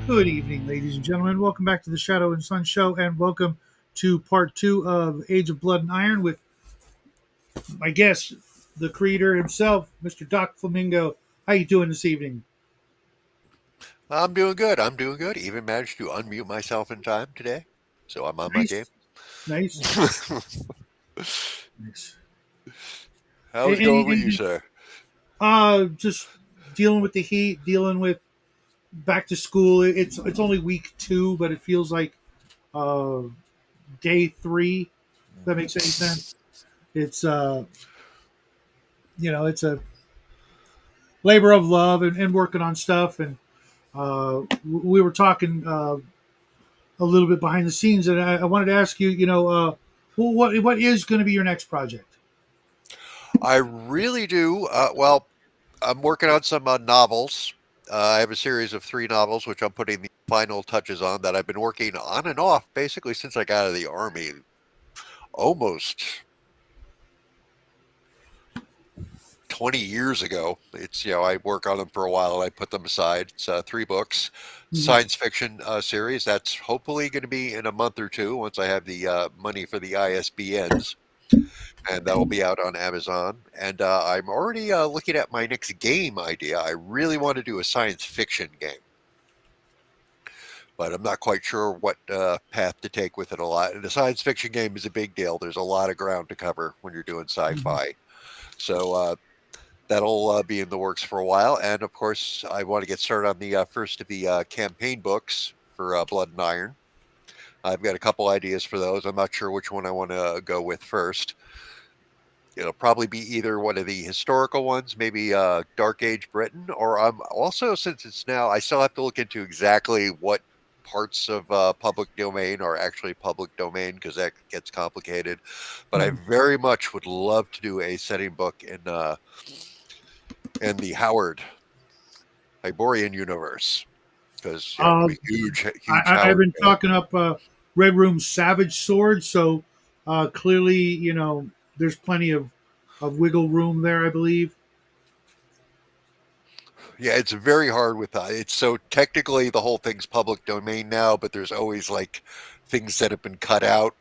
Good evening, ladies and gentlemen. Welcome back to the Shadow and Sun Show, and welcome to part two of Age of Blood and Iron with my guest, the creator himself, Mr. Doc Flamingo. How you doing this evening? I'm doing good. I'm doing good. Even managed to unmute myself in time today. So I'm on my game. Nice, nice, nice. How's it going with you, Anything? sir? Just dealing with the heat, dealing with back to school. It's only week two, but it feels like uh, day three. If that makes any sense. It's it's a labor of love and working on stuff and we were talking a little bit behind the scenes, and I wanted to ask you, well, what is going to be your next project? I really do. Well, I'm working on some novels. I have a series of three novels, which I'm putting the final touches on that I've been working on and off basically since I got out of the army. Almost 20 years ago. I work on them for a while and I put them aside. It's three books, Mhm. science fiction series. That's hopefully going to be in a month or two once I have the money for the ISBNs. And that'll be out on Amazon. And I'm already looking at my next game idea. I really want to do a science fiction game, but I'm not quite sure what path to take with it a lot. And a science fiction game is a big deal. There's a lot of ground to cover when you're doing Mhm. sci-fi. So that'll be in the works for a while. And of course, I want to get started on the first of the campaign books for Blood and Iron. I've got a couple ideas for those. I'm not sure which one I want to go with first. It'll probably be either one of the historical ones, maybe Dark Age Britain, or I'm also, since it's now, I still have to look into exactly what parts of public domain are actually public domain because that gets complicated. But I Right. very much would love to do a setting book in the Howard Hyborian universe because I'm Uh, a huge I've Howard been fan. talking up Red Room Savage Sword, so clearly, there's plenty of wiggle room there, I believe. Yeah, it's very hard with that. It's so technically the whole thing's public domain now, but there's always like things that have been cut out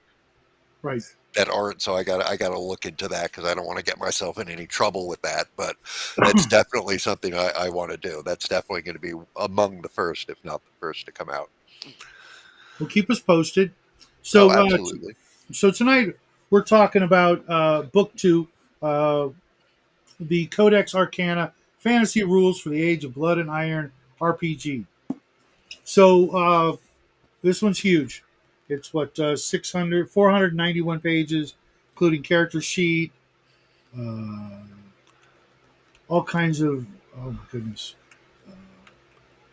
Right. that aren't. So I gotta look into that because I don't want to get myself in any trouble with that. But that's definitely something I want to do. That's definitely going to be among the first, if not the first, to come out. Well, keep us posted. Oh, So, absolutely. so tonight we're talking about book two, uh, the Codex Arcana Fantasy Rules for the Age of Blood and Iron RPG. So this one's huge. It's what 600, 491 pages, including character sheet, uh, all kinds of. Oh my goodness!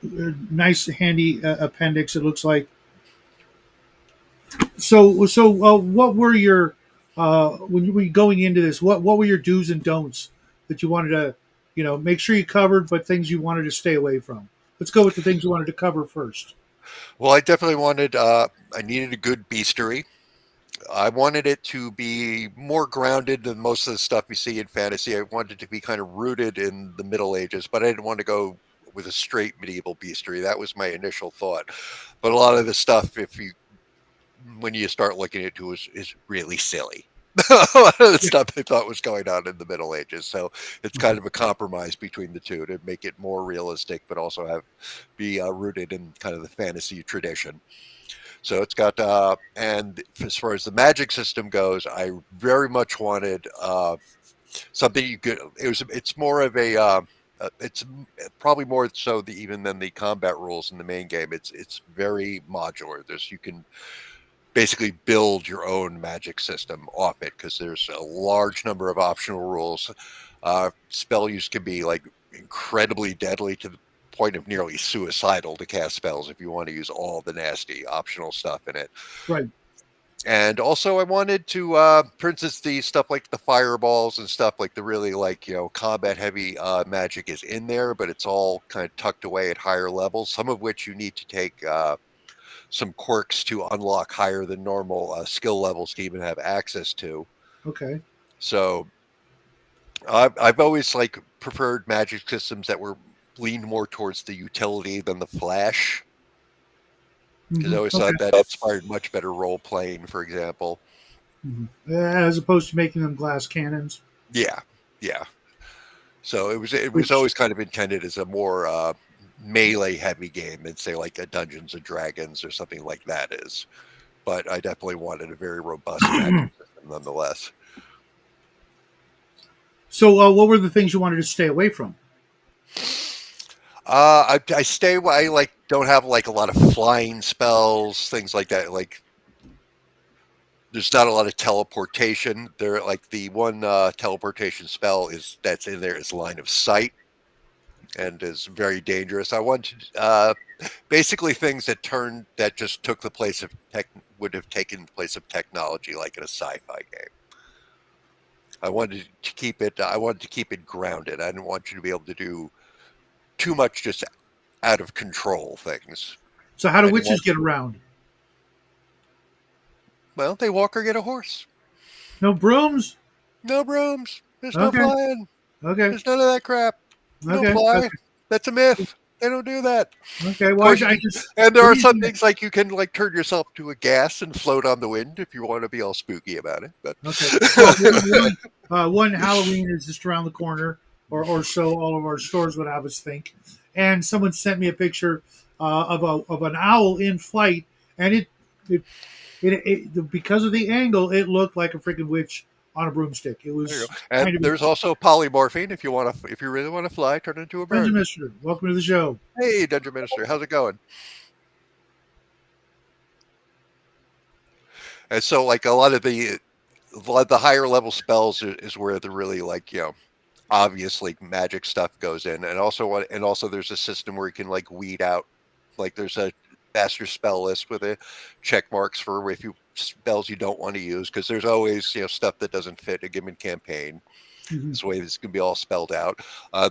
Nice, handy appendix. It looks like. So, what were your when you were going into this? What were your do's and don'ts that you wanted to, make sure you covered, but things you wanted to stay away from? Let's go with the things you wanted to cover first. Well, I definitely wanted. I needed a good bestiary. I wanted it to be more grounded than most of the stuff you see in fantasy. I wanted it to be kind of rooted in the Middle Ages, but I didn't want to go with a straight medieval bestiary. That was my initial thought. But a lot of the stuff, if you when you start looking into it, is really silly. A lot of the Yeah. stuff I thought was going on in the Middle Ages, so it's kind Mhm. of a compromise between the two to make it more realistic, but also have be rooted in kind of the fantasy tradition. So it's got, and as far as the magic system goes, I very much wanted something you could. It's more of a. It's probably more so even than the combat rules in the main game. It's very modular. You can basically build your own magic system off it because there's a large number of optional rules. Spell use can be like incredibly deadly to the point of nearly suicidal to cast spells if you want to use all the nasty optional stuff in it. Right. And also, I wanted to, for instance, the stuff like the fireballs and stuff like the really like combat heavy magic is in there, but it's all kind of tucked away at higher levels. Some of which you need to take some quirks to unlock higher than normal skill levels to even have access to. Okay. So I've always like preferred magic systems that were leaned more towards the utility than the flash. because I always Okay. thought that inspired much better role playing, for example. As opposed to making them glass cannons, Yeah, yeah. So it was which always kind of intended as a more melee heavy game than say like a Dungeons and Dragons or something like that is. But I definitely wanted a very robust magic system nonetheless. so what were the things you wanted to stay away from? I stay. I like don't have like a lot of flying spells, things like that. Like there's not a lot of teleportation. There, like the one teleportation spell is that's in there is line of sight and is very dangerous. I wanted basically things that just took the place of tech would have taken the place of technology, like in a sci-fi game. I wanted to keep it. I wanted to keep it grounded. I didn't want you to be able to do too much just out of control things. So how do I didn't witches want. get around? Well, they walk or get a horse. No brooms. No brooms. There's no Okay. flying. Okay. There's none of that crap. You don't Okay. fly. Okay. That's a myth. They don't do that. Okay. Of Well, course, I just and there the are some reason that things like you can like turn yourself to a gas and float on the wind if you want to be all spooky about it. But okay. Well, one Halloween is just around the corner, or so all of our stores would have us think. And someone sent me a picture of an owl in flight, and it, because of the angle, it looked like a freaking witch on a broomstick. It there you was go. And kind of there's interesting. also polymorphine if you want to, if you really want to fly, turn into a Dungeon bird. Mister, welcome to the show. Hey, Dungeon Minister, how's it going? And so, like a lot of the higher level spells is where the really like obviously magic stuff goes in, and also there's a system where you can like weed out, like there's a master spell list with a check marks for if you spells you don't want to use because there's always stuff that doesn't fit a given campaign. Mhm. This way, this can be all spelled out.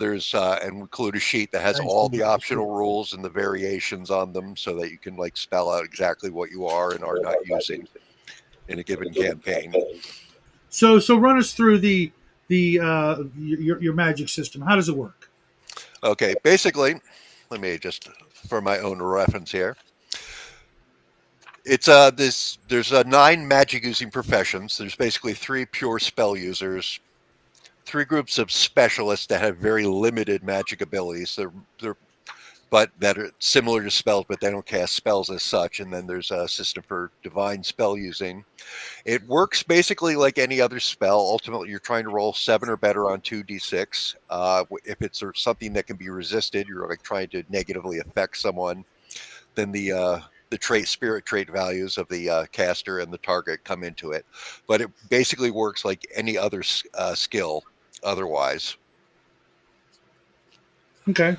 There's and include a sheet that has I all see. the I see. optional rules and the variations on them, so that you can like spell out exactly what you are and are not using in a given campaign. So run us through your magic system. How does it work? Okay, basically, let me just for my own reference here. It's this there's 9 magic using professions. There's basically 3 pure spell users, 3 groups of specialists that have very limited magic abilities. They're but that are similar to spells, but they don't cast spells as such. And then there's a system for divine spell using. It works basically like any other spell. Ultimately, you're trying to roll 7 or better on 2d6. If it's something that can be resisted, you're like trying to negatively affect someone. Then the spirit trait values of the caster and the target come into it. But it basically works like any other skill. Otherwise, Okay.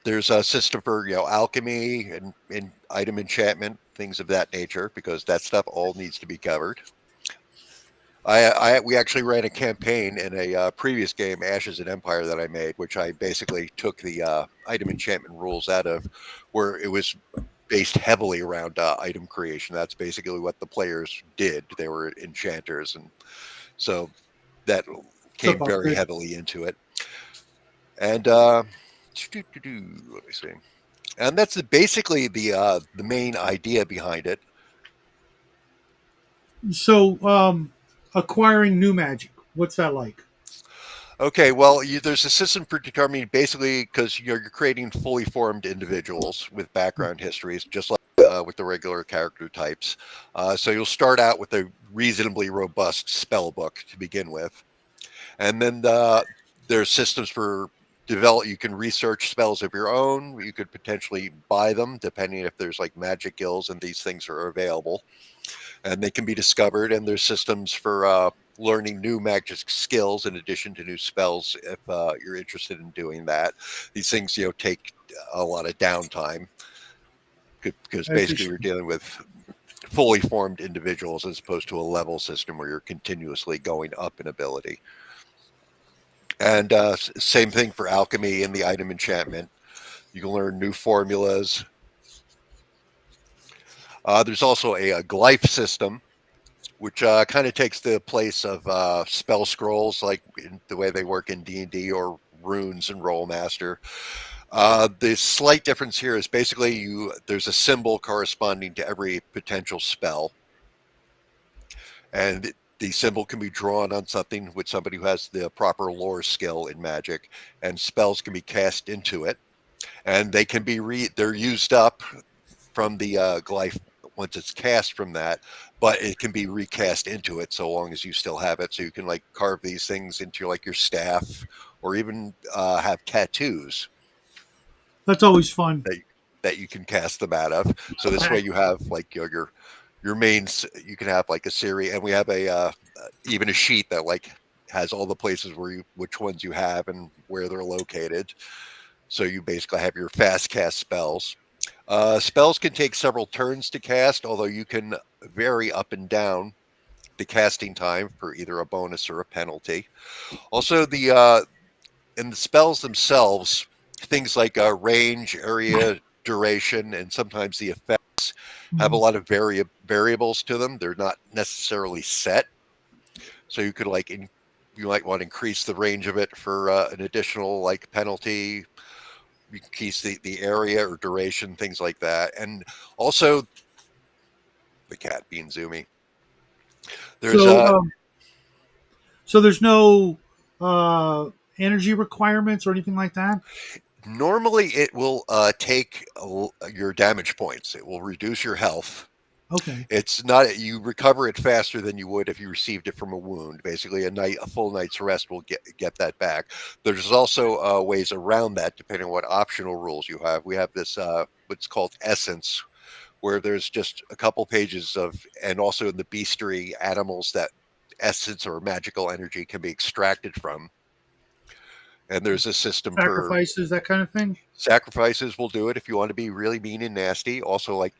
there's a system for alchemy and item enchantment, things of that nature, because that stuff all needs to be covered. We actually ran a campaign in a previous game, Ashes and Empire, that I made, which I basically took the item enchantment rules out of, where it was based heavily around item creation. That's basically what the players did. They were enchanters, and so that Took came off very good. heavily into it. And let me see. And that's basically the main idea behind it. So acquiring new magic. What's that like? Okay, well, there's a system for determining basically because you're creating fully formed individuals with background histories, just like with the regular character types. So you'll start out with a reasonably robust spell book to begin with, and then there's systems for develop. You can research spells of your own. You could potentially buy them, depending if there's like magic guilds and these things are available, and they can be discovered. And there's systems for learning new magic skills in addition to new spells if you're interested in doing that. These things, take a lot of downtime because I basically appreciate we're it. dealing with fully formed individuals as opposed to a level system where you're continuously going up in ability. And same thing for alchemy and the item enchantment. You can learn new formulas. There's also a glyph system, which kind of takes the place of spell scrolls, like in the way they work in D&D or runes and Rollmaster. The slight difference here is basically there's a symbol corresponding to every potential spell, and the symbol can be drawn on something with somebody who has the proper lore skill in magic, and spells can be cast into it, and they can be they're used up from the glyph once it's cast from that, but it can be recast into it so long as you still have it. So you can like carve these things into like your staff, or even have tattoos That's always fun. that that you can cast them out of. So this way you have like your main. You can have like a series, and we have a even a sheet that like has all the places where which ones you have and where they're located. So you basically have your fast cast spells. Spells can take several turns to cast, although you can vary up and down the casting time for either a bonus or a penalty. Also, in the spells themselves, things like range, area, duration, and sometimes the effects have a Mhm. lot of variables to them. They're not necessarily set, so you could you might want to increase the range of it for an additional like penalty. You can keep the area or duration, things like that, and also the cat being zoomy. There's So, so there's no uh, energy requirements or anything like that. normally it will take your damage points. It will reduce your health. Okay. It's not you recover it faster than you would if you received it from a wound. Basically, a full night's rest will get that back. There's also ways around that depending on what optional rules you have. We have this what's called essence, where there's just a couple pages of, and also in the bestiary animals that essence or magical energy can be extracted from. And there's a system for Sacrifices, that kind of thing. sacrifices. Will do it if you want to be really mean and nasty. Also, like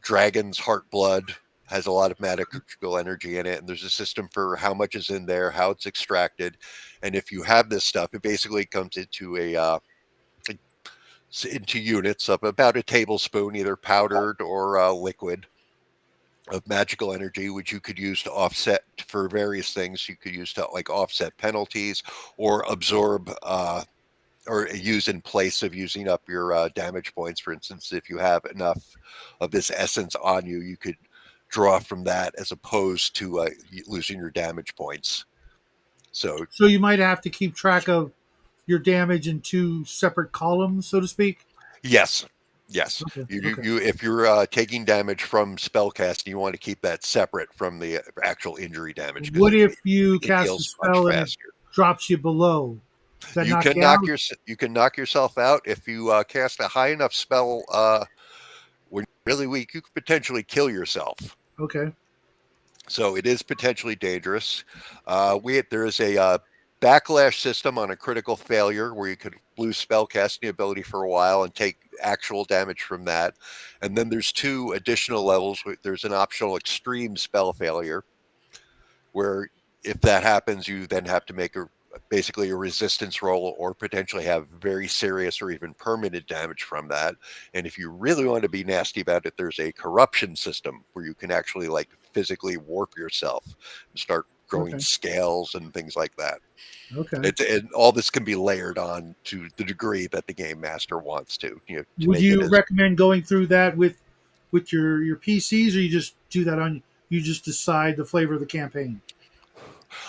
dragon's heart blood has a lot of magical energy in it, and there's a system for how much is in there, how it's extracted, and if you have this stuff, it basically comes into into units of about a tablespoon, either powdered or liquid, of magical energy, which you could use to offset for various things. You could use to like offset penalties or absorb or use in place of using up your damage points. For instance, if you have enough of this essence on you, you could draw from that as opposed to losing your damage points. So So you might have to keep track of your damage in two separate columns, so to speak. yes, yes. Okay. You, Okay. you if you're taking damage from spellcasting, you want to keep that separate from the actual injury damage because What if you it cast a heals much spell and it faster. drops you below? Does that You knock can you out? you can knock yourself out if you cast a high enough spell. When you're really weak, you could potentially kill yourself. Okay. So it is potentially dangerous. There is a backlash system on a critical failure where you could lose spell casting ability for a while and take actual damage from that. And then there's two additional levels. There's an optional extreme spell failure where if that happens, you then have to make basically a resistance roll or potentially have very serious or even permanent damage from that. And if you really want to be nasty about it, there's a corruption system where you can actually like physically warp yourself and start growing Okay. scales and things like that. Okay. And all this can be layered on to the degree that the game master wants to Would make it you as. recommend going through that with your PCs, or you just do that on you just decide the flavor of the campaign?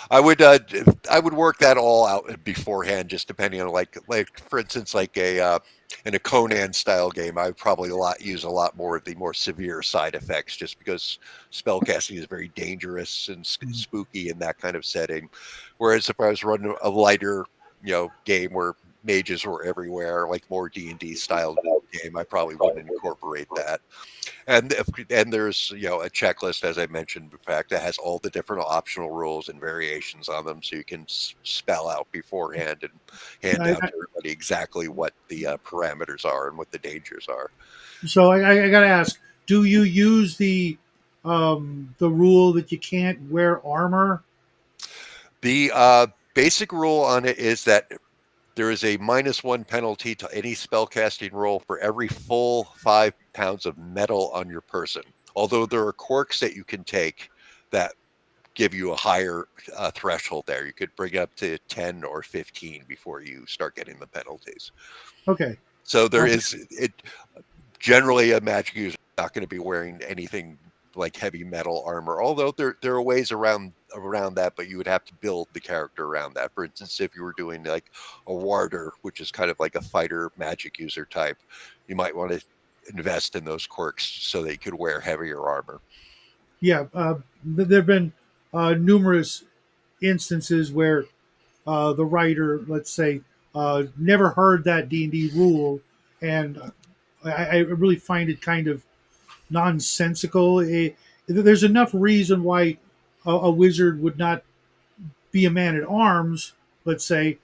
I would I would work that all out beforehand, just depending on like for instance like a in a Conan style game, I would probably use a lot more of the more severe side effects, just because spellcasting is very dangerous and Mhm. spooky in that kind of setting. Whereas if I was running a lighter game where mages were everywhere, like more D&D style game, I probably wouldn't incorporate that. And there's a checklist, as I mentioned, in fact, that has all the different optional rules and variations on them, so you can spell out beforehand and hand I, down I, to everybody exactly what the parameters are and what the dangers are. so I got to ask: do you use the rule that you can't wear armor? The basic rule on it is that there is a -1 penalty to any spellcasting roll for every full 5 pounds of metal on your person. Although there are quirks that you can take that give you a higher threshold there. You could bring it up to 10 or 15 before you start getting the penalties. Okay. So there Uh, is it generally a magic user is not going to be wearing anything like heavy metal armor. Although there are ways around that, but you would have to build the character around that. For instance, if you were doing like a warder, which is kind of like a fighter magic user type, you might want to invest in those quirks so they could wear heavier armor. yeah. There have been numerous instances where the writer, let's say, never heard that D&D rule, and I really find it kind of nonsensical. There's enough reason why a wizard would not be a man at arms, let's say,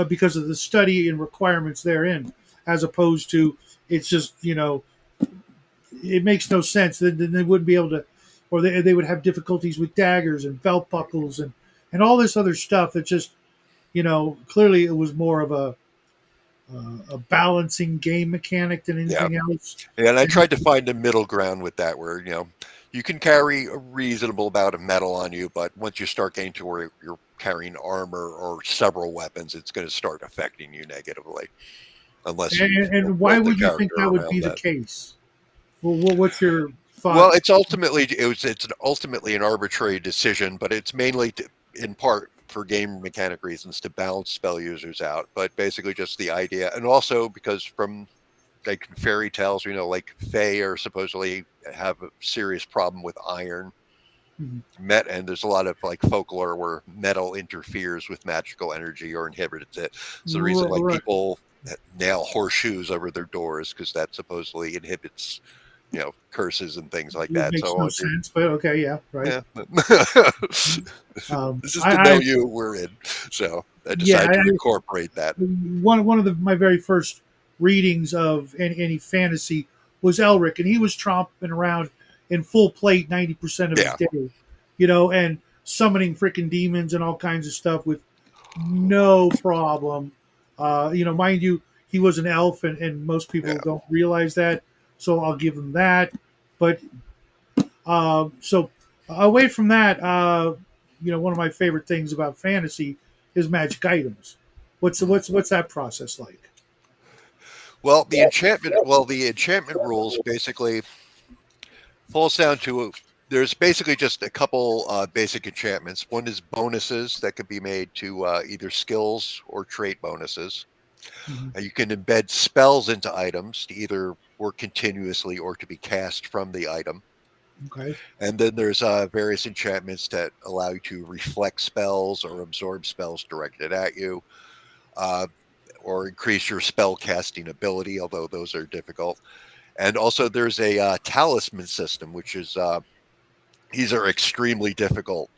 because of the study and requirements therein, as opposed to it's just it makes no sense. Then they wouldn't be able to, or they would have difficulties with daggers and belt buckles and all this other stuff. That just clearly it was more of a balancing game mechanic than Yeah. anything else. Yeah, and I And tried to find a middle ground with that where, you can carry a reasonable amount of metal on you, but once you start getting to where you're carrying armor or several weapons, it's going to start affecting you negatively unless you've and why built the would you think character that would around be the that. case? Well, what's your Well, thought? it's ultimately an arbitrary decision, but it's mainly in part for game mechanic reasons to balance spell users out, but basically just the idea, and also because from like fairy tales, like Fae are supposedly have a serious problem with iron. Mhm. And there's a lot of like folklore where metal interferes with magical energy or inhibits it. So the reason like Right. people nail horseshoes over their doors because that supposedly inhibits, curses and things like It that. makes So I no wanted, sense, but okay, yeah, right. yeah, Um, this is the I milieu we're in. So I yeah, decided to incorporate that. one of my very first readings of any fantasy was Elric, and he was tromping around in full plate 90% of his Yeah, day, and summoning freaking demons and all kinds of stuff with no problem. Mind you, he was an elf, and most people yeah. don't realize that, so I'll give him that. But so away from that, one of my favorite things about fantasy is magic items. Mm. What's that process like? Well, the enchantment rules basically falls down to there's basically just a couple basic enchantments. One is bonuses that could be made to either skills or trait bonuses. Mhm. You can embed spells into items to either work continuously or to be cast from the item. Okay. And then there's various enchantments that allow you to reflect spells or absorb spells directed at you, uh, or increase your spell casting ability, although those are difficult. And also, there's a talisman system, which is these are extremely difficult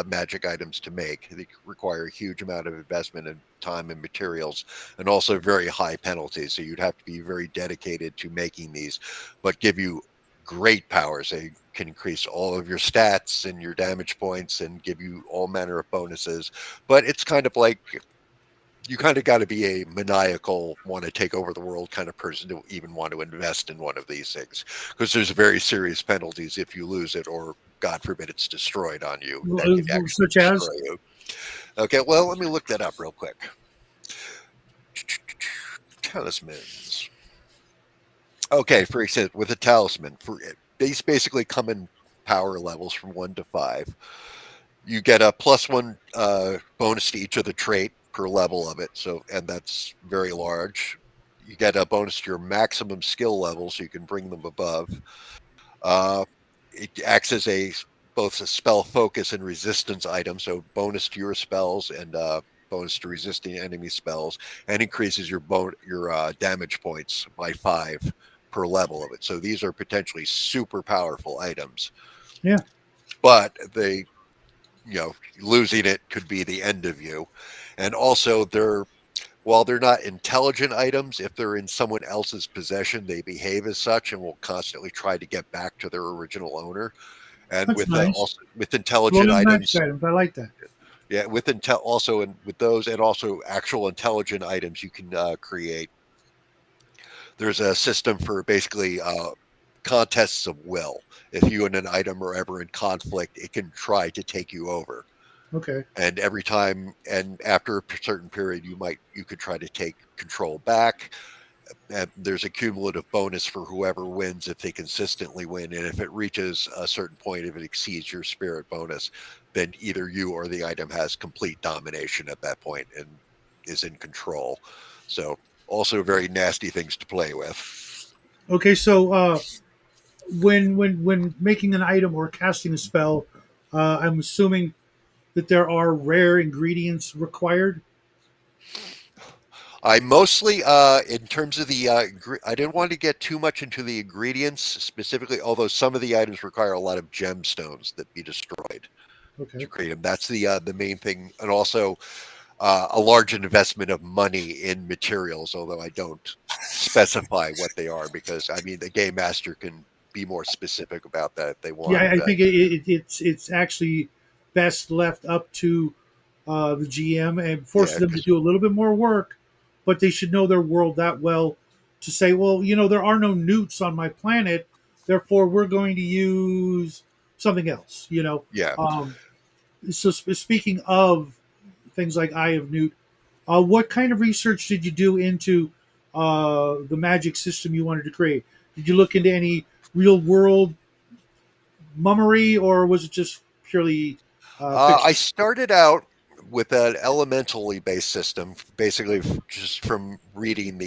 magic items to make. They require a huge amount of investment in time and materials, and also very high penalties. So you'd have to be very dedicated to making these, but give you great powers. They can increase all of your stats and your damage points and give you all manner of bonuses. But it's kind of like you kind of got to be a maniacal, want to take over the world kind of person to even want to invest in one of these things because there's very serious penalties if you lose it or God forbid it's destroyed on you. That can actually Such as destroy you. Okay, well, let me look that up real quick. Talismans. Okay, for example, with a talisman, these basically come in power levels from 1 to 5. You get a +1 bonus to each of the trait per level of it. So, and that's very large. You get a bonus to your maximum skill level, so you can bring them above. Uh, it acts as a both a spell focus and resistance item, so bonus to your spells and bonus to resisting enemy spells, and increases your damage points by 5 per level of it. So these are potentially super powerful items, yeah, but losing it could be the end of you. And also, while they're not intelligent items, if they're in someone else's possession, they behave as such and will constantly try to get back to their original owner. And that's with nice. also with intelligent Loyal magic items, items. I like that. yeah, with intel also and with those and also actual intelligent items, you can create. There's a system for basically contests of will. If you and an item are ever in conflict, it can try to take you over. Okay. And every time, and after a certain period, you could try to take control back. And there's a cumulative bonus for whoever wins if they consistently win. And if it reaches a certain point, if it exceeds your spirit bonus, then either you or the item has complete domination at that point and is in control. So also very nasty things to play with. Okay. So when making an item or casting a spell, I'm assuming that there are rare ingredients required. I mostly, in terms of the, I didn't want to get too much into the ingredients specifically, although some of the items require a lot of gemstones that be destroyed Okay. to create them. That's the main thing, and also a large investment of money in materials. Although I don't specify what they are, because I mean the game master can be more specific about that if they Yeah, want. I think it's actually best left up to the GM and Yeah, forces them to because do a little bit more work, but they should know their world that well to say, well, there are no newts on my planet, therefore we're going to use something else. yeah. So speaking of things like Eye of Newt, what kind of research did you do into the magic system you wanted to create? Did you look into any real world mummery, or was it just purely I fiction? started out with an elementally based system, basically just from reading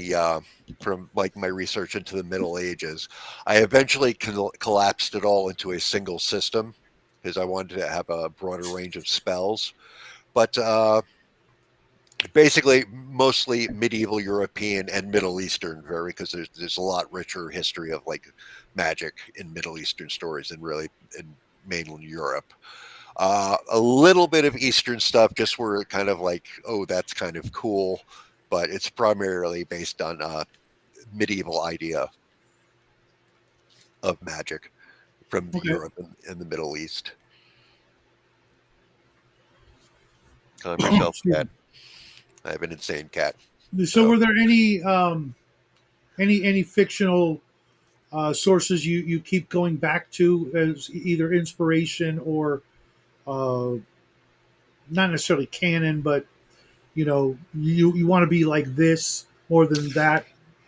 from like my research into the Middle Ages. I eventually collapsed it all into a single system because I wanted to have a broader range of spells. But basically, mostly medieval European and Middle Eastern, very because there's a lot richer history of like magic in Middle Eastern stories than really in mainland Europe. A little bit of Eastern stuff, just where it kind of like, oh, that's kind of cool, but it's primarily based on medieval idea of magic from the Okay. Europe and the Middle East. Calm yourself, Excuse cat. I have an insane cat. me. So, So were there any fictional sources you keep going back to as either inspiration or uh, not necessarily canon, but you want to be like this more than that?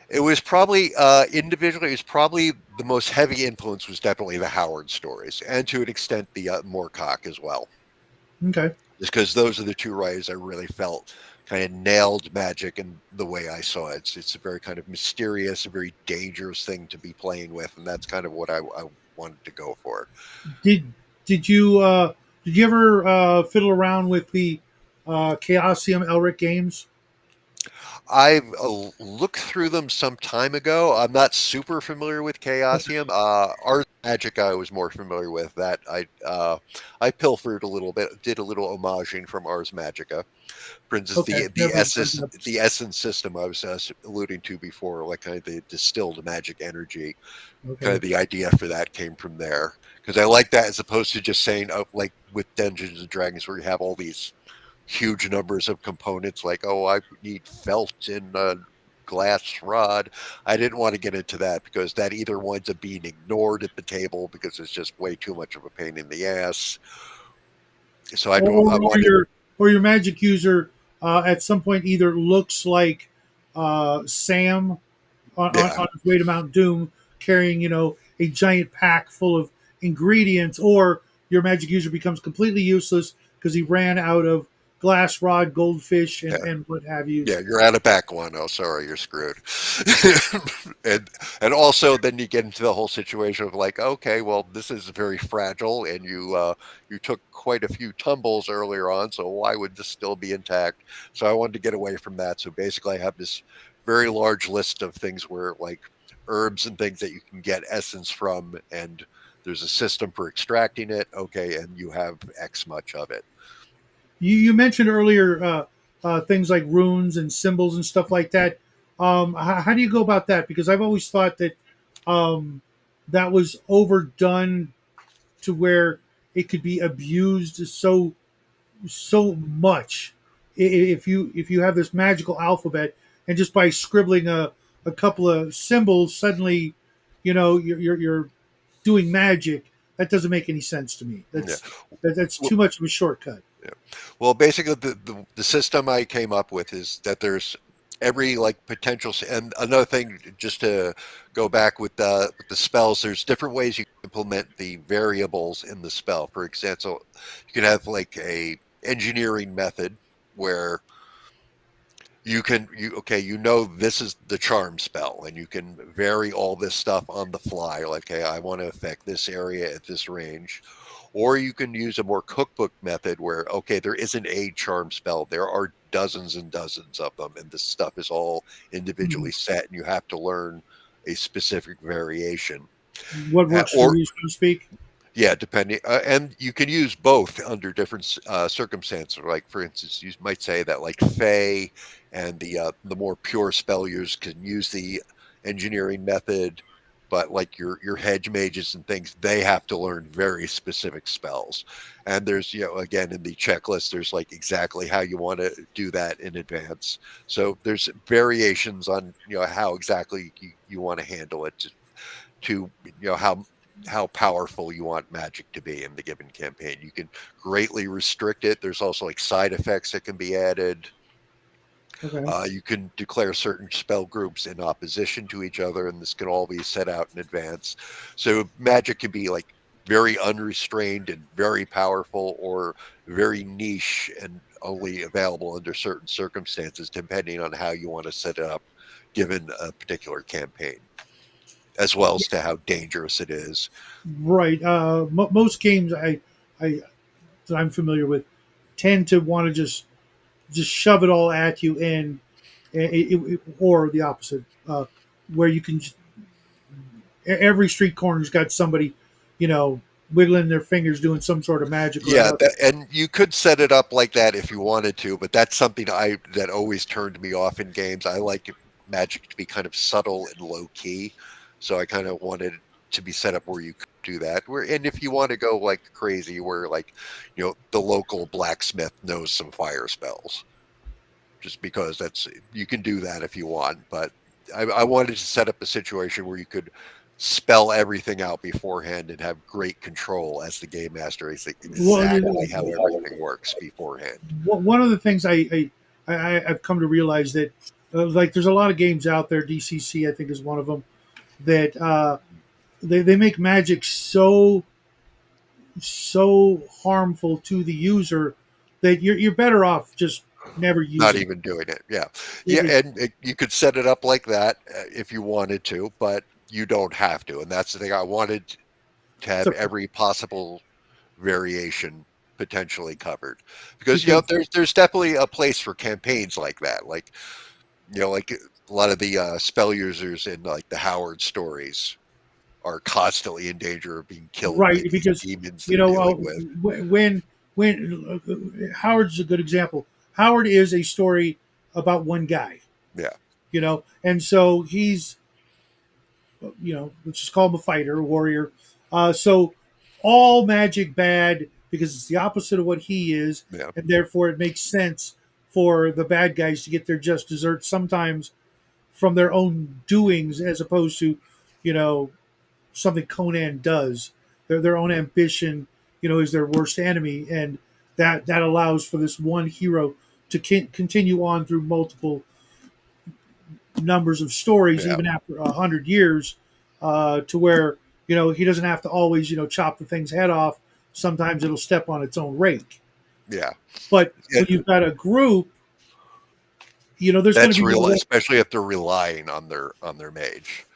it was probably individually. It was probably the most heavy influence was definitely the Howard stories, and to an extent the Moorcock as well. Okay. Just because those are the two writers I really felt kind of nailed magic in the way I saw it. It's a very kind of mysterious, a very dangerous thing to be playing with, and that's kind of what I wanted to go for. Did did you ever fiddle around with the Chaosium Elric games? I've looked through them some time ago. I'm not super familiar with Okay. Chaosium. Ars Magic I was more familiar with. That I pilfered a little bit, did a little homaging from Ars Magica. For instance, Okay. Never heard that. the essence system I was alluding to before, like kind of the distilled magic energy, kind Okay. of the idea for that came from there. Because I like that as opposed to just saying, oh, like with Dungeons and Dragons, where you have all these huge numbers of components, like, oh, I need felt in a glass rod. I didn't want to get into that because that either winds up being ignored at the table because it's just way too much of a pain in the ass. So I don't. or, I or wanted. your or your magic user at some point either looks like Sam Yeah, on his way to Mount Doom, carrying a giant pack full of ingredients, or your magic user becomes completely useless because he ran out of glass rod, goldfish, yeah. and what have yous. Yeah, you're out of back one. Oh, sorry, you're screwed. and also then you get into the whole situation of like, okay, well, this is very fragile, and you took quite a few tumbles earlier on, so why would this still be intact? So I wanted to get away from that. So basically, I have this very large list of things where like herbs and things that you can get essence from, and there's a system for extracting it. Okay, and you have X much of it. You mentioned earlier things like runes and symbols and stuff like that. How do you go about that? Because I've always thought that um, that was overdone to where it could be abused so much. If you have this magical alphabet and just by scribbling a couple of symbols, suddenly you're doing magic. That doesn't make any sense to me. Yeah. That's Well, too much of a shortcut. yeah. Well, basically, the system I came up with is that there's every like potential, and another thing, just to go back with the spells, there's different ways you can implement the variables in the spell. For example, you can have like a engineering method where you know this is the charm spell and you can vary all this stuff on the fly, like, hey, I want to affect this area at this range. Or you can use a more cookbook method where, okay, there isn't a charm spell, there are dozens and dozens of them, and this stuff is all Hmm. individually set and you have to learn a specific variation. What works for Or you, so to speak? yeah, depending, and you can use both under different circumstances. Like, for instance, you might say that like Fey and the more pure spell users can use the engineering method, but like your hedge mages and things, they have to learn very specific spells. And there's, again, in the checklist, there's like exactly how you want to do that in advance. So there's variations on how exactly you want to handle it to how powerful you want magic to be in the given campaign. You can greatly restrict it. There's also like side effects that can be added. Okay. You can declare certain spell groups in opposition to each other, and this can all be set out in advance. So magic can be like very unrestrained and very powerful, or very niche and only available under certain circumstances, depending on how you want to set it up, given a particular campaign, as well as to how dangerous it is. Right. Most games I that I'm familiar with tend to want to just shove it all at you, and or the opposite, where you can every street corner's got somebody, you know, wiggling their fingers doing some sort of magic or Yeah, another. and you could set it up like that if you wanted to, but that's something I that always turned me off in games. I like Magic to be kind of subtle and low key, so I kind of wanted it to be set up where you could do that. Where, and if you want to go like crazy, where like the local blacksmith knows some fire spells, just because that's you can do that if you want. But I wanted to set up a situation where you could spell everything out beforehand and have great control as the game master, Well, exactly how everything works beforehand. one of the things I've come to realize that like there's a lot of games out there. DCC I think is one of them that they make magic so harmful to the user that you're better off just never Not using even doing it. Yeah, yeah, it. and you could set it up like that if you wanted to, but you don't have to. And that's the thing. I wanted to have So every possible variation potentially covered, because because there's definitely a place for campaigns like that. Like like a lot of the spell users in like the Howard stories are constantly in danger of being killed by right these because demons you they're know dealing with. when Howard's a good example. Howard is a story about one guy, Yeah, and so he's let's just call him a fighter, a warrior. So all magic bad because it's the opposite of what he is, yeah, and therefore it makes sense for the bad guys to get their just desserts sometimes from their own doings, as opposed to, you know, something Conan does. Their own ambition, is their worst enemy, and that allows for this one hero to continue on through multiple numbers of stories, yeah, even after 100 years, to where he doesn't have to always chop the thing's head off. Sometimes it'll step on its own rake. yeah. But Yeah, when you've got a group, there's going to that's be real, more. especially if they're relying on their mage.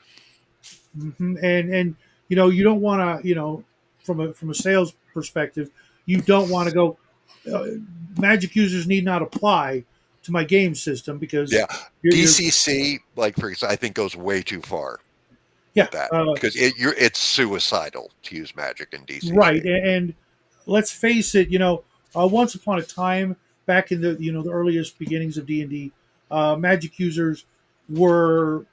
And you don't want to from a sales perspective, you don't want to go. Uh, Magic users need not apply to my game system because Yeah, you're DCC, like for example, I think goes way too far yeah with that, uh, because it's suicidal to use magic in DCC. right. And let's face it, once upon a time, back in the earliest beginnings of D&D, Magic users were,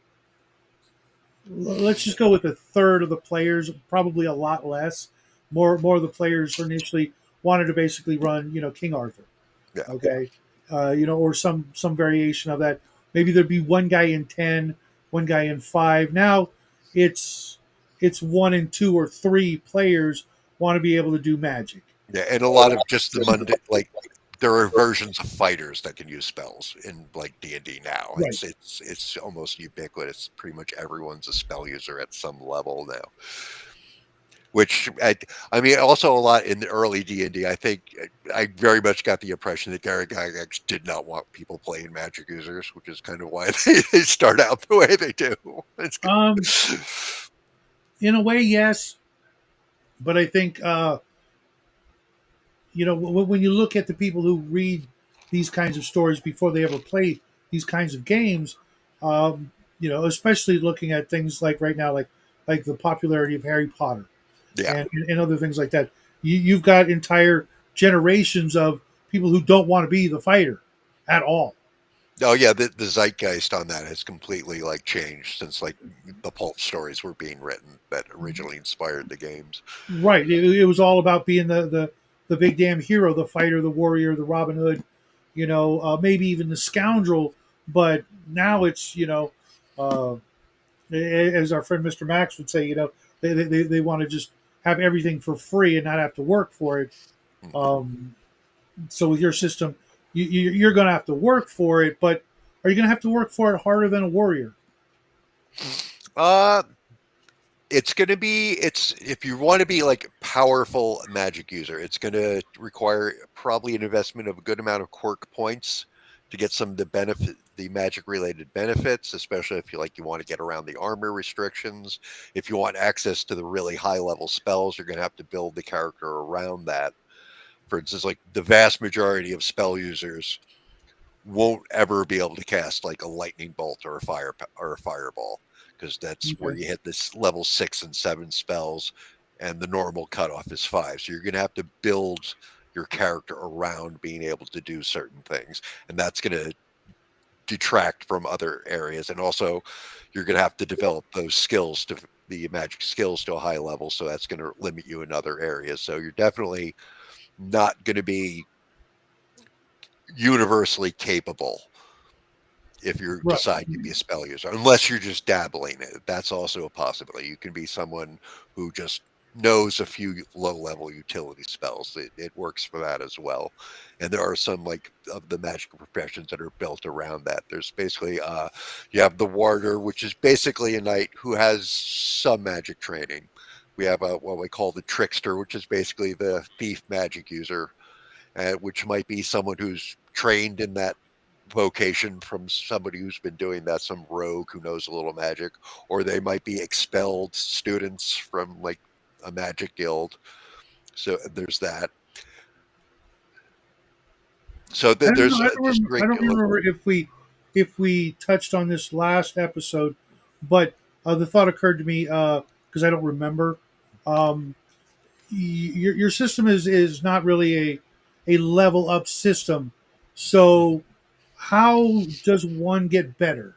let's just go with a third of the players, probably a lot less. More of the players initially wanted to basically run, King Arthur, Yeah, okay, or some variation of that. Maybe there'd be one guy in 10, one guy in 5. Now it's it's one and two or three players want to be able to do magic. Yeah, and a lot of just the mundane, like there are versions of fighters that can use spells in like D&D now. Right. It's almost ubiquitous. Pretty much everyone's a spell user at some level now. Which I mean, also a lot in the early D&D. I think I very much got the impression that Gary Gygax did not want people playing magic users, which is kind of why they start out the way they do. It's, Um, in a way, yes, but I think when you look at the people who read these kinds of stories before they ever play these kinds of games, especially looking at things like right now, like the popularity of Harry Potter yeah. and other things like that. You've got entire generations of people who don't want to be the fighter at all. Oh yeah, the zeitgeist on that has completely like changed since like the pulp stories were being written that originally inspired the games. Right. It was all about being the big damn hero, the fighter, the warrior, the Robin Hood, maybe even the scoundrel. But now it's, uh, as our friend Mr. Max would say, they want to just have everything for free and not have to work for it. Mhm. Um, so with your system, you're going to have to work for it, but are you going to have to work for it harder than a warrior? Uh, it's going to be it's if you want to be like a powerful magic user, it's going to require probably an investment of a good amount of quirk points to get some of the magic related benefits, especially if you want to get around the armor restrictions. If you want access to the really high level spells, you're going to have to build the character around that. For instance, like the vast majority of spell users won't ever be able to cast like a lightning bolt or a fireball because that's where Okay. you hit this level 6 and 7 spells, and the normal cutoff is 5. So you're going to have to build your character around being able to do certain things, and that's going to detract from other areas. And also, you're going to have to develop those skills to the magic skills to a high level, so that's going to limit you in other areas. So you're definitely not going to be universally capable if you Right. decide to be a spell user, unless you're just dabbling in it. That's also a possibility. You can be someone who just knows a few low level utility spells. It works for that as well. And there are some like of the magical professions that are built around that. There's basically you have the warder, which is basically a knight who has some magic training. We have what we call the trickster, which is basically the thief magic user, which might be someone who's trained in that vocation from somebody who's been doing that, some rogue who knows a little magic, or they might be expelled students from like a magic guild. So there's that. So I don't know. there's just a I great don't deal of. remember if we touched on this last episode, but the thought occurred to me because I don't remember. Um, your system is not really a level up system. So how does one get better?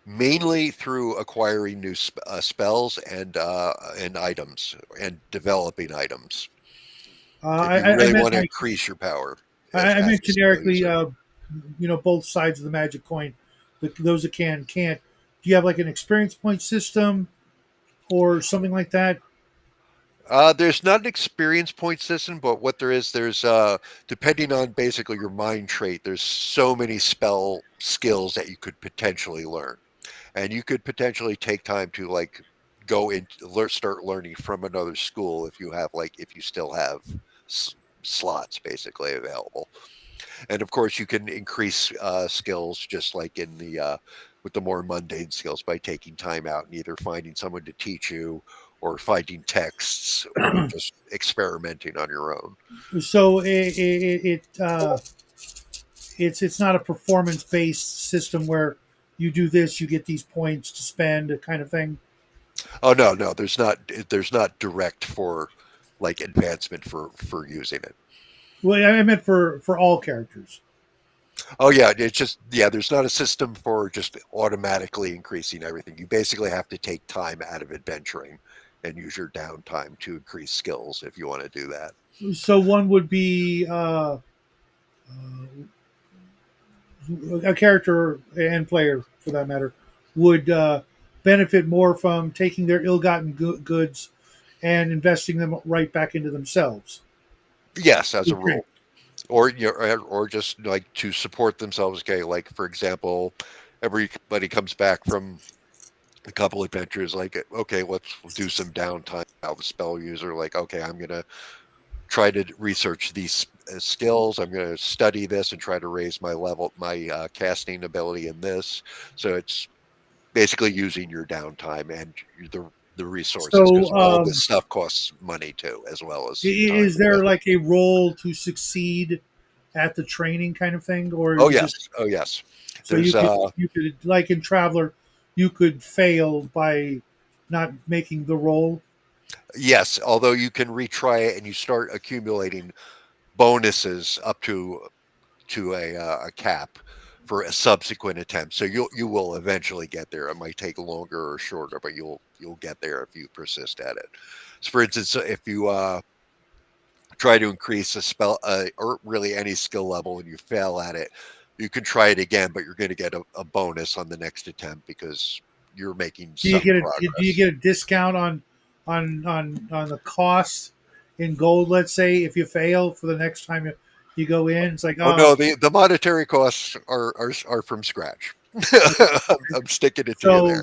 Mainly through acquiring new spells and items and developing items. If you I really meant want to like increase your power I as meant a spell generically. user. Both sides of the magic coin. Those that can can't. Do you have like an experience point system or something like that? There's not an experience point system, but what there's depending on basically your mind trait, there's so many spell skills that you could potentially learn, and you could potentially take time to like go and start learning from another school if you still have s- slots basically available. And of course, you can increase skills just like in the with the more mundane skills by taking time out and either finding someone to teach you, or finding texts, or just experimenting on your own. So it's not a performance based system where you do this, you get these points to spend, kind of thing. Oh no, no, there's not direct for like advancement for using it. Well, I meant for all characters. Oh yeah, it's just yeah, there's not a system for just automatically increasing everything. You basically have to take time out of adventuring and use your downtime to increase skills if you want to do that. So one would be a character and player, for that matter, would benefit more from taking their ill-gotten goods and investing them right back into themselves. Yes, as a Okay. rule. Or or just like to support themselves. Okay, like for example, everybody comes back from a couple adventures. Like, okay, let's do some downtime. Now the spell user, like, okay, I'm gonna try to research these skills. I'm gonna study this and try to raise my level, my casting ability in this. So it's basically using your downtime and the resources because So, all this stuff costs money too, as well as time. is there like a role to succeed at the training kind of thing, or is Oh it just yes, oh yes. so There's you could like in Traveler, you could fail by not making the roll? yes, although you can retry it and you start accumulating bonuses up to a cap for a subsequent attempt. So you will eventually get there. It might take longer or shorter, but you'll get there if you persist at it. So for instance, if you try to increase a spell or really any skill level and you fail at it, you can try it again, but you're going to get a bonus on the next attempt because you're making Do you some get a do you progress. get a discount on the cost in gold? Let's say if you fail for the next time you go in, it's like Oh no, the monetary costs are from scratch. okay. I'm sticking it to you So, there.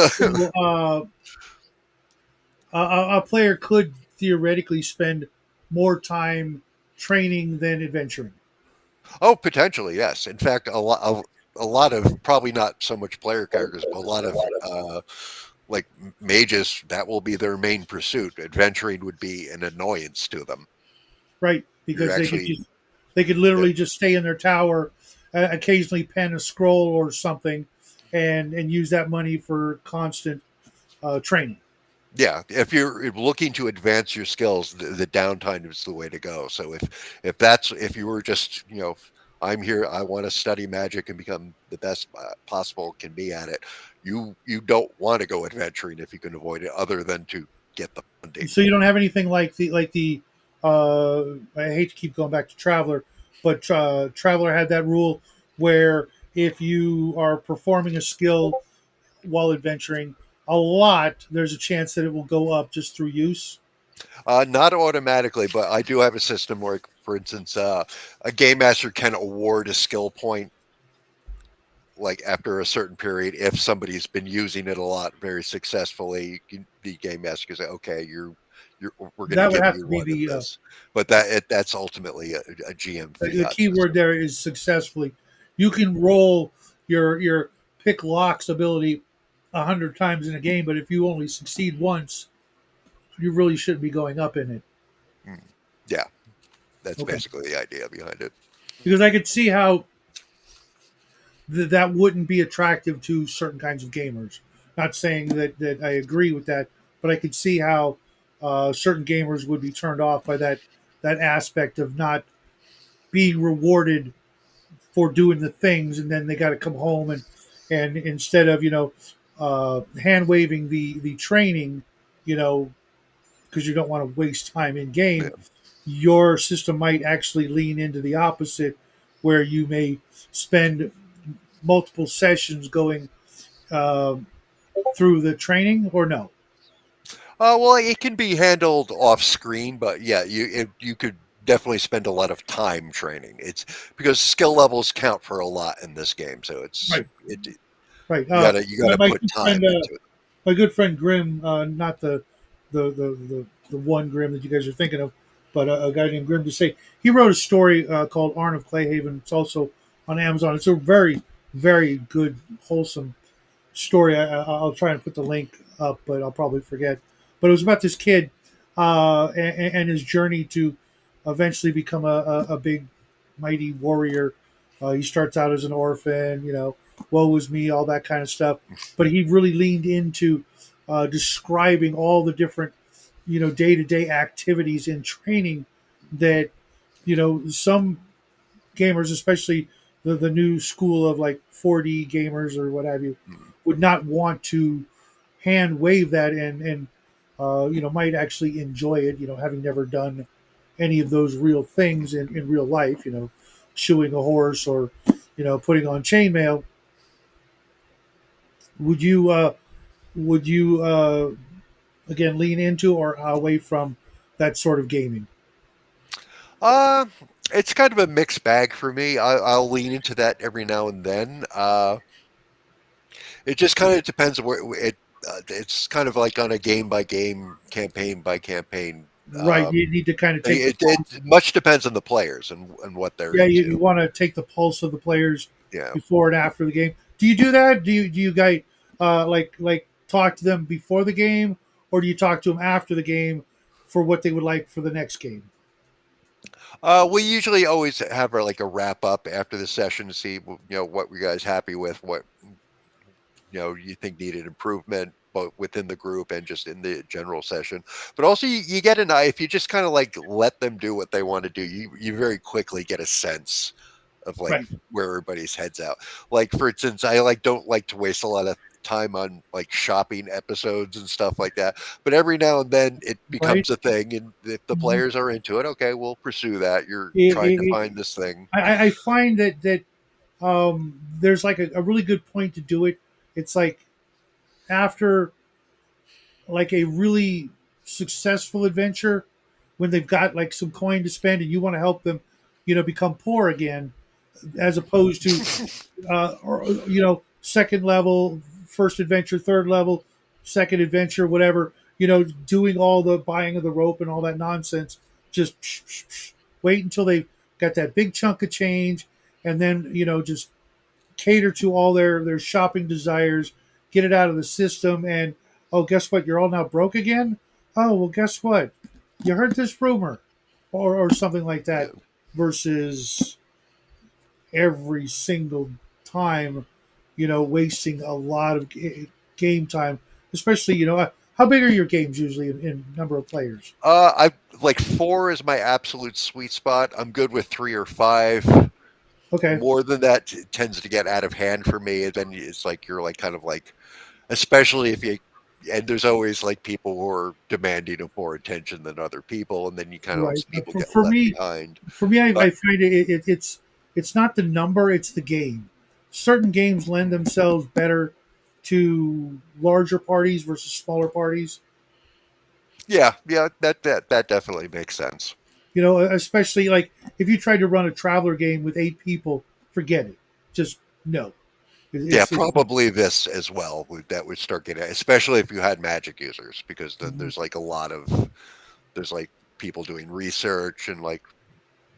so a player could theoretically spend more time training than adventuring. Oh, potentially, yes. In fact, a lot of probably not so much player characters, but a lot of like mages that will be their main pursuit. Adventuring would be an annoyance to them. Right, You're because actually they could uh, literally just stay in their tower, occasionally pen a scroll or something, and use that money for constant training. yeah. If you're looking to advance your skills, the downtime is the way to go. So if you were just I'm here, I want to study magic and become the best possible can be at it. You don't want to go adventuring if you can avoid it, other than to get the funding. So you don't have anything like the I hate to keep going back to Traveler, but Traveler had that rule where if you are performing a skill while adventuring a lot, there's a chance that it will go up just through use. Not automatically, but I do have a system where, for instance, a game master can award a skill point like after a certain period if somebody's been using it a lot very successfully. The game master can say, "Okay, you're we're going to That would give have you to be one of the this," but that's ultimately a GM the fiat key word system. there is successfully. You can roll your pick locks ability 100 times in a game, but if you only succeed once, you really shouldn't be going up in it. Mm. Yeah, that's Okay, basically the idea behind it. because I could see how that wouldn't be attractive to certain kinds of gamers. Not saying that I agree with that, but I could see how certain gamers would be turned off by that aspect of not being rewarded for doing the things, and then they got to come home and instead of hand waving the training, you know, because you don't want to waste time in Yeah. game, your system might actually lean into the opposite, where you may spend multiple sessions going um through the training, or no. Well, it can be handled off screen, but yeah, you could definitely spend a lot of time training. It's because skill levels count for a lot in this game, so Right, right. you My, gotta my put good friend, time into it. my good friend Grim, not the one Grim that you guys are thinking of, but a guy named Grim to say he wrote a story called Arn of Clayhaven. It's also on Amazon. It's a very very good wholesome story. I'll try and put the link up, but I'll probably forget. But it was about this kid and his journey to eventually become a big, mighty warrior. He starts out as an orphan, woe was me, all that kind of stuff. But he really leaned into describing all the different, day to day activities in training that, some gamers, especially the new school of like 4D gamers or what have you, Mm. would not want to hand wave that and might actually enjoy it, having never done any of those real things in real life, shoeing a horse or, putting on chainmail. Would you would you again lean into or away from that sort of gaming? Uh, it's kind of a mixed bag for me. I'll lean into that every now and then. It just kind of depends on where it. It's kind of like on a game by game, campaign by campaign. Right, you need to kind of take the It much depends on the players and what they're yeah, you into. want to take the pulse of the players Yeah. before and after the game. Do you do that? Do you guys like talk to them before the game, or do you talk to them after the game for what they would like for the next game? We usually always have like a wrap up after the session to see what you guys happy with, what you think needed improvement, both within the group and just in the general session. But also, you get an eye if you just kind of like let them do what they want to do. You very quickly get a sense of like Right, where everybody's heads out. Like for instance, I like don't like to waste a lot of time on like shopping episodes and stuff like that. But every now and then it right. becomes a thing, and if the Mhm. players are into it, okay, we'll pursue that. You're It, trying to it, find this thing. I find that there's like a really good point to do it. It's like after like a really successful adventure when they've got like some coin to spend and you want to help them, become poor again, as opposed to or second level, first adventure, third level, second adventure, whatever. Doing all the buying of the rope and all that nonsense. Just wait until they've got that big chunk of change, and then just cater to all their shopping desires, get it out of the system, and oh, guess what? You're all now broke again. Oh, well, guess what? You heard this rumor, or something like Yeah. that, versus every single time, wasting a lot of game time, especially how big are your games usually in number of players? I like four is my absolute sweet spot. I'm good with three or five. Okay, More than that tends to get out of hand for me, and then it's like you're like kind of like, especially if you, and there's always like people who are demanding of more attention than other people, and then you kind of right. people For, get for left me, behind. for me, But I find it's not the number, it's the game. Certain games lend themselves better to larger parties versus smaller parties. yeah, yeah, that definitely makes sense. Especially like if you tried to run a traveler game with 8 people, forget it. Just no. Yeah, It's probably this as well. That would start getting, especially if you had magic users, because then Mhm. there's like a lot of there's like people doing research and like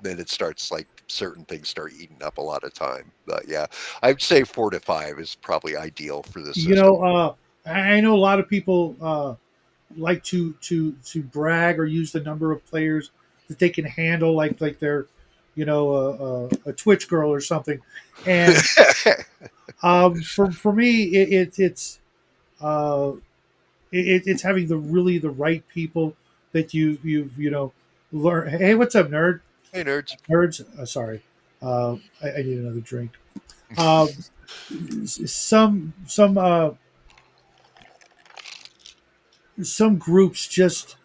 then it starts like certain things start eating up a lot of time. But yeah, I'd say 4 to 5 is probably ideal for this you system. know, I know a lot of people like to brag or use the number of players that they can handle, like they're a Twitch girl or something. And for me, uh, it's having the right people that you've learn. Hey, what's up, nerd? Hey nerds. Nerds. Sorry, I need another drink. Um, some groups just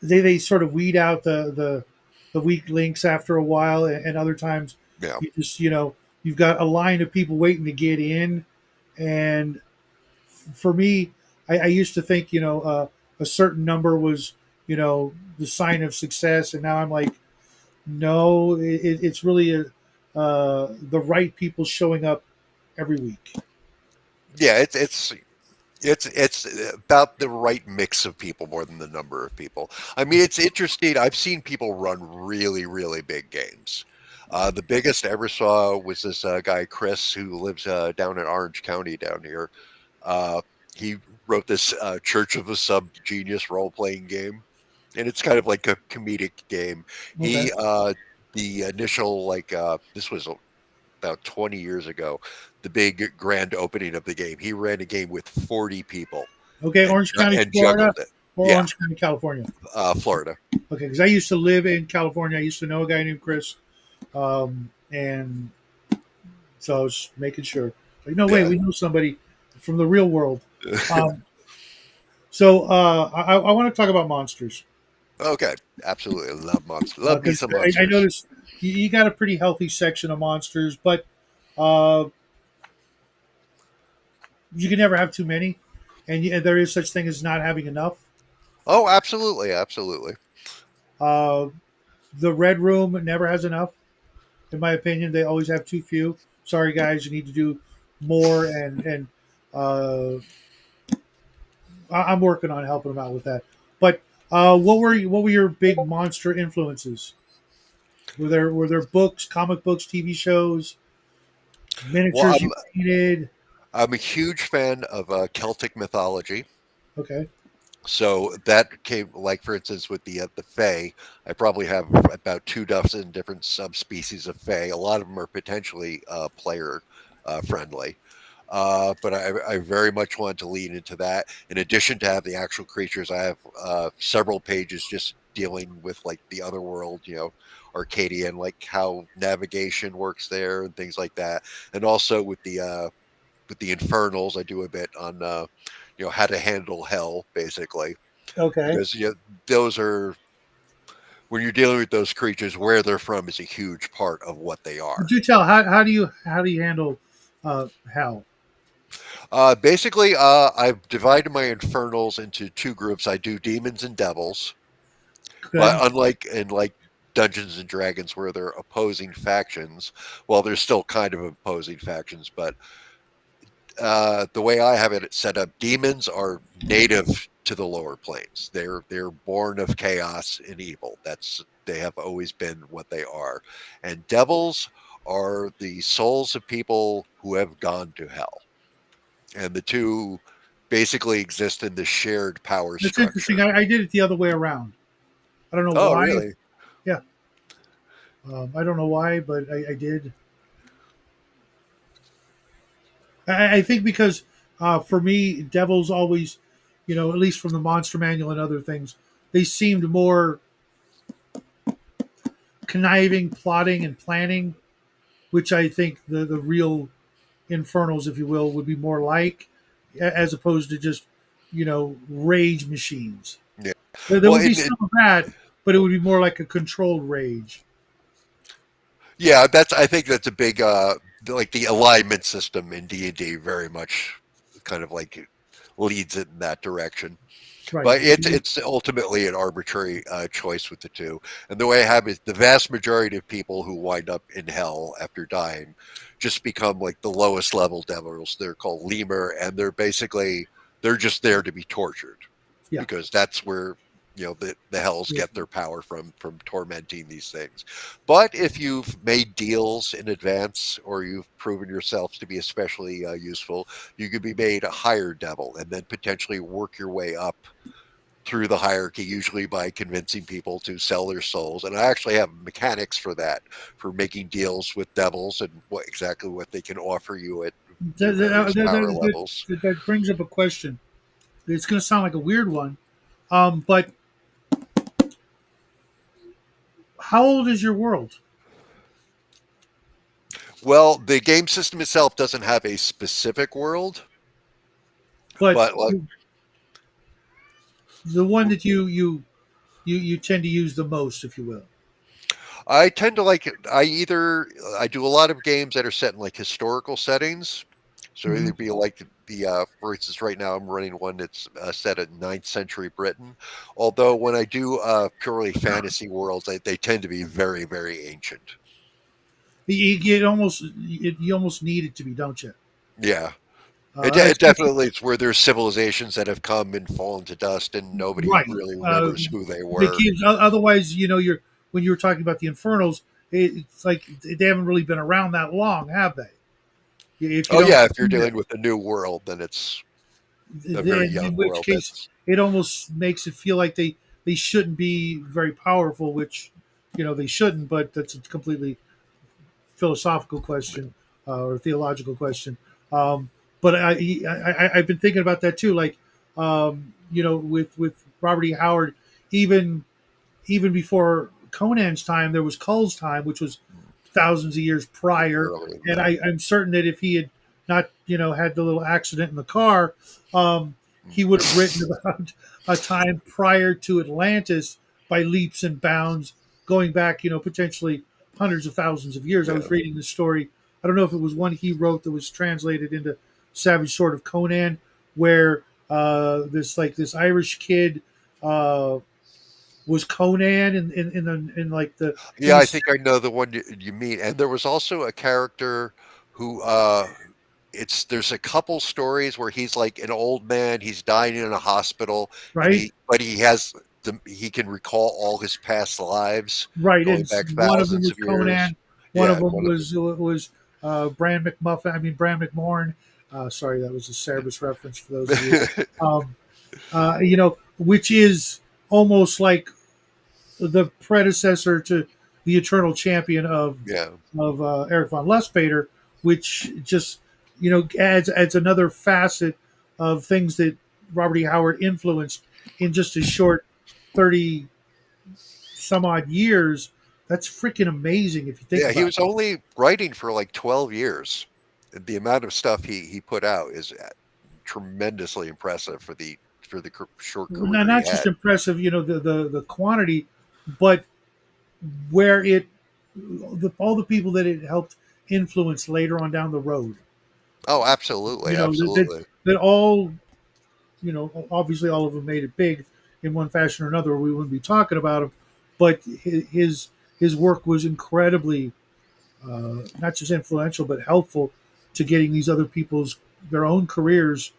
they sort of weed out the weak links after a while, and other times Yeah. you just you've got a line of people waiting to get in, and for me, I used to think a certain number was the sign of success, and now I'm like, no, it's really the right people showing up every week. Yeah, it's about the right mix of people more than the number of people. I mean, it's interesting. I've seen people run really, really big games. The biggest I ever saw was this guy Chris who lives down in Orange County down here. Uh, he wrote this Church of a Sub Genius role playing game, and it's kind of like a comedic game. Okay, The initial this was about 20 years ago, the big grand opening of the game. He ran a game with 40 people okay, and Orange County, Florida, juggled it. or Yeah, Orange County, California. Florida. Okay, because I used to live in California. I used to know a guy named Chris, and so I was making sure. Like, no way, Yeah. we know somebody from the real world. Um, so I want to talk about monsters Okay, absolutely. I love monsters. Love me because some I monsters. noticed you got a pretty healthy section of monsters, but uh, you can never have too many. and there is such thing as not having enough. Oh, absolutely, absolutely. Uh, the Red Room never has enough, in my opinion. They always have too few. Sorry, guys, you need to do more, and uh, I'm working on helping them out with that. But what were your big monster influences? Were there books, comic books, TV shows, Well, miniatures you painted? I'm a huge fan of Celtic mythology. Okay, So that came, like for instance, with the Fae. I probably have about 2 dozen different subspecies of Fae. A lot of them are potentially player friendly. But I very much want to lean into that. In addition to have the actual creatures, I have several pages just dealing with like the other world, Arcadia, and like how navigation works there and things like that. And also with the infernals, I do a bit on how to handle hell, basically, okay. because those are when you're dealing with those creatures, where they're from is a huge part of what they are. Could you tell how do you handle hell? Basically, I've divided my infernals into 2 groups. I do demons and devils, but Okay, unlike in like Dungeons and Dragons, where they're opposing factions, well, they're still kind of opposing factions, but the way I have it set up, demons are native to the lower planes. They're born of chaos and evil. They have always been what they are. And devils are the souls of people who have gone to hell. And the two basically exist in the shared power that's interesting. structure. I did it the other way around. I don't know Oh, why. really? Yeah, I don't know why, but I did. I think because for me, devils always, at least from the Monster Manual and other things, they seemed more conniving, plotting, and planning, which I think the real infernals, if you will, would be more like, as opposed to just rage machines. Yeah. There Well, would be some of that, but it would be more like a controlled rage. yeah, I think that's a big like the alignment system in D&D very much kind of like leads it in that direction. Right. But it's ultimately an arbitrary choice with the two. And the way I have it, the vast majority of people who wind up in hell after dying just become like the lowest level devils. They're called lemur, and they're just there to be tortured Yeah. because that's where the hells Yeah. get their power from tormenting these things. But if you've made deals in advance or you've proven yourself to be especially useful, you could be made a higher devil and then potentially work your way up through the hierarchy, usually by convincing people to sell their souls. And I actually have mechanics for that, for making deals with devils and what they can offer you at your That, that, various that, power that, levels. that brings up a question. It's going to sound like a weird one, but how old is your world? Well, the game system itself doesn't have a specific world, But but like the one that you tend to use the most, if you will. I tend to like I do a lot of games that are set in like historical settings. So Hmm. either be like for instance, right now I'm running one that's set at ninth century Britain. Although when I do purely fantasy worlds, they tend to be very, very ancient. You almost need it to be, don't you? Yeah, it Especially definitely it's where there's civilizations that have come and fallen to dust, and nobody right. really remembers who they The were. kids. Otherwise, you're when you were talking about the Infernals, it's like they haven't really been around that long, have they? If you Oh don't, yeah, if you're dealing with a new world, then it's a very young in which world. case That's it almost makes it feel like they shouldn't be very powerful, which they shouldn't. But that's a completely philosophical question or theological question. But I've been thinking about that too. Like, with Robert E. Howard, even even before Conan's time, there was Cull's time, which was thousands of years prior. earlier than And that. I'm certain that if he had not, had the little accident in the car, he would have written about a time prior to Atlantis by leaps and bounds, going back, potentially hundreds of thousands of years. I was Yeah. reading this story. I don't know if it was one he wrote that was translated into Savage Sword of Conan, where this Irish kid uh, was Conan in like Yeah, in the I think I know the one you mean. And there was also a character who it's there's a couple stories where he's like an old man, he's dying in a hospital, and right. he has he can recall all his past lives Right, going and back one of them thousands was of years. Conan. One Yeah, of and them one of the was Bran McMuffin. I mean Bran McMorn. Sorry, that was a Cerberus reference for those of you. Um, which is almost like the predecessor to the Eternal Champion yeah. of Eric von Lustbader, which just adds another facet of things that Robert E. Howard influenced in just a short 30 some odd years. That's freaking amazing if you think Yeah, he about was only writing for like 12 years. The amount of stuff he put out is tremendously impressive for the short it. career he Not just had. impressive, the quantity, but where all the people that it helped influence later on down the road. Oh, absolutely, You know that absolutely. that all obviously all of them made it big in one fashion or another. Or we wouldn't be talking about him, but his work was incredibly not just influential but helpful to getting these other people's their own careers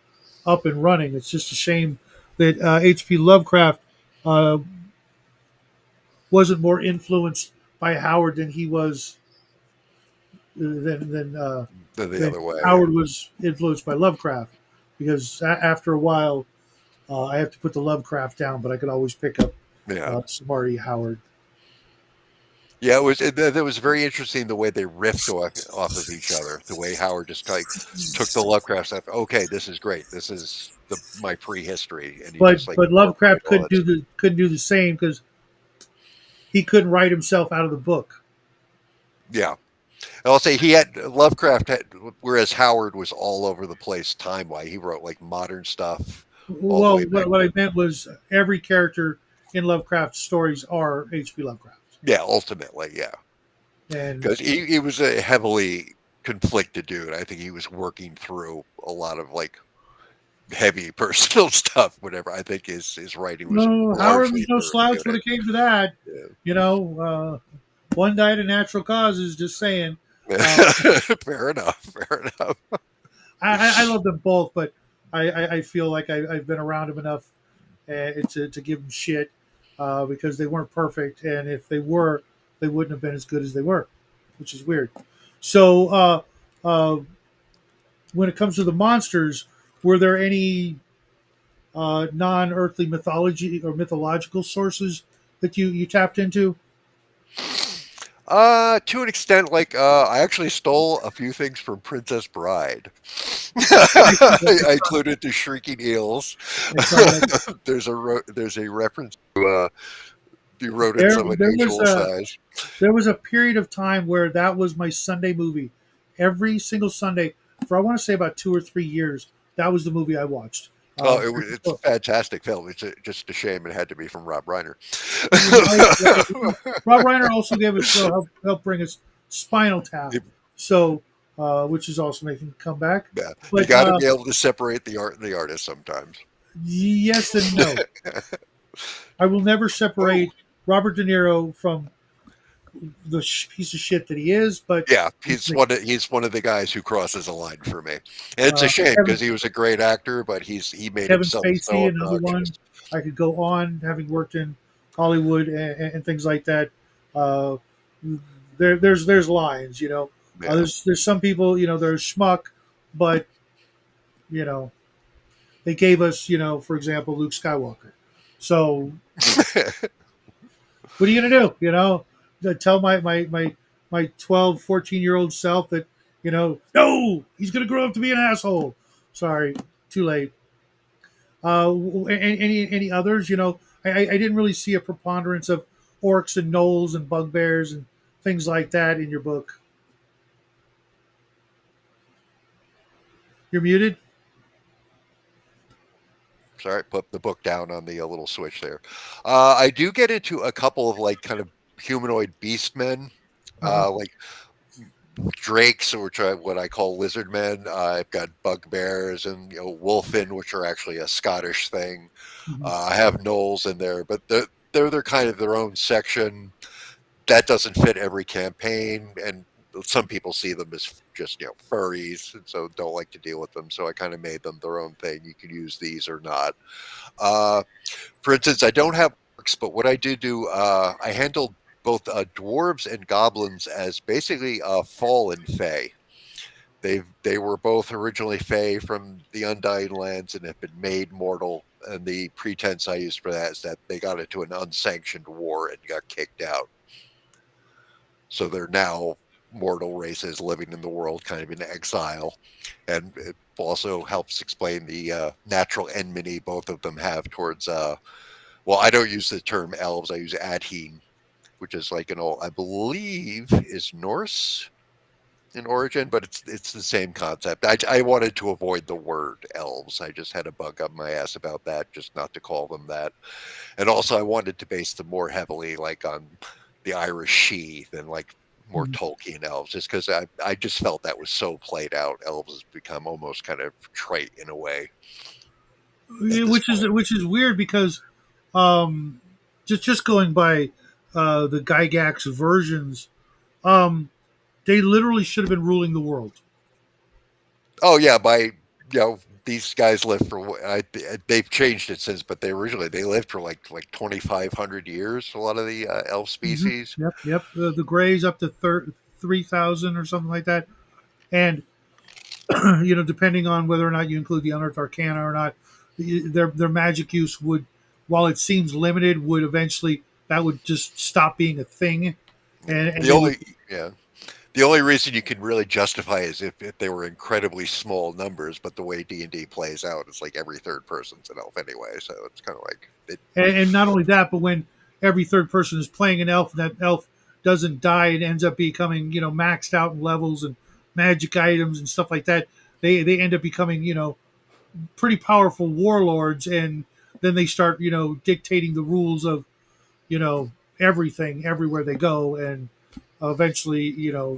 up and running. It's just a shame that H.P. Lovecraft uh, wasn't more influenced by Howard than he was than than uh, The than other way. Howard was influenced by Lovecraft, because after a while I have to put the Lovecraft down, but I could always pick up Yeah. some Marty Howard. Yeah, it was very interesting the way they riffed off of each other. The way Howard just like took the Lovecraft stuff. Okay, this is great. This is my prehistory, and he But just like but incorporated Lovecraft all that. couldn't do the same because he couldn't write himself out of the book. Yeah, I'll say he had Lovecraft had, whereas Howard was all over the place time wise. He wrote like modern stuff all the Well, way back. what I meant was every character in Lovecraft's stories are H.P. Lovecraft, Yeah, ultimately, yeah, and because he was a heavily conflicted dude. I think he was working through a lot of like heavy personal stuff. Whatever. I think his writing was no, Howard was largely no slouch when therapeutic. it came to that. Yeah. You know, one died of natural causes. Just saying. Uh, Fair enough. Fair enough. I love them both, but I feel like I've been around them enough to give them shit because they weren't perfect, and if they were, they wouldn't have been as good as they were, which is weird. So when it comes to the monsters, were there any non-earthly mythology or mythological sources that you tapped into? To an extent, like I actually stole a few things from Princess Bride. I, I included the shrieking eels. I saw that. There's a reference to the rodents There of there was unusual a size. there was a period of time where that was my Sunday movie. Every single Sunday for I want to say about 2 or 3 years, that was the movie I watched. Oh, Um, it's a fantastic film. Just a shame it had to be from Rob Reiner. right. Rob Reiner also gave us help bring us Spinal Tap, so which is also making a comeback. Yeah, you But got to be able to separate the art and the artist sometimes. yes and no. I will never Oh, separate Robert De Niro from the piece of shit that he is, but yeah, he's one of the guys who crosses a line for me, and it's a uh, shame because Kevin, he was a great actor, but he made Kevin himself so Spacey, another obnoxious. one. I could go on, having worked in Hollywood and things like that. Uh, there's lines, you know. Yeah. There's some people, they're schmuck, but you know they gave us, for example, Luke Skywalker. So what are you gonna do? To tell my 12, 14-year old self that no, he's gonna grow up to be an asshole. Sorry, too late. Any others? I didn't really see a preponderance of orcs and gnolls and bugbears and things like that in your book. You're muted. Sorry, put the book down on the little switch there. I do get into a couple of like kind of humanoid beast men, Uh-huh. like drakes, which are what I call lizard men. I've got bugbears and wolfen, which are actually a Scottish thing. Mhm. I have gnolls in there, but they're kind of their own section. That doesn't fit every campaign, and some people see them as just furries, and so don't like to deal with them. So I kind of made them their own thing. You can use these or not. Uh, for instance, I don't have orcs, but what I do, I handled both dwarves and goblins as basically fallen fae. They were both originally fae from the Undying Lands and have been made mortal. And the pretense I used for that is that they got into an unsanctioned war and got kicked out. So they're now mortal races living in the world, kind of in exile. And it also helps explain the natural enmity both of them have towards. Well, I don't use the term elves. I use adheen, which is like an old, I believe, is Norse in origin, but it's the same concept. I wanted to avoid the word elves. I just had a bug up my ass about that, just not to call them that. And also, I wanted to base them more heavily, like on the Irish she than like more Mhm. Tolkien elves, just because I just felt that was so played out. Elves has become almost kind of trite in a way at this point. Which is weird because um, just going by the Gygax versions, um, they literally should have been ruling the world. Oh yeah, these guys lived for they've changed it since, but they lived for like 2,500 years. A lot of the elf Hmm. species. Yep, yep. The Greys up to 3,000 or something like that, and depending on whether or not you include the Unearthed Arcana or not, their magic use would, while it seems limited, would eventually that would just stop being a thing, Yeah. and The they would. only yeah the only reason you can really justify is if they were incredibly small numbers. But the way D&D plays out, it's like every third person's an elf anyway, so it's kind of like it. And not only that, but when every third person is playing an elf, and that elf doesn't die, it ends up becoming maxed out in levels and magic items and stuff like that. They end up becoming pretty powerful warlords, and then they start dictating the rules of you know everything everywhere they go, and eventually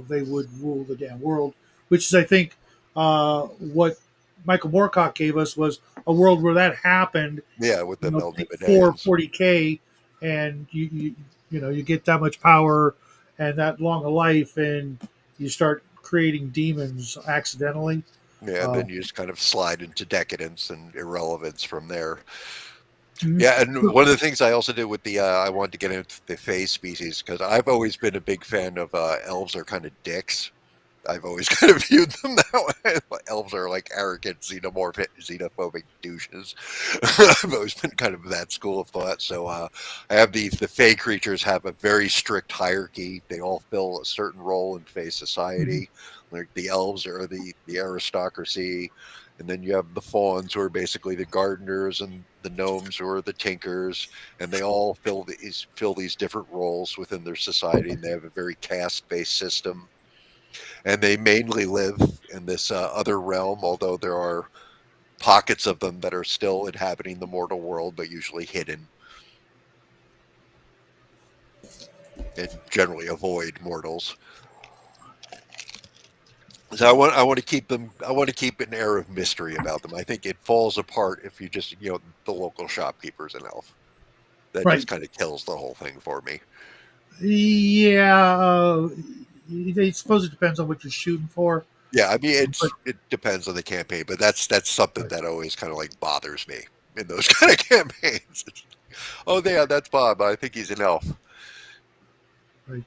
they would rule the damn world, which is I think what Michael Moorcock gave us was a world where that happened. Yeah, with the Take four Melnibodeans. 40K, and you get that much power and that long a life, and you start creating demons accidentally. Yeah, and Uh, then you just kind of slide into decadence and irrelevance from there. mhm. Yeah, and one of the things I also did with the I wanted to get into the phase species because I've always been a big fan of elves are kind of dicks. I've always kind of viewed them that way. Like, elves are like arrogant, xenophobic douches. I've always been kind of that school of thought. So I have the Fey creatures have a very strict hierarchy. They all fill a certain role in Fey Mhm. society. Like the elves are the aristocracy, and then you have the fauns who are basically the gardeners, and the gnomes who are the tinkers, and they all fill these different roles within their society, and they have a very caste based system, and they mainly live in this other realm, although there are pockets of them that are still inhabiting the mortal world, but usually hidden and generally avoid mortals. So I want to keep them. I want to keep an air of mystery about them. I think it falls apart if you just the local shopkeeper's an elf. That just Right. kind of kills the whole thing for me. Yeah. I suppose it depends on what you're shooting for, Yeah, I mean but it depends on the campaign, but that's something right, that always kind of like bothers me in those kind of campaigns. Oh yeah, that's Bob. I think he's an elf. right.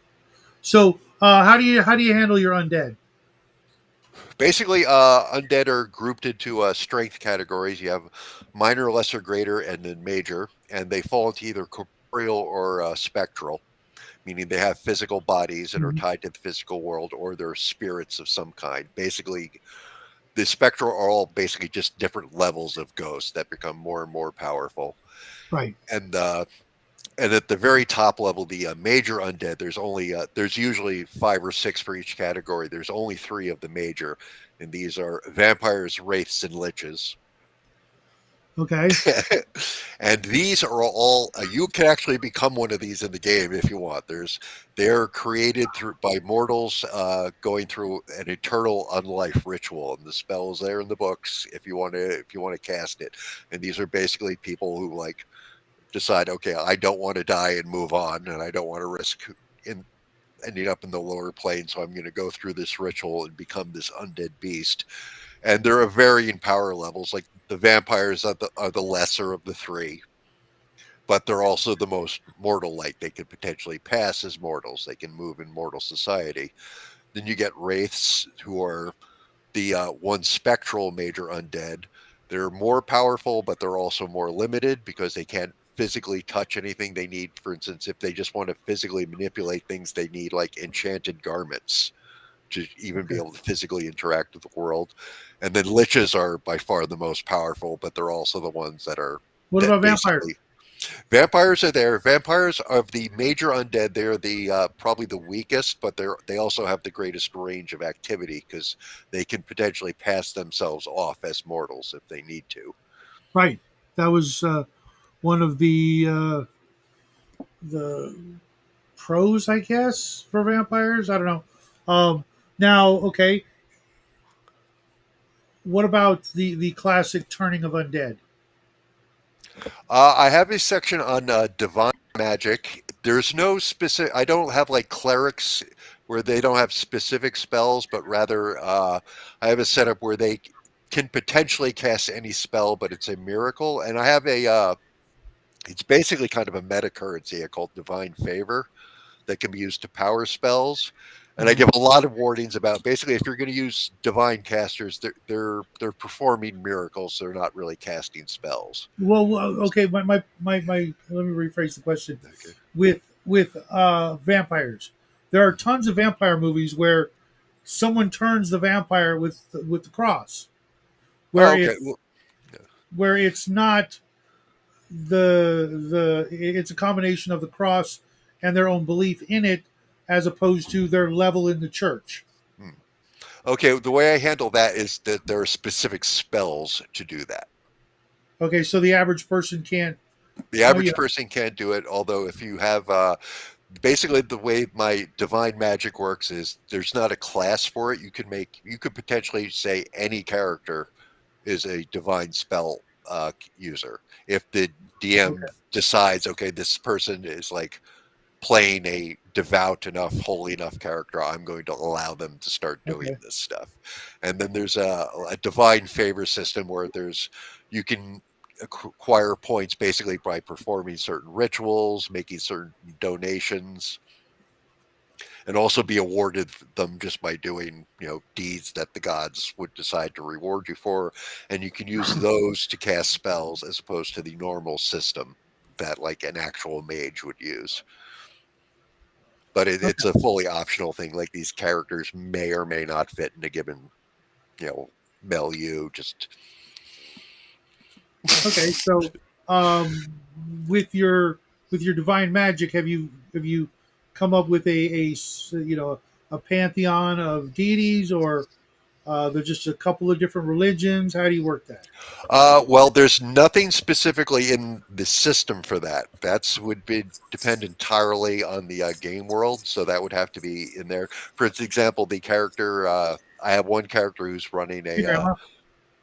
So, how do you handle your undead? Basically, undead are grouped into strength categories. You have minor, lesser, greater, and then major, and they fall into either corporeal or spectral, meaning they have physical bodies that are Mhm. tied to the physical world, or they're spirits of some kind. Basically, the spectral are all basically just different levels of ghosts that become more and more powerful. Right. And at the very top level, the major undead, there's usually five or six for each category. There's only three of the major, and these are vampires, wraiths, and liches. Okay. And these are all you can actually become one of these in the game if you want. They're created through by mortals going through an eternal unlife ritual, and the spell is there in the books if you want to cast it. And these are basically people who like decide, okay, I don't want to die and move on, and I don't want to risk in ending up in the lower plane, so I'm going to go through this ritual and become this undead beast. And there are varying power levels. Like the vampires are the lesser of the three, but they're also the most mortal like. They could potentially pass as mortals. They can move in mortal society. Then you get wraiths, who are the one spectral major undead. They're more powerful, but they're also more limited because they can't physically touch anything they need. For instance, if they just want to physically manipulate things, they need like enchanted garments to even be Okay. able to physically interact with the world. And then liches are by far the most powerful, but they're also the ones What that about vampires? basically vampires are there. Vampires of the major undead, they're the probably the weakest, but they also have the greatest range of activity because they can potentially pass themselves off as mortals if they need to. Right. That was one of the pros, I guess, for vampires. I don't know. Now, okay, what about the classic turning of undead? I have a section on divine magic. There's no specific. I don't have like clerics where they don't have specific spells, but rather I have a setup where they can potentially cast any spell, but it's a miracle. And I have a it's basically kind of a meta currency called divine favor that can be used to power spells. And I Uh, give a lot of warnings about basically if you're going to use divine casters, they're performing miracles. They're not really casting spells. okay, my. Let me rephrase the question. Okay. With vampires, there are tons of vampire movies where someone turns the vampire with the cross, where Oh, okay. it's Well, yeah. where it's not the it's a combination of the cross and their own belief in it as opposed to their level in the church. Hmm. Okay. The way I handle that is that there are specific spells to do that. Okay, so the average person can't. The Oh yeah. average person can't do it. Although if you have basically the way my divine magic works is there's not a class for it. You could potentially say any character is a divine spell user. If the DM Okay. decides, okay, this person is like playing a devout enough, holy enough character, I'm going to allow them to start doing Okay. this stuff. And then there's a divine favor system where you can acquire points basically by performing certain rituals, making certain donations, and also be awarded them just by doing deeds that the gods would decide to reward you for, and you can use those to cast spells as opposed to the normal system that like an actual mage would use. But it's Okay. a fully optional thing. Like these characters may or may not fit in a given you know milieu. Just Okay. So, um, with your with your divine magic, have you come up with a pantheon of deities, or there's just a couple of different religions? How do you work that? well, there's nothing specifically in the system for that. That's would be depend entirely on the game world, so that would have to be in there. For example, the character I have one character who's running Hey, Grandma.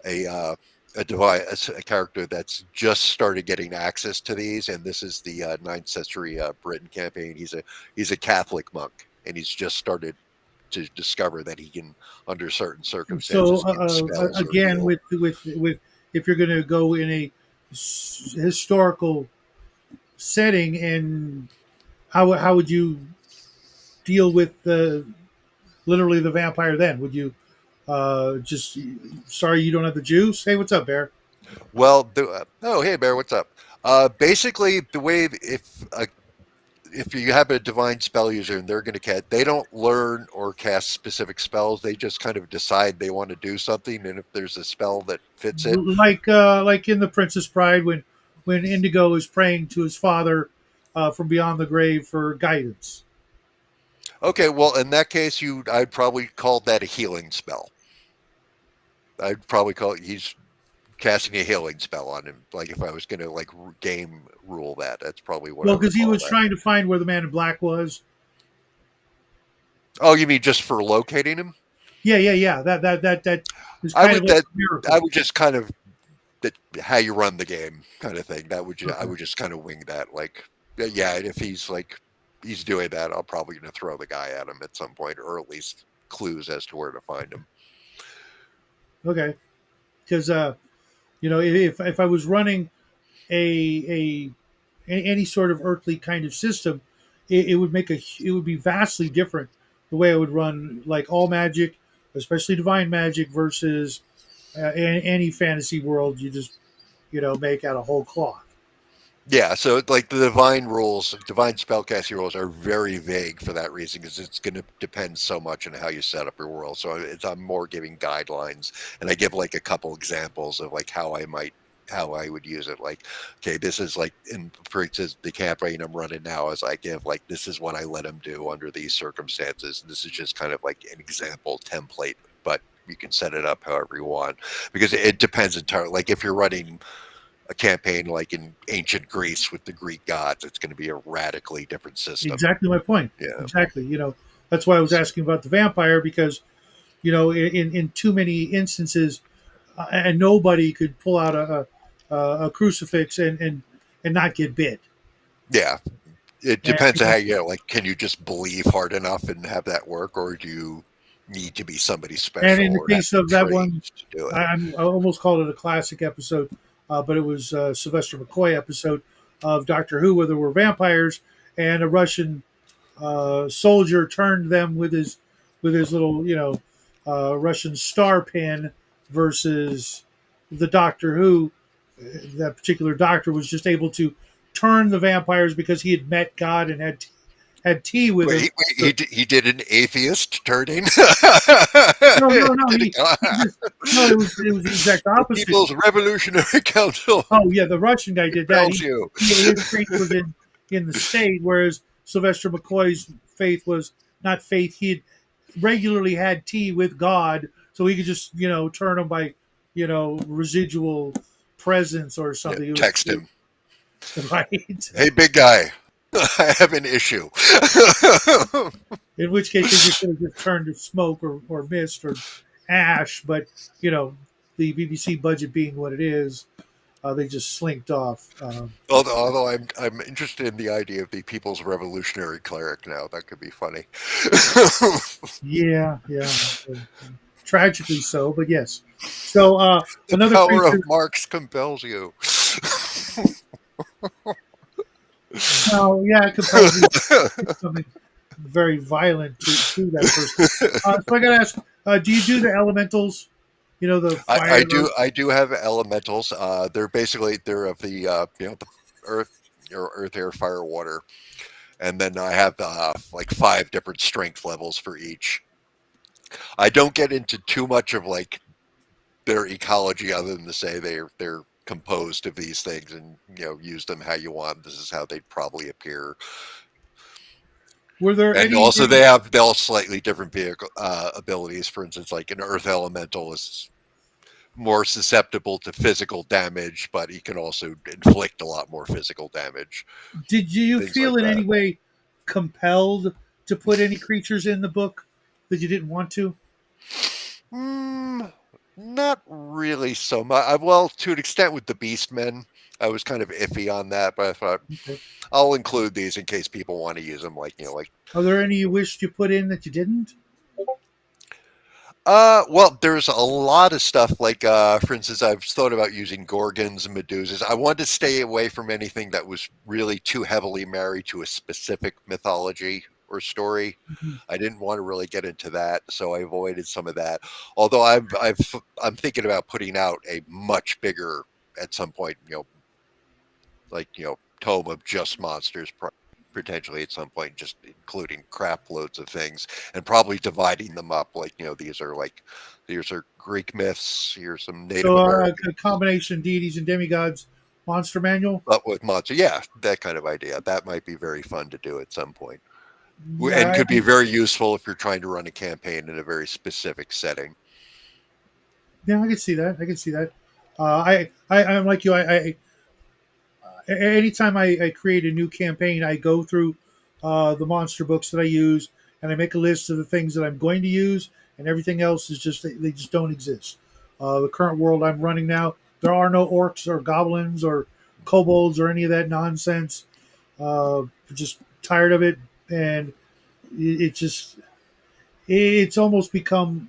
a uh, a character that's just started getting access to these, and this is the ninth century Britain campaign. He's a Catholic monk, and he's just started to discover that he can, under certain So circumstances, give spells or again, heal. with if you're going to go in a historical setting, and how would you deal with the literally the vampire? Then would you just sorry you don't have the juice? Hey, what's up, Bear? Well, oh hey Bear, what's up? Basically, the way if you have a divine spell user and they're going to cast, they don't learn or cast specific spells. They just kind of decide they want to do something, and if there's a spell that fits it, Like in the Princess Bride when Indigo is praying to his father from beyond the grave for guidance. okay. Well, in that case, I'd probably call that a healing spell. I'd probably call it. He's casting a healing spell on him. Like if I was going to like game rule that, that's probably what I Well, would because he call was that. trying to find where the Man in Black was. Oh, you mean just for locating him? Yeah, yeah, yeah. That is I kind of would like that a I miracle. would just kind of that how you run the game kind of thing. I Okay, would just kind of wing that. Like yeah, if he's like he's doing that, I'm probably going to throw the guy at him at some point, or at least clues as to where to find him. okay. Because if I was running a any sort of earthly kind of system, it would it would be vastly different the way I would run like all magic, especially divine magic versus any fantasy world. You just make out a whole cloth. Yeah, so like the divine rules, divine spellcasting rules are very vague for that reason because it's going to depend so much on how you set up your world. So I'm more giving guidelines, and I give like a couple examples of like how I would use it. Like, okay, this is like in for instance the campaign I'm running now. As I give like this is what I let him do under these circumstances. This is just kind of like an example template, but you can set it up however you want because it depends entirely. Like if you're running a campaign like in ancient Greece with the Greek gods, it's going to be a radically different system. Exactly my point. Yeah. Exactly. That's why I was asking about the vampire because in too many instances, and nobody could pull out a crucifix and not get bit. Yeah. It And depends on how you like. Can you just believe hard enough and have that work, or do you need to be somebody and special in the or have case been of that trained one, to do it? I almost called it a classic episode, but it was a Sylvester McCoy episode of Doctor Who where there were vampires and a Russian soldier turned them with his little Russian star pin versus the Doctor Who. That particular doctor was just able to turn the vampires because he had met God and had tea with him. Wait, So, he did an atheist turning. no, Did he just no. It was the exact the opposite. People's Revolutionary Council Oh yeah, the Russian guy did that. repels you. His faith was in the state, whereas Sylvester McCoy's faith was not faith. He had regularly had tea with God, so he could just turn them by residual presence or Yeah, something. text him. Right. Hey, big guy, I have an issue. In which case they just could have just turned to smoke or mist or ash, but the BBC budget being what it is, they just slinked off. Although I'm interested in the idea of the People's Revolutionary Cleric now. That could be funny. Yeah, yeah. Tragically so, but yes. So The another power of creature. Marx compels you. Well, yeah, it compels you to do something very violent to that person. So I got to ask, do you do the elementals? The fire. I do have elementals. They're of the the earth, earth, air, fire, water, and then I have like 5 different strength levels for each. I don't get into too much of like their ecology other than to say they're composed of these things and use them how you want. This is how they'd probably appear. Were there And also they all slightly different vehicle abilities. For instance, like an earth elemental is more susceptible to physical damage, but he can also inflict a lot more physical damage. Did you Things like feel in that. any way compelled to put any creatures in the book that you didn't want to? Not really so much. Well, to an extent with the Beastmen, I was kind of iffy on that, but I thought Okay. I'll include these in case people want to use them. Like like Are there any you wished you put in that you didn't? well, there's a lot of stuff like, for instance, I've thought about using gorgons and medusas. I wanted to stay away from anything that was really too heavily married to a specific mythology or story. Mhm. I didn't want to really get into that, so I avoided some of that. Although I'm thinking about putting out a much bigger at some point, like tome of just monsters. Potentially at some point, just including crap loads of things, and probably dividing them up. Like these are Greek myths. Here's some Native So American, a combination deities and demigods monster manual. but with monster. Yeah, that kind of idea. That might be very fun to do at some point, and Yeah, could be very useful if you're trying to run a campaign in a very specific setting. yeah, I can see that. I can see that. I'm like you. Anytime I create a new campaign, I go through the monster books that I use, and I make a list of the things that I'm going to use, and everything else is just they just don't exist. The current world I'm running now, there are no orcs or goblins or kobolds or any of that nonsense. Just tired of it, and it just it's almost become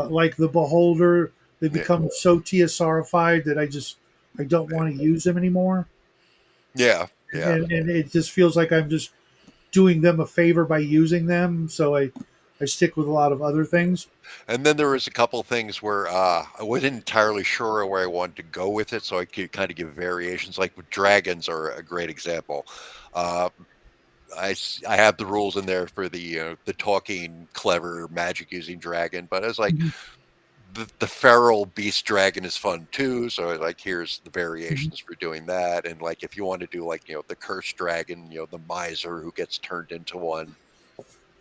like the beholder. They Yeah, become so TSRified that I don't want to use them anymore, yeah, yeah. and it just feels like I'm just doing them a favor by using them. So I stick with a lot of other things. And then there was a couple things where I wasn't entirely sure where I wanted to go with it, so I could kind of give variations. Like with dragons are a great example. Uh, I have the rules in there for the talking, clever, magic using dragon, but I was like, Mhm, the feral beast dragon is fun too. So like, here's the mhm, variations for doing that. And like, if you want to do like, the cursed dragon, the miser who gets turned into one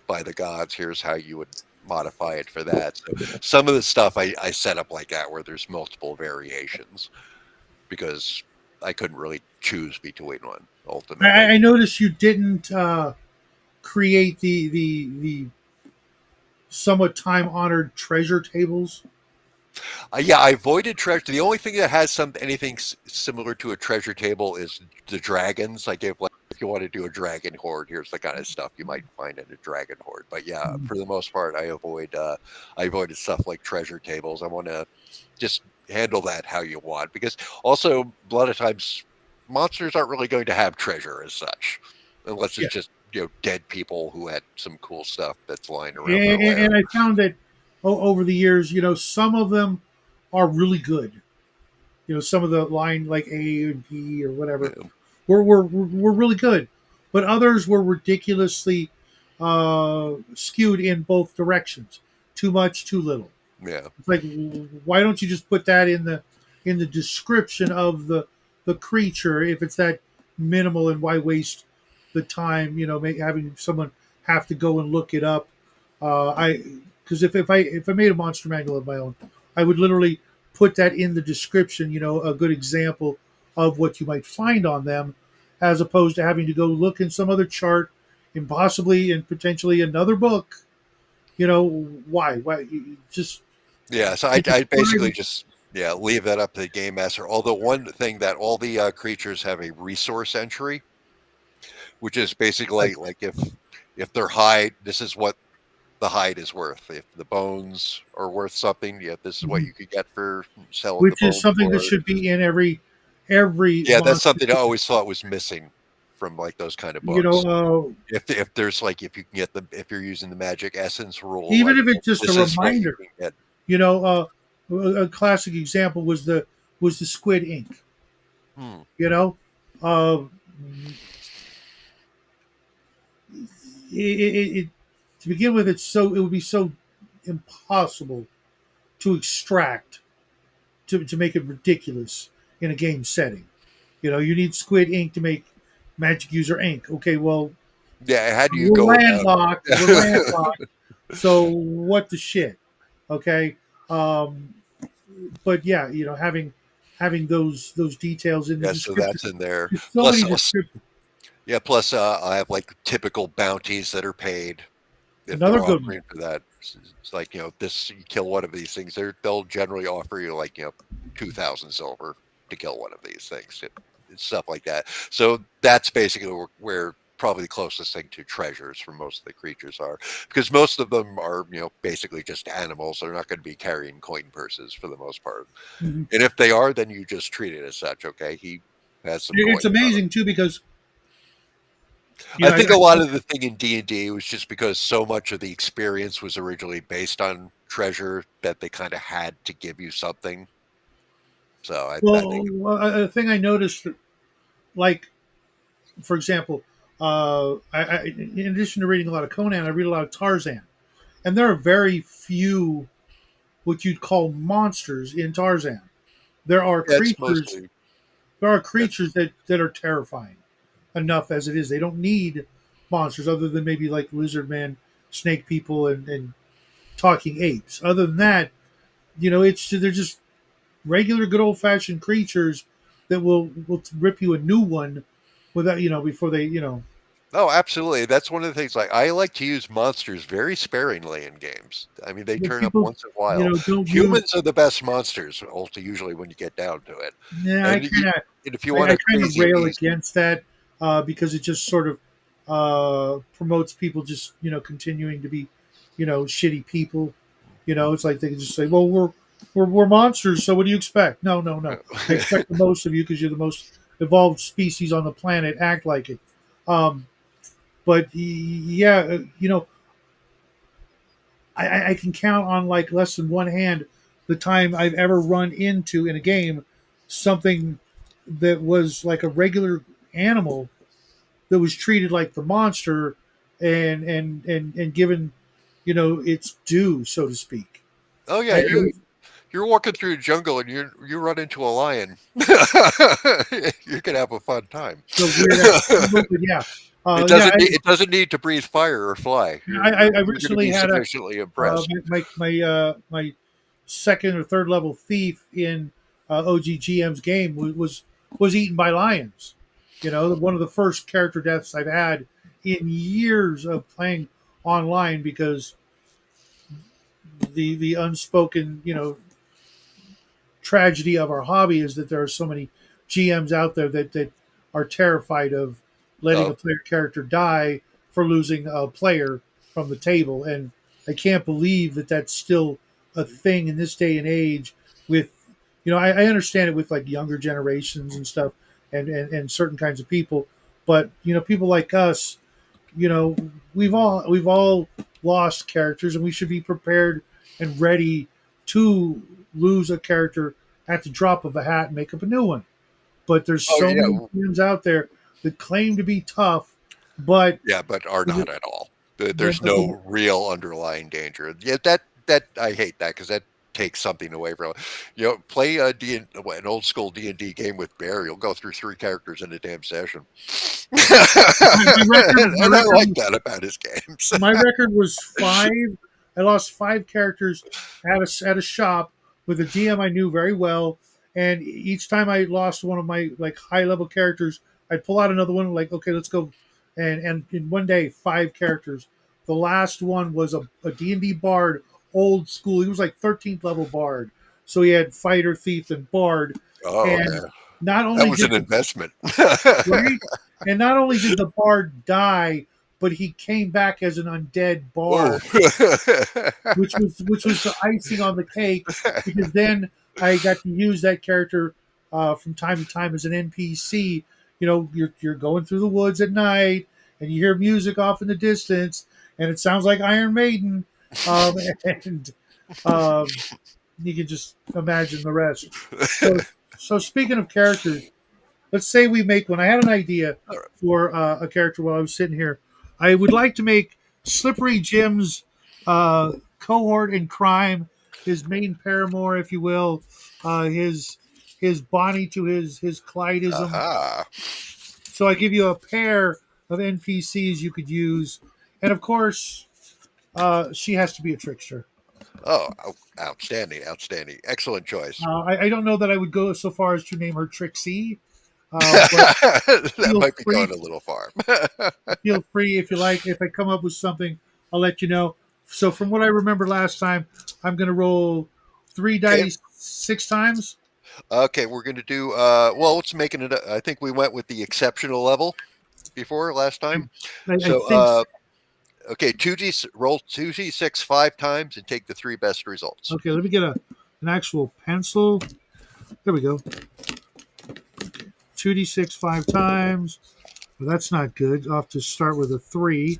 by the gods, here's how you would modify it for that. So some of the stuff I set up like that where there's multiple variations because I couldn't really choose between one ultimately. I noticed you didn't create the somewhat time honored treasure tables. Yeah, I avoided treasure. The only thing that has anything similar to a treasure table is the dragons. I gave like if you want to do a dragon hoard, here's the kind of stuff you might find in a dragon hoard. But yeah, Mhm. for the most part, I avoided stuff like treasure tables. I want to just handle that how you want because also a lot of times monsters aren't really going to have treasure as such, unless Yeah, it's just dead people who had some cool stuff that's lying around their lair. and I found that over the years, some of them are really good. Some of the line like A and B or whatever Yeah, were really good, but others were ridiculously skewed in both directions. Too much, too little. yeah. It's like, why don't you just put that in the description of the creature if it's that minimal, and why waste the time? Having someone have to go and look it up. I Because if I made a monster manual of my own, I would literally put that in the description. A good example of what you might find on them, as opposed to having to go look in some other chart, and possibly and potentially another book. Why? Why? Just Yeah, so you I basically describe. just leave that up to the game master. Although one thing that all the creatures have a resource entry, which is basically Like, like if their hide, this is what the hide is worth. If the bones are worth something, yeah, this is what mhm. you could get for selling the Which is bones something that for. should be in every Yeah, that's monster. something I always thought was missing from like those kind of You know, books. uh, If there's like if you can get the if you're using the magic essence rule, Even like if it's just a this is what you reminder. can get. You know, a classic example was the squid ink. Hmm. You know, uh, it to begin with, it would be so impossible to extract to make it ridiculous in a game setting. You need squid ink to make magic user ink. Okay, well, Yeah, how do you we're go about landlocked. We're it? landlocked. So what the shit? Okay. Um, but yeah, having those details in the Yeah, so description. that's in there. There's so Plus, many descriptions. yeah, plus I have like typical bounties that are paid if Another they're good one. offering for that. It's like this, you kill one of these things, they'll generally offer you like 2,000 silver to kill one of these things, and stuff like that. So that's basically where probably the closest thing to treasures for most of the creatures are, because most of them are basically just animals. They're not going to be carrying coin purses for the most part, Mhm. and if they are, then you just treat it as such. Okay, he has some It's coins on him. amazing too because I I think a lot of the thing in D&D was just because so much of the experience was originally based on treasure that they kind of had to give you something. So I think, a thing I noticed, like for example, in addition to reading a lot of Conan, I read a lot of Tarzan, and there are very few what you'd call monsters in Tarzan. There are yeah, it's creatures. mostly, There are yeah, creatures that are terrifying enough as it is. They don't need monsters other than maybe like lizard men, snake people, and talking apes. Other than that, it's they're just regular good old fashioned creatures that will rip you a new one without before they Oh, absolutely. That's one of the things. Like I like to use monsters very sparingly in games. I mean, they but turn up people once in a while. don't use. Humans are the best monsters, usually when you get down to it. Yeah, And, you, and if you want I a kind of crazy rail beast, against that because it just sort of promotes people just continuing to be shitty people. It's like they can just say, "Well, we're monsters, so what do you expect?" No, no, no. I expect the most of you because you're the most evolved species on the planet. Act like it. Um, but yeah, I can count on like less than one hand the time I've ever run into in a game something that was like a regular animal that was treated like the monster and given its due, so to speak. oh yeah, I, you're walking through the jungle and you run into a lion. You're gonna have a fun time. the weird ass animal, but yeah, yeah. It doesn't need to breathe fire or fly. I You're going to recently be had a sufficiently impressed. my second or third level thief in OGGM's game was eaten by lions. One of the first character deaths I've had in years of playing online because the unspoken tragedy of our hobby is that there are so many GMs out there that are terrified of letting Oh, a player character die for losing a player from the table, and I can't believe that that's still a thing in this day and age. With I understand it with like younger generations and stuff, and certain kinds of people, but people like us, you know, we've all lost characters, and we should be prepared and ready to lose a character at the drop of a hat and make up a new one. But there's oh so many yeah, teams out there that claim to be tough, but yeah, but are not at all. then There's no real underlying danger. Yeah, that I hate that because that takes something away from it. Play an old school D&D game with Bear. You'll go through 3 characters in a damn session. and my record my I like record that about his games. my record was 5. I lost 5 characters at a shop with a GM I knew very well, and each time I lost one of my like high level characters, I'd pull out another one. Like, okay, let's go, and in one day 5 characters. The last one was a D&D bard, old school. He was like 13th level bard, so he had fighter, thief, and bard, Oh, and okay. not That only was did an investment. right? And not only did the bard die, but he came back as an undead Whoa. bard, which was the icing on the cake. Because then I got to use that character from time to time as an NPC. You're going through the woods at night, and you hear music off in the distance, and it sounds like Iron Maiden, um, and um, you can just imagine the rest. So, so speaking of characters, let's say we make one. I had an idea for a character while I was sitting here. I would like to make Slippery Jim's cohort in crime, his main paramour, if you will, his Bonnie to his Clydeism. Aha. So I give you a pair of NPCs you could use, and of course, she has to be a trickster. Oh, outstanding, outstanding. Excellent choice. I don't know that I would go so far as to name her Trixie, but That feel might be free going a little far. feel free if you like. If I come up with something, I'll let you know. So from what I remember last time, I'm going to roll 3 dice 6 times. Okay, we're going to do, let's make it, I think we went with the exceptional level before last time. I So, think. okay, roll 2d6 5 times and take the 3 best results. Okay, let me get an actual pencil. There we go. 2d6 5 times. Well, that's not good. I'll have to start with a 3.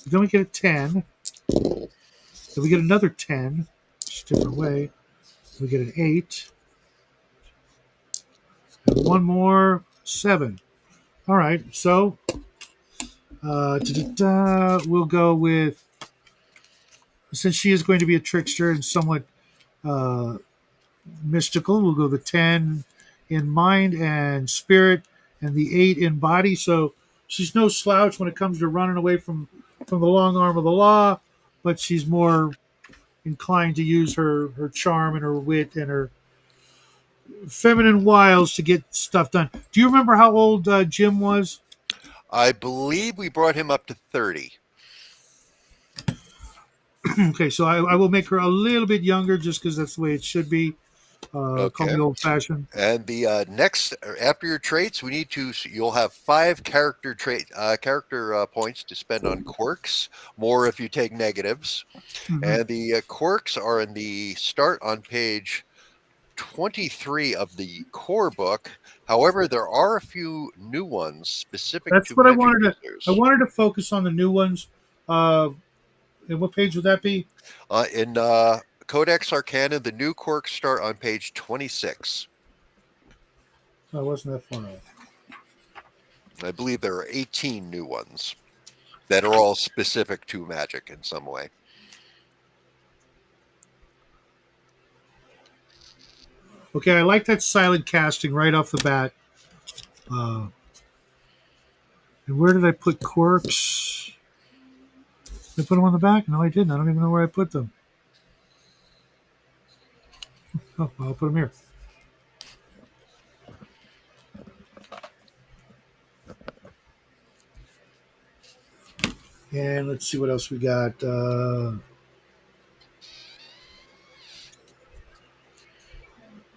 Then we get a 10. Then we get another 10. Just a different way. We get an 8. And one more 7. All right, so we'll go with, since she is going to be a trickster and somewhat uh, mystical, we'll go the 10 in mind and spirit and the 8 in body. So she's no slouch when it comes to running away from the long arm of the law, but she's more inclined to use her charm and her wit and her feminine wiles to get stuff done. Do you remember how old Jim was? I believe we brought him up to 30. Okay, so I will make her a little bit younger just because that's the way it should be. Call Okay. me old fashioned. And the next after your traits, we need to. You'll have 5 character points to spend on quirks. More if you take negatives. Hmm. And the quirks are in the start on page 23 of the core book. However, there are a few new ones specific That's to what I magic wanted to. I users. wanted to focus on the new ones. Uh, and what page would that be? In Codex Arcana, the new quirks start on page 26. Oh, I wasn't that far off. I believe there are 18 new ones that are all specific to magic in some way. Okay, I like that silent casting right off the bat. Uh, and where did I put quirks? Did I put them on the back? No, I didn't. I don't even know where I put them. Oh, well, I'll put them here. And let's see what else we got.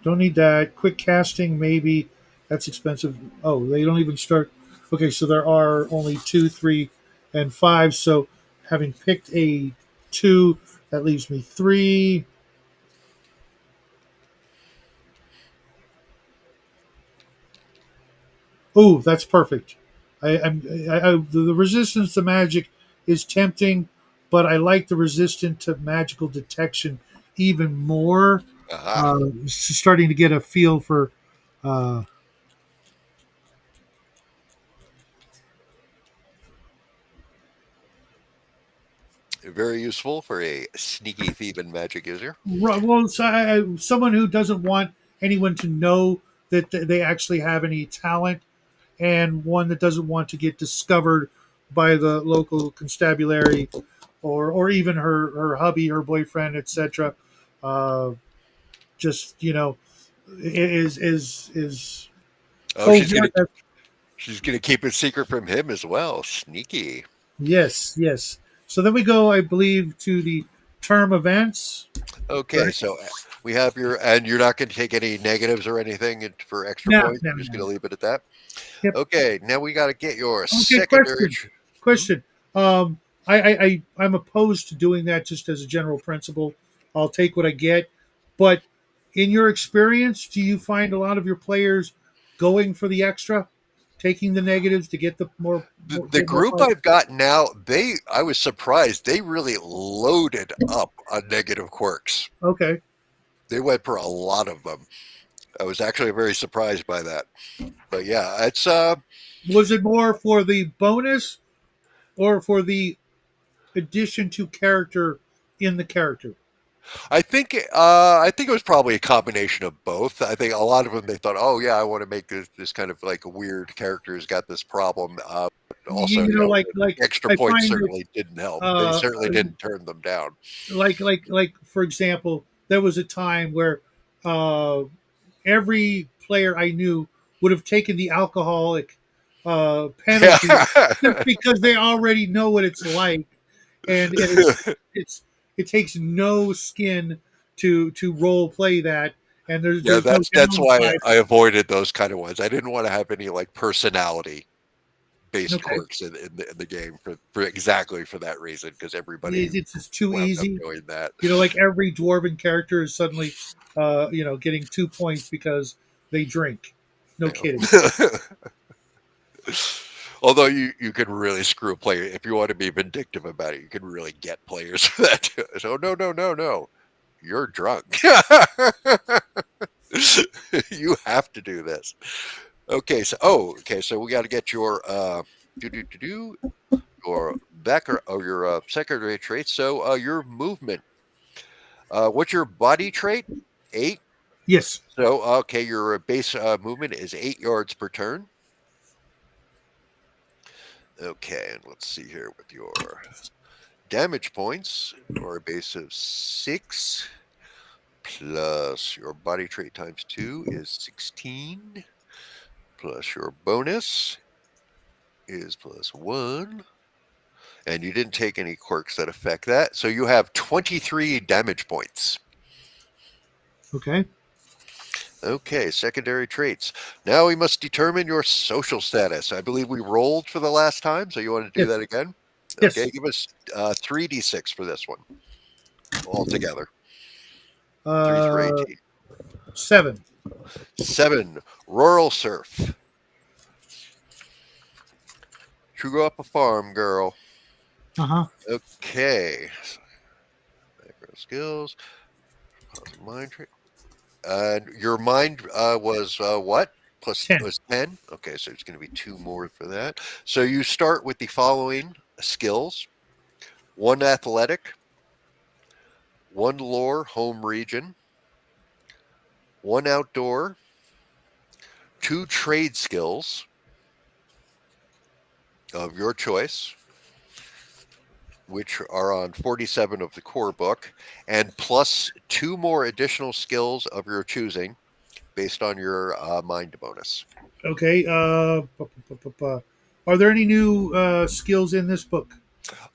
Don't need that. Quick casting, maybe. That's expensive. Oh, they don't even start. Okay, so there are only two, three, and five. So having picked a two, that leaves me three. Oh, that's perfect. The resistance to magic is tempting, but I like the resistance to magical detection even more. Aha. Starting to get a feel for. Uh, Very useful for a sneaky thieving magic user. well, someone who doesn't want anyone to know that they actually have any talent, and one that doesn't want to get discovered by the local constabulary, or even her hubby, her boyfriend, etc. Uh, just is Oh, covert. she's gonna keep it secret from him as well. Sneaky. Yes, yes. So then we go, I believe, to the term events. Okay, Correct? so we have your, and you're not going to take any negatives or anything for extra No, points. no, You're just going no. to leave it at that. Yep. Okay, now we got to get your Okay. secondary. Question. Hmm? Question. I'm opposed to doing that just as a general principle. I'll take what I get, but in your experience, do you find a lot of your players going for the extra, taking the negatives to get the The get more group points? I've got now, I was surprised they really loaded up on negative quirks. Okay. They went for a lot of them. I was actually very surprised by that. But yeah, it's Was it more for the bonus or for the addition to character in the character? I think it was probably a combination of both. I think a lot of them they thought, oh yeah, I want to make this kind of like weird character who's got this problem. But also, You know, like the extra I points find that certainly didn't help. They uh, certainly didn't turn them down. like for example, there was a time where uh, every player I knew would have taken the alcoholic penalty just Yeah. because they already know what it's like, and it's it takes no skin to role play that, and Yeah, there's no that's why downside. I avoided those kind of ones. I didn't want to have any like personality based Okay, quirks in the game for exactly for that reason because everybody it's just too wound up easy. doing that. Like every dwarven character is suddenly, getting 2 points because they drink. No kidding. Although you can really screw a player if you want to be vindictive about it, you can really get players for that too. So no, you're drunk. You have to do this. Okay, so we got to get your do your back or your secondary traits. So your movement. What's your body trait? 8. Yes. So okay, your base movement is 8 yards per turn. Okay, and let's see here with your damage points or a base of 6. plus your body trait times 2 is 16, plus your bonus is plus 1. And you didn't take any quirks that affect that. So you have 23 damage points. Okay. Okay, secondary traits. Now we must determine your social status. I believe we rolled for the last time, so you want to do Yes. that again? Yes. Okay, give us 3d6 for this one altogether. 3 through Uh, 18. 7. 7, rural serf. You grew up a farm girl. Uh-huh. Okay. Background skills. Positive mind trait. And your mind was what? Plus 10. was 10. Okay, so it's going to be 2 more for that. So you start with the following skills: 1 athletic, 1 lore home region, 1 outdoor, 2 trade skills of your choice, which are on 47 of the core book, and plus 2 more additional skills of your choosing based on your mind bonus. Okay. Are there any new skills in this book?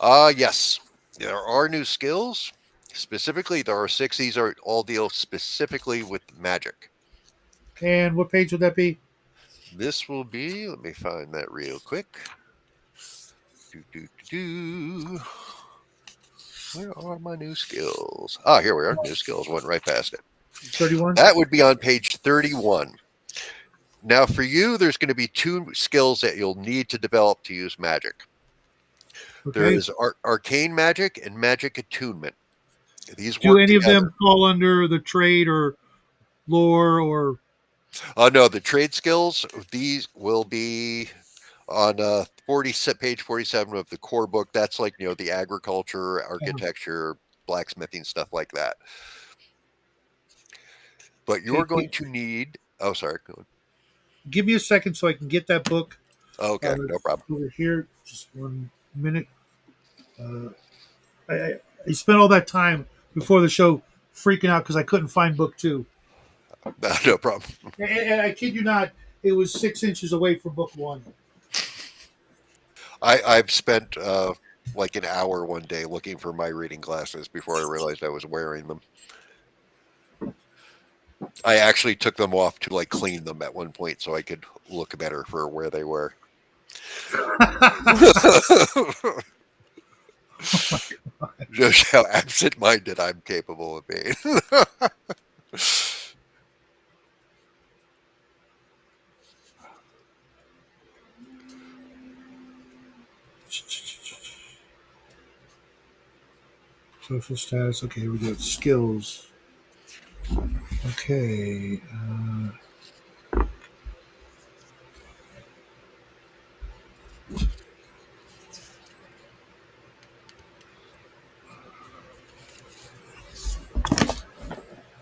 Yes, there are new skills. Specifically, there are 6. These are all deal specifically with magic. And what page would that be? This will be, let me find that real quick. Do, do, do, do. Where are my new skills? Ah, here we are. New skills. Went right past it. 31. That would be on page 31. Now, for you, there's going to be 2 skills that you'll need to develop to use magic. There Okay. is arcane magic and magic attunement. These Do work any of together. them fall under the trade or lore or? Oh, no, the trade skills, these will be on page 47 of the core book. That's like, the agriculture, architecture, blacksmithing, stuff like that. But you're Okay. going to need, oh, sorry. Go on. Give me a second so I can get that book Okay, no problem. over here. Just 1 minute. Uh, I spent all that time before the show freaking out because I couldn't find book 2. No problem. And I kid you not, it was 6 inches away from book 1. I've spent like an hour one day looking for my reading glasses before I realized I was wearing them. I actually took them off to like clean them at one point so I could look better for where they were. Just how absent-minded I'm capable of being. Social status. Okay, we got skills. Okay.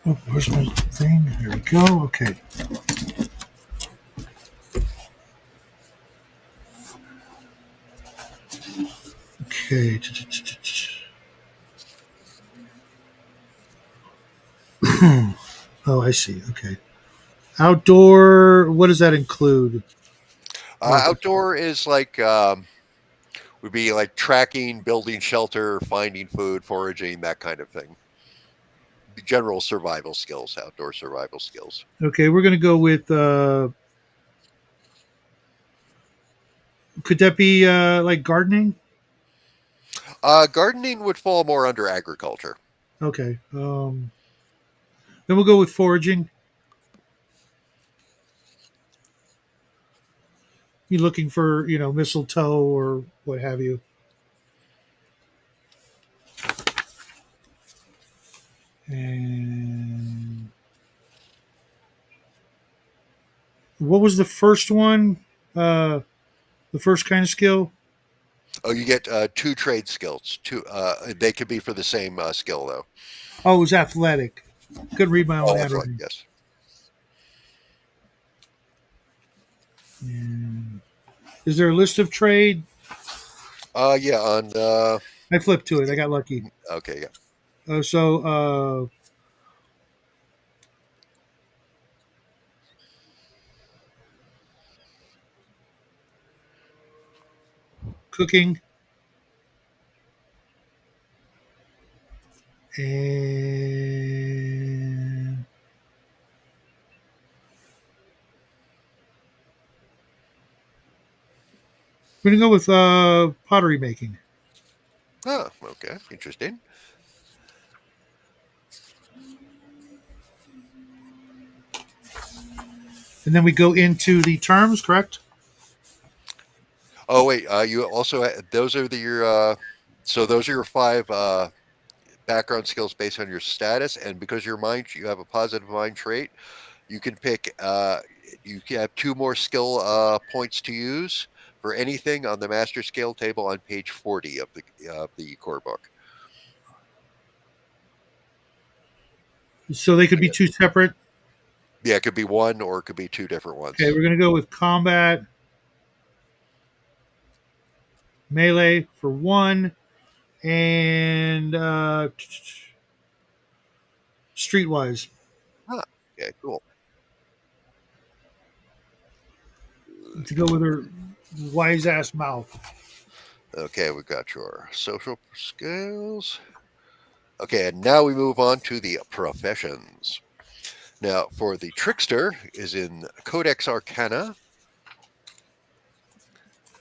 Oh, where's my thing? There we go. Okay. Okay. Oh, I see. Okay. Outdoor. What does that include? Outdoor is like would be like tracking, building shelter, finding food, foraging, that kind of thing. The general survival skills, outdoor survival skills. Okay, we're gonna go with. Could that be like gardening? Gardening would fall more under agriculture. Okay. Then we'll go with foraging. You looking for mistletoe or what have you? And what was the first one? The first kind of skill? Oh, you get 2 trade skills. Two, they could be for the same skill though. Oh, it was athletic. Couldn't read my own Oh, that's right. handwriting. Yes. And is there a list of trade? Yeah. On I flipped to it. I got lucky. okay. Yeah. So cooking. And we're gonna go with pottery making. Oh, okay, interesting. And then we go into the terms, correct? Oh wait, you also those are your so those are your five background skills based on your status, and because you have a positive mind trait, you can pick. You can have two more skill points to use for anything on the master skill table on page 40 of the core book. So they could be Yeah, two separate. yeah, it could be one or it could be two different Okay, ones. we're gonna go with combat melee for one, and streetwise Ah, okay, cool. to go with her wise ass mouth. Okay, we got your social skills. Okay, and now we move on to the professions. Now, for the trickster is in Codex Arcana,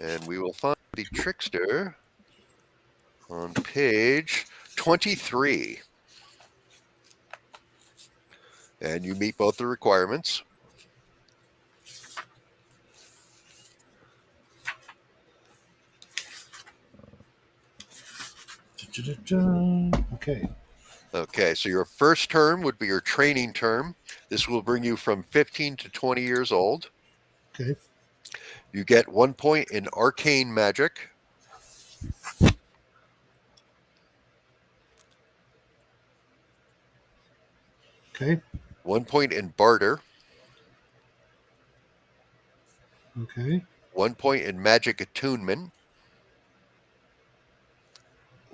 and we will find the trickster on page 23. And you meet both the requirements. Okay. Okay, so your first term would be your training term. This will bring you from 15 to 20 years old. Okay. You get 1 point in arcane magic, Okay. 1 point in barter, Okay. 1 point in magic attunement,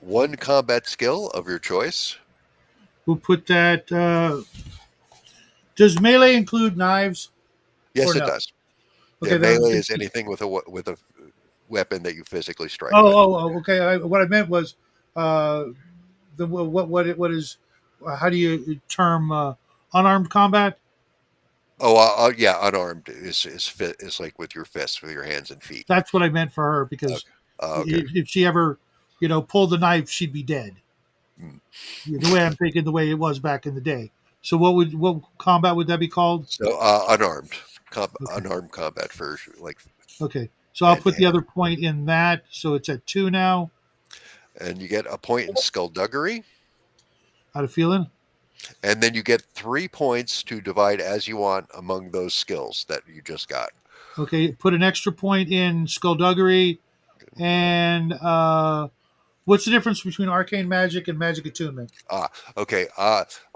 one combat skill of your choice. We'll put that. Does melee include knives or Yes, it no? does. Yeah, Okay. That was melee good. is anything with a weapon that you physically strike Oh, with. okay. What I meant was uh, what is how do you term unarmed combat? Oh, yeah, unarmed is like with your fists, with your hands and feet. That's what I meant for her because Okay. Okay. if she ever, pulled the knife, she'd be dead. Mm. The way I'm thinking, the way it was back in the day. So what combat would that be called? So unarmed, Okay, unarmed combat for like okay. So I'll hand to put the hand, other point in that. So it's at two now. and you get a point in skullduggery, Out of feeling. and then you get 3 points to divide as you want among those skills that you just got. Okay, put an extra point in skullduggery. And what's the difference between arcane magic and magic attunement? Ah, okay.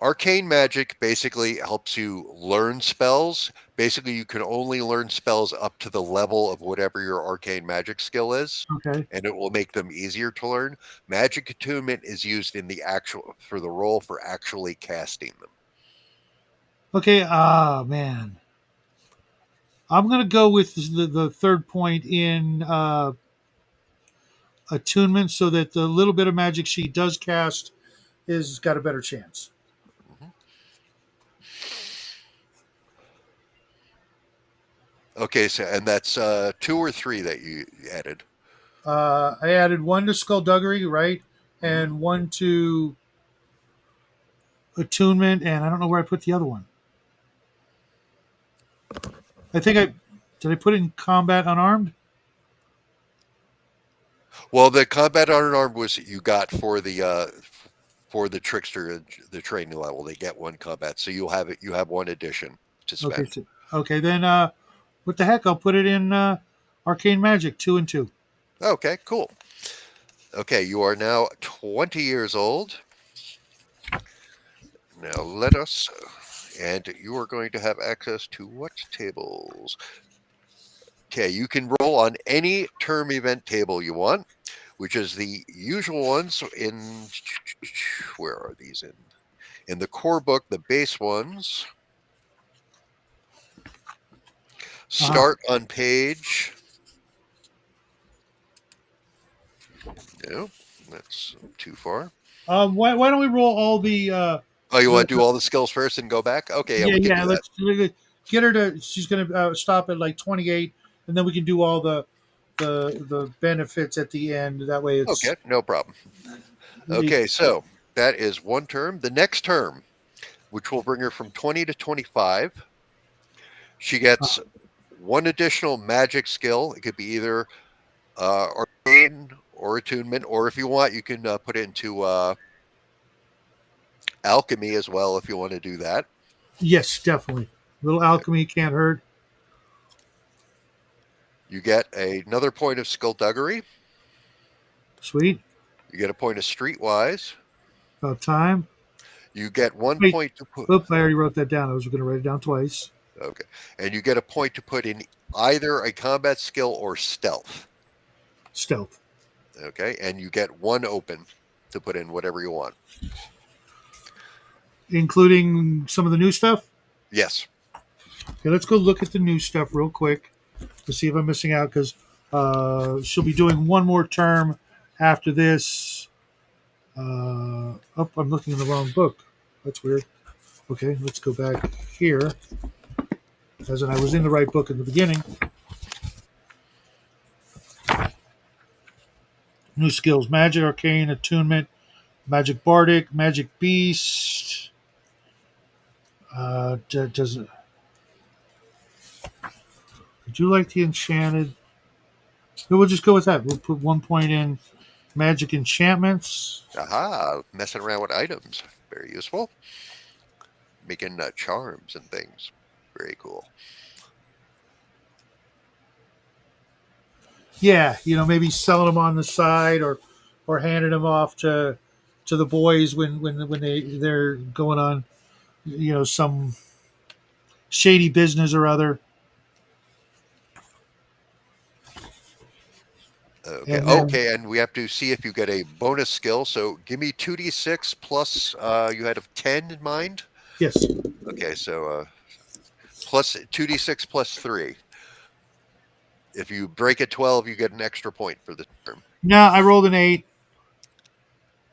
Arcane magic basically helps you learn spells. Basically, you can only learn spells up to the level of whatever your arcane magic skill is, Okay. and it will make them easier to learn. Magic attunement is used in the actual for the role for actually casting them. Okay. Ah, man. I'm gonna go with the third point in attunement, so that the little bit of magic she does cast is got a better chance. Mhm. Okay, so and that's two or three that you added. I added one to skullduggery, right, Mhm. and one to attunement, and I don't know where I put the other one. I think I did. I put it in combat unarmed. Well, the combat unarmed was you got for the trickster, the training level. They get one combat, so you'll have it. You have one addition to Okay. spend. So, okay. Then what the heck? I'll put it in arcane magic, two and two. Okay, cool. Okay, you are now 20 years old. Now let us, and you are going to have access to what tables? Okay, you can roll on any term event table you want, which is the usual ones in. Where are these in? In the core book, the base ones Uh huh. start on page No, that's too far. Why don't we roll all the Oh, you the, want to do all the skills first and go back? Okay, yeah, yeah, we can yeah. do that. Let's get her to. She's gonna stop at like 28, and then we can do all the benefits at the end. That way, it's Okay, no problem. it, Okay, so that is one term. The next term, which will bring her from 20 to 25, she gets one additional magic skill. It could be either arcane or attunement, or if you want, you can put it into alchemy as well if you want to do that. yes, definitely. Little alchemy can't hurt. You get another point of skullduggery. Sweet. You get a point of streetwise. About time. You get one Wait. point to put. Oops, I already wrote that down. I was going to write it down twice. Okay, and you get a point to put in either a combat skill or stealth. Stealth, Okay, and you get one open to put in whatever you want. including some of the new stuff. Yes. Okay, let's go look at the new stuff real quick to see if I'm missing out because she'll be doing one more term after this. Oh, I'm looking in the wrong book. That's weird. Okay, let's go back here. As in, I was in the right book in the beginning. New skills: magic, arcane, attunement, magic bardic, magic beast. Does it? Would you like the enchanted? No, we'll just go with that. We'll put 1 point in magic enchantments. Aha, messing around with items. Very useful. Making charms and things. Very cool. Yeah, maybe selling them on the side or handing them off to the boys when they're going on some shady business or other. Okay. And then Okay, and we have to see if you get a bonus skill. So give me 2d6 plus, you had a 10 in mind? yes, Okay, so plus 2d6 plus 3. If you break a 12, you get an extra point for the term. no, I rolled an 8.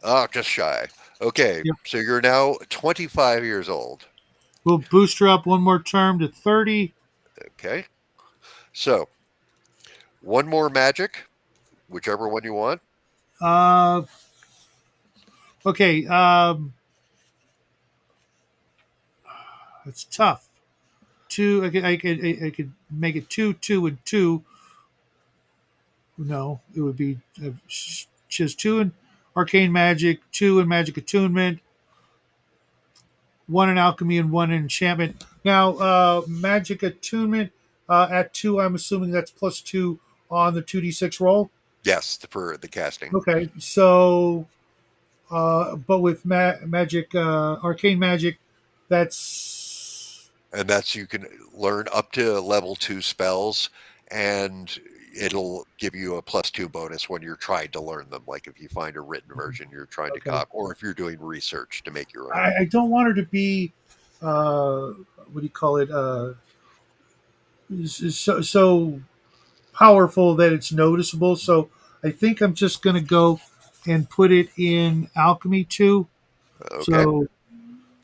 Oh, just shy. Okay, Yep. so you're now 25 years old. We'll boost her up one more term to 30. Okay, so one more magic, whichever one you want. Uh, okay. It's tough. Two. I could make it 2, 2, and 2. No, it would be she has 2 in arcane magic, 2 in magic attunement, 1 in alchemy, and 1 in enchantment. Now, magic attunement at 2. I'm assuming that's +2 on the 2d6 roll. Yes, for the casting. Okay, so but with magic, arcane magic, that's And that's you can learn up to level 2 spells, and it'll give you a +2 bonus when you're trying to learn them. Like if you find a written version you're trying to okay. copy, or if you're doing research to make your own. I don't want her to be, what do you call it? So powerful that it's noticeable. So I think I'm just going to go and put it in alchemy too. Okay. So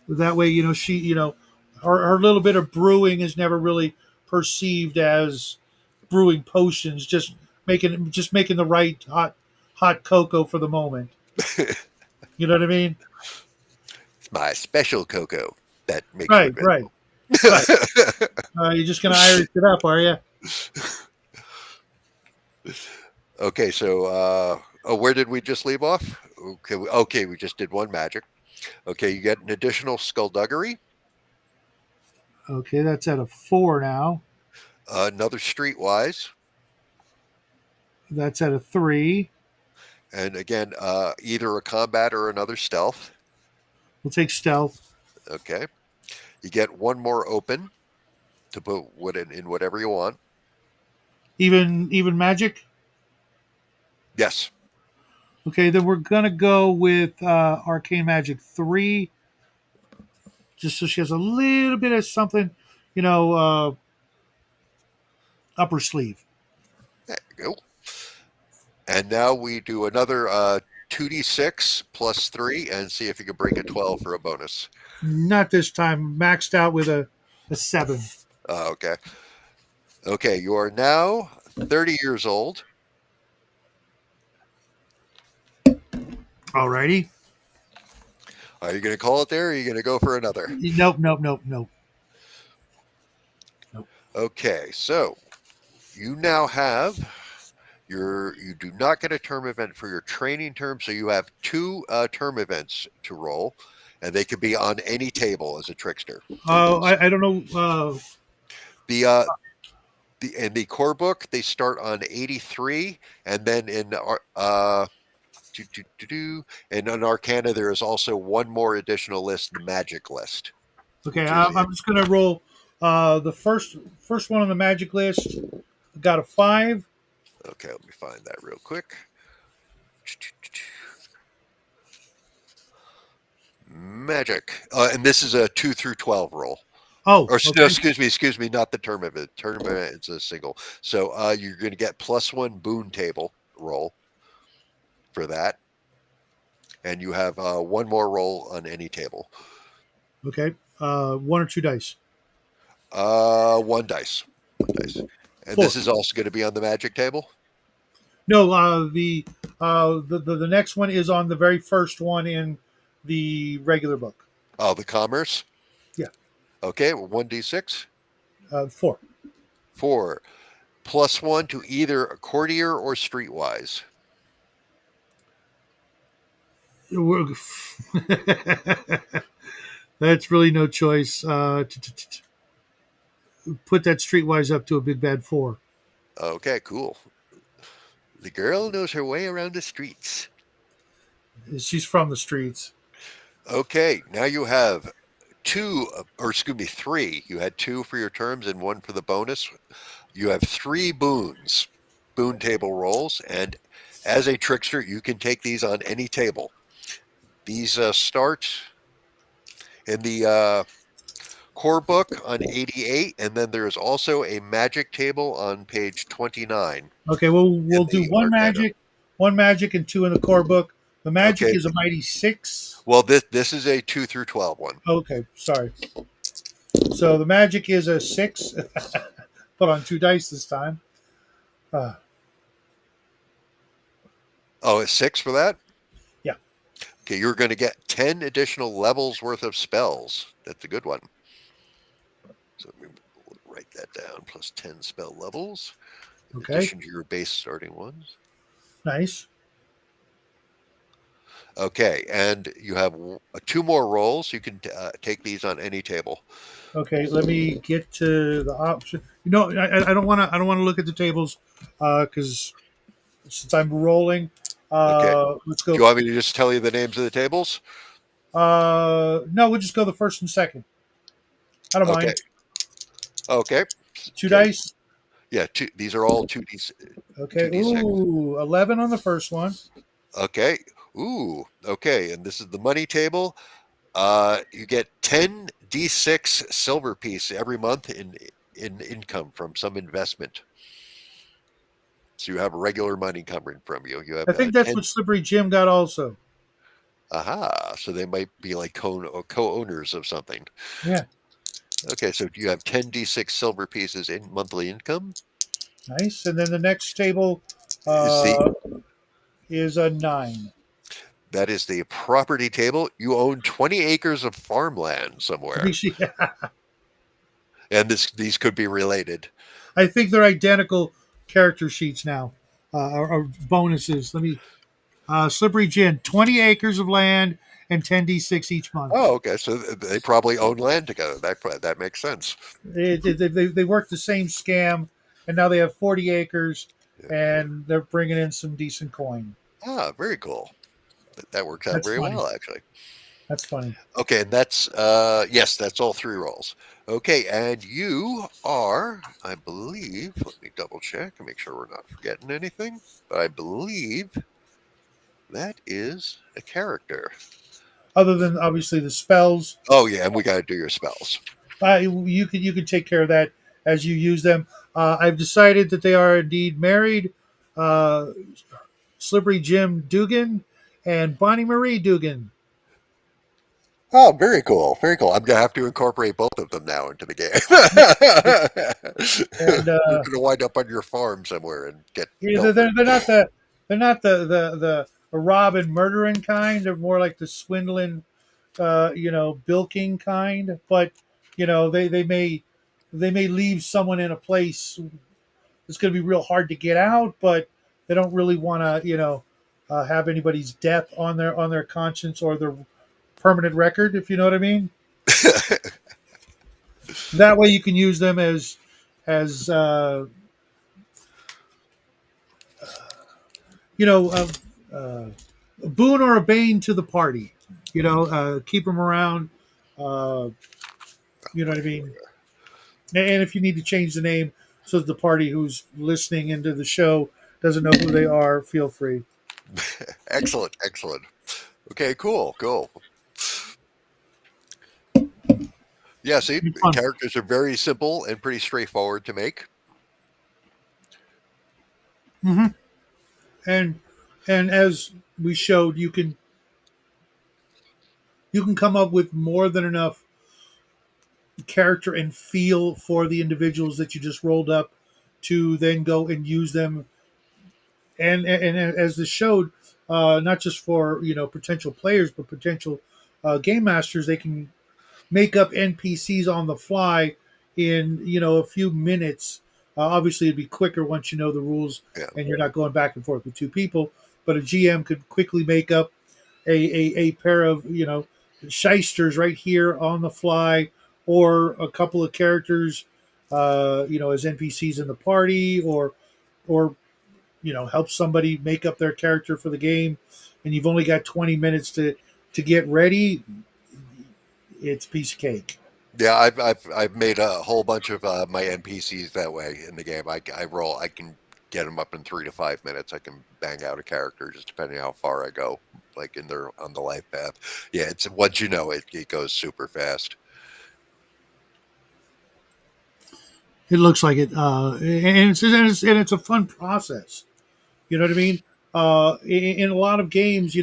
that way, her little bit of brewing is never really perceived as brewing potions. Just making the right hot cocoa for the moment. You know what I mean? It's my special cocoa that makes you Right, right, invisible. right. You're just going to Irish it up, are you? Okay, so oh, where did we just leave off? Okay, okay, we just did one magic. Okay, you get an additional skullduggery, Okay, that's at a 4 now. another streetwise, That's at a 3. and again, either a combat or another stealth. We'll take stealth. Okay, you get one more open to put in whatever you want. Even magic. Yes. Okay, then we're gonna go with arcane magic 3, just so she has a little bit of something, you know, up her sleeve. There you go. And now we do another 2d6 plus 3 and see if you can break a 12 for a bonus. Not this time. Maxed out with a 7. Okay. Okay, you are now 30 years old. Alrighty. Are you going to call it there, or are you going to go for another? Nope, nope, nope, nope, nope. Okay, so you now have you do not get a term event for your training term, so you have two term events to roll, and they could be on any table as a trickster for these. I don't know. The uh, in the core book they start on 83, and then and in Arcana there is also one more additional list, the magic list, Okay, which is I'm just gonna roll. The first one on the magic list got a 5. okay. Let me find that real quick. Magic, and this is a 2 through 12 roll. Oh, Or no, okay, excuse me, not the term of it. Term of it, it's a single. So you're going to get +1 boon table roll for that, and you have one more roll on any table. okay. 1 or 2 dice. One dice, and 4. this is also going to be on the magic table. No, the next one is on the very first one in the regular book. Oh, the commerce. Yeah, Okay, well, 1d6, 4. 4 +1 to either a courtier or streetwise. That's really no choice. Put that streetwise up to a big bad 4. Okay, cool. The girl knows her way around the streets. She's from the streets. Okay, now you have two, or excuse me, three. You had two for your terms and one for the bonus. You have three boons, boon table rolls, and as a trickster, you can take these on any table. These start in the core book on 88, and then there is also a magic table on page 29 Okay, in we'll do the Arcana. one magic, and 2 in the core book. The magic Okay, is a mighty 6. well, this is a 2 through 12 one. Okay, sorry. So the magic is a 6. Put on 2 dice this time. Uh, Oh, it's 6 for that? yeah. Okay, you're going to get 10 additional levels worth of spells. That's a good one. So let me write that down. Plus 10 spell levels, in Okay. addition to your base starting ones. Nice. Okay, and you have two more rolls. You can take these on any table. Okay, let me get to the option. You know, I don't want to. I don't want to look at the tables because since I'm rolling, Okay. let's Do go. you want me to just tell you the names of the tables? No, we'll just go the first and second. I don't Okay. mind. Okay. 2 Okay. dice. Yeah, these are all 2D, Okay. 2d6. Ooh, 11 on the first one. Okay. Ooh, okay. And this is the money table. You get 10 D6 silver piece every month in income from some investment. So you have regular money coming from you. You have I think that's 10. what Slippery Jim got also. Aha. So they might be like co-owners of something. Yeah. Okay. So you have 10 D6 silver pieces in monthly income. Nice. And then the next table Is the uh, is a 9. That is the property table. You own 20 acres of farmland I somewhere, think she. and these could be related. I think they're identical character sheets now, or bonuses. Let me. Slippery Gin, 20 acres of land and 10d6 each month. Oh, okay. So they probably own land together. That makes sense. They work the same scam, and now they have 40 acres, Yeah. and they're bringing in some decent coin. Ah, very cool. That works out That's very funny. well, actually. That's funny. Okay, and that's yes, that's all three rolls. Okay, and you are, I believe. Let me double check and make sure we're not forgetting anything. But I believe that is a character. Other than obviously the spells, Oh yeah, and we got to do your spells. you can take care of that as you use them. I've decided that they are indeed married. Uh, Slippery Jim Dugan and Bonnie Marie Dugan. Oh, very cool. Very cool. I'm going to have to incorporate both of them now into the game. And You're going to wind up on your farm somewhere and get yeah, pilfered. they're not the robbing murdering kind. They're more like the swindling, bilking kind. But they may leave someone in a place it's going to be real hard to get out, but they don't really want to, have anybody's death on their conscience or their permanent record, if you know what I mean. That way, you can use them as you know, a boon or a bane to the party. Keep them around. Uh, you know what I mean. And if you need to change the name so that the party who's listening into the show doesn't know who they are, feel free. Excellent. Excellent. Okay, cool. Cool. Yeah, see, Be fun. characters are very simple and pretty straightforward to make. Hmm. And as we showed, you can come up with more than enough character and feel for the individuals that you just rolled up to then go and use them. And as this showed, not just for potential players, but potential game masters, they can make up NPCs on the fly in a few minutes. Obviously, it'd be quicker once you know the rules Yeah. and you're not going back and forth with two people. But a GM could quickly make up a pair of shysters right here on the fly, or a couple of characters, as NPCs in the party, or help somebody make up their character for the game, and you've only got 20 minutes to get ready. It's a piece of cake. Yeah, I've made a whole bunch of my NPCs that way in the game. I roll. I can get them up in 3 to 5 minutes. I can bang out a character just depending how far I go, like in their on the life path. Yeah, it's once you know it, it goes super fast. It looks like it, and it's a fun process. You know what I mean? In a lot of games,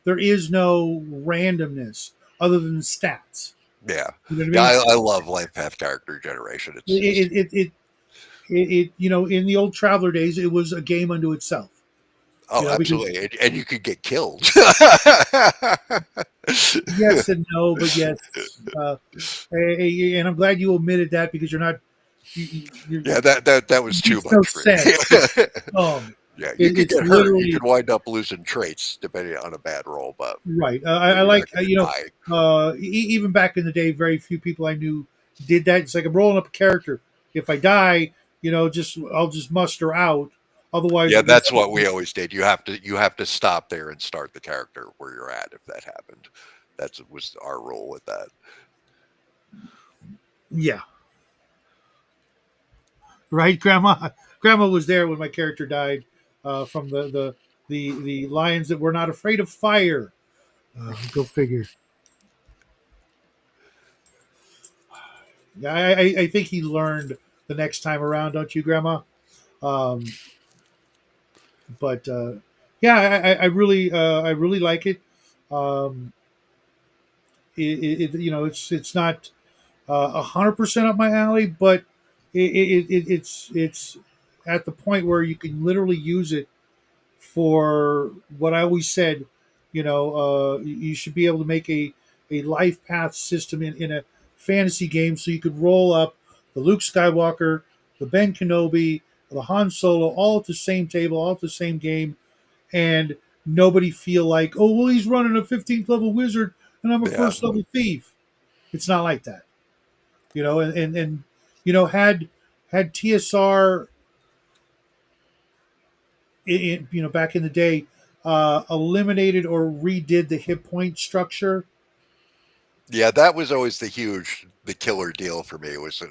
there is no randomness other than stats. Yeah, You know what I yeah, mean? I love life path character generation. It's It, it, it, in the old Traveler days, it was a game unto itself. oh, Because absolutely, and you could get killed. yes and no, but yes. And I'm glad you omitted that because you're not. Yeah, that It was too makes no much for sense. me. It's dumb. Yeah, you could It's get hurt. You could literally wind up losing traits depending on a bad roll, but right. I you're like not going to die. even back in the day, very few people I knew did that. It's like I'm rolling up a character. If I die, just I'll just muster out. Otherwise, Yeah, it will. that's what we always did. You have to stop there and start the character where you're at if that happened. That was our rule with that. Yeah, right. Grandma was there when my character died from the lions that were not afraid of fire. Go figure. Yeah, I think he learned the next time around, don't you, Grandma? Um, but yeah, I really like it. Um, it's not 100% up my alley, but it's at the point where you can literally use it for what I always said. You should be able to make a life path system in a fantasy game, so you could roll up the Luke Skywalker, the Ben Kenobi, the Han Solo, all at the same table, all at the same game, and nobody feel like, oh well, he's running a 15th level wizard and I'm a Yeah, first level thief. It's not like that, and had TSR back in the day eliminated or redid the hit point structure, yeah, that was always the killer deal for me was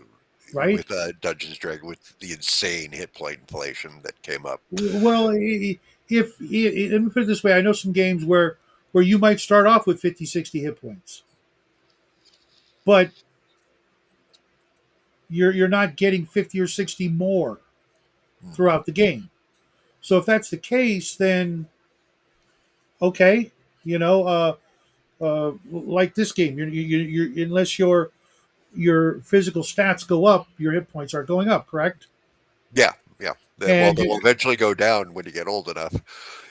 right? with Dungeons and Dragons with the insane hit point inflation that came up. Well, let me put it this way: I know some games where you might start off with 50, 60 hit points, but you're not getting 50 or 60 more Hmm. throughout the game. So if that's the case, then okay, you know, like this game, you're unless your physical stats go up, your hit points are going up, correct? Yeah, yeah. Well, And they'll eventually go down when you get old enough.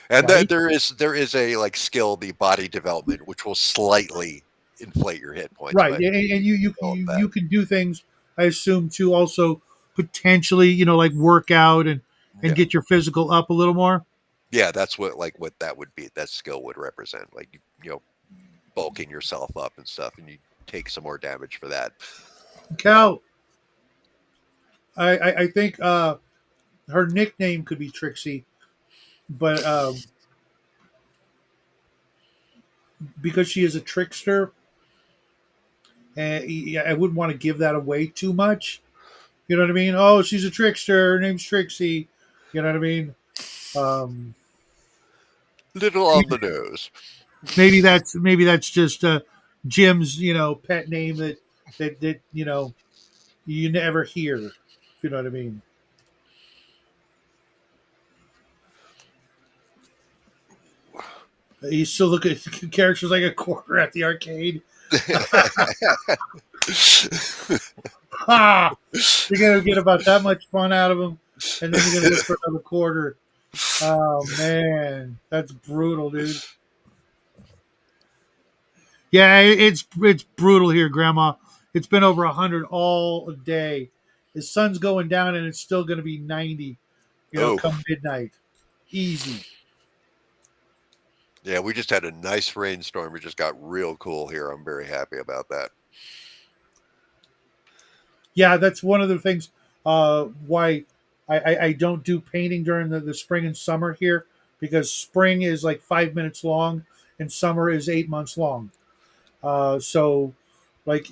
And right, there is a like skill, the body development, which will slightly inflate your hit points, right, but and you all of you that. you can do things. I assume to also potentially, like work out and Yeah. get your physical up a little more. Yeah, that's what that would be. That skill would represent, like bulking yourself up and stuff, and you take some more damage for that. Cal, I think her nickname could be Trixie, but because she is a trickster, and yeah, I wouldn't want to give that away too much. You know what I mean? Oh, she's a trickster. Her name's Trixie. You know what I mean? Um, Little on the nose. maybe that's just Jim's pet name that you never hear. If you know what I mean? You still look at characters like a quarter at the arcade. Ha! You're gonna get about that much fun out of them, and then you're gonna look for another quarter. Oh man, that's brutal, dude. Yeah, it's brutal here, Grandma. It's been over 100 all day. The sun's going down, and it's still going to be 90. Oh, Come midnight, easy. yeah, we just had a nice rainstorm. It just got real cool here. I'm very happy about that. Yeah, that's one of the things why I don't do painting during the spring and summer here, because spring is like 5 minutes long and summer is 8 months long. So like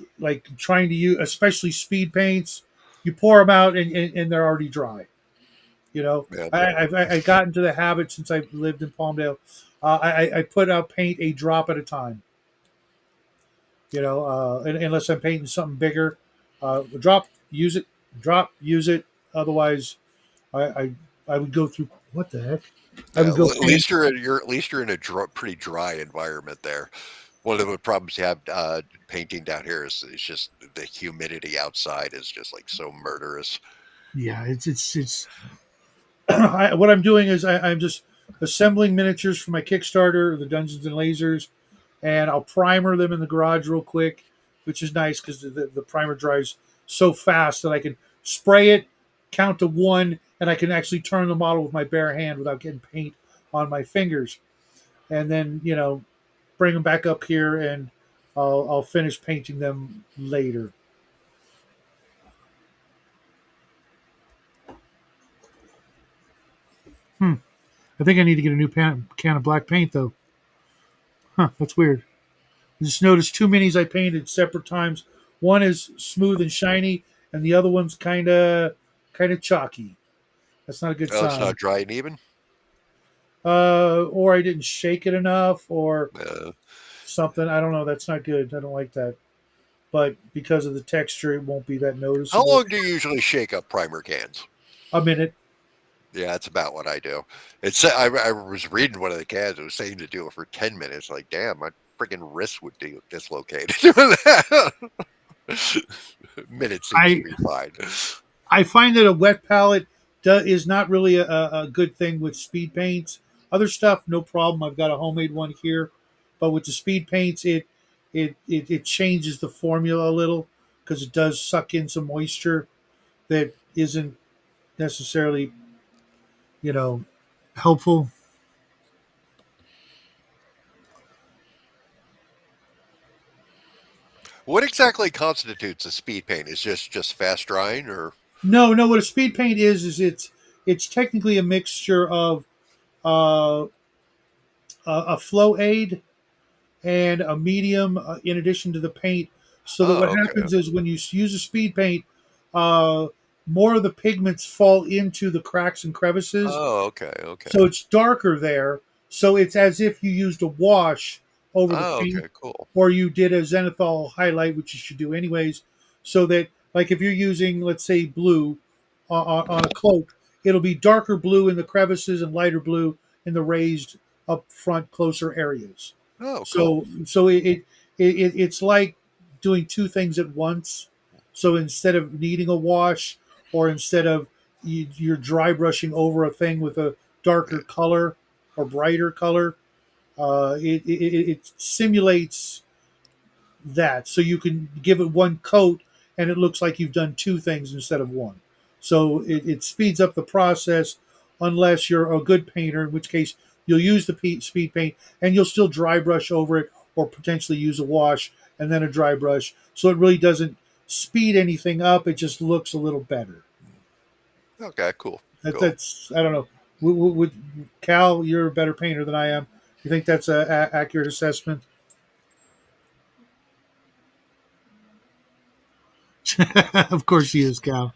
trying to use, especially speed paints, you pour them out and they're already dry. Yeah. I got into the habit since I've lived in Palmdale. I put out paint a drop at a time. Unless I'm painting something bigger, drop, use it, drop, use it. Otherwise, I, I I would go through, what the heck? I Yeah, would go at paint. least you're at least you're in a pretty dry environment there. One of the problems you have painting down here is just the humidity outside is just like so murderous. Yeah, it's what I'm doing is I'm just assembling miniatures for my Kickstarter, the Dungeons and Lasers, and I'll primer them in the garage real quick, which is nice because the primer dries so fast that I can spray it, count to one, and I can actually turn the model with my bare hand without getting paint on my fingers. And then bring them back up here, and I'll finish painting them later. Hmm. I think I need to get a new can of black paint though. Huh, that's weird. I just noticed two minis I painted separate times. One is smooth and shiny, and the other one's kind of chalky. That's not a good Oh, it's sign. not dry and even. Or I didn't shake it enough, or Uh, something. I don't know. That's not good. I don't like that. But because of the texture, it won't be that how noticeable. long do you usually shake up primer cans? A minute. Yeah, that's about what I do. I was reading one of the cans. It was saying to do it for 10 minutes. Like, damn, my freaking wrist would be dislocated. Minute seems to I be fine. I find that a wet palette is not really a good thing with speed paints. Other stuff, no problem. I've got a homemade one here, but with the speed paints, it changes the formula a little because it does suck in some moisture that isn't necessarily you know helpful. What exactly constitutes a speed paint? Is just fast drying, or No, no. What a speed paint is it's technically a mixture of uh, a flow aid and a medium in addition to the paint. So that what oh, okay, happens is when you use a speed paint, uh, more of the pigments fall into the cracks and crevices. oh, okay, okay, So it's darker there. So it's as if you used a wash over the oh, paint, okay, cool. or you did a zenithal highlight, which you should do anyways. So that, like, if you're using, let's say, blue on a cloak, it'll be darker blue in the crevices and lighter blue in the raised up front closer areas. Oh, cool. So it's like doing two things at once. So instead of needing a wash, or instead of you're dry brushing over a thing with a darker color or brighter color, it simulates that, so you can give it one coat and it looks like you've done two things instead of one. So it speeds up the process, unless you're a good painter, in which case you'll use the speed paint and you'll still dry brush over it, or potentially use a wash and then a dry brush. So it really doesn't speed anything up, it just looks a little better. Okay, cool, cool. That's, I don't know. Would Cal, you're a better painter than I am. You think that's a accurate assessment? Of course he is, Cal.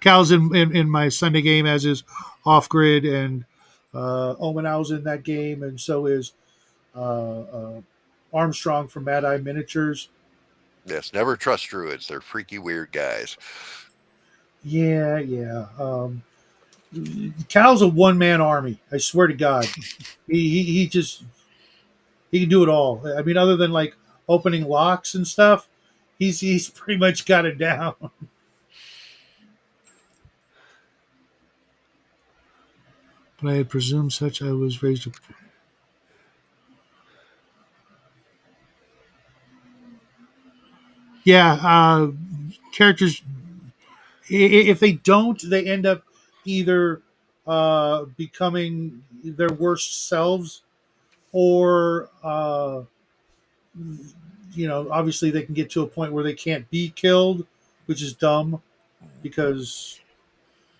Cal's in my Sunday game, as is Off Grid, and Omenau's in that game, and so is Armstrong from Mad Eye Miniatures. Yes, never trust druids. They're freaky, weird guys. Yeah, yeah. Cal's a one man army. I swear to God, he just he can do it all. I mean, other than like opening locks and stuff, he's pretty much got it down. But I presume such. I was raised. Yeah, characters, if they don't, they end up either becoming their worst selves, or obviously they can get to a point where they can't be killed, which is dumb, because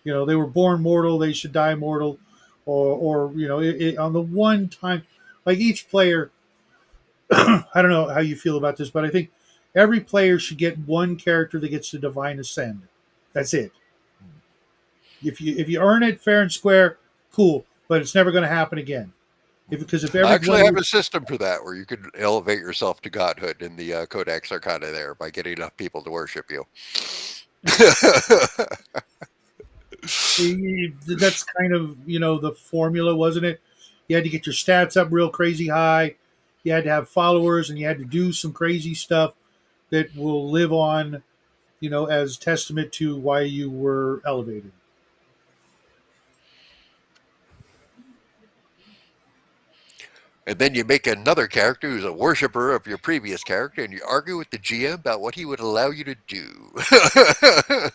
they were born mortal, they should die mortal, or on the one time, like each player. I don't know how you feel about this, but I think every player should get one character that gets to divine ascend. That's it. If you earn it fair and square, cool. But it's never going to happen again. Because if I every one actually of have your a system for that where you can elevate yourself to godhood in the Codex Arcana there by getting enough people to worship you. that's kind of the formula, wasn't it? You had to get your stats up real crazy high. You had to have followers, and you had to do some crazy stuff that will live on, as testament to why you were elevated. And then you make another character who's a worshiper of your previous character, and you argue with the GM about what he would allow you to do.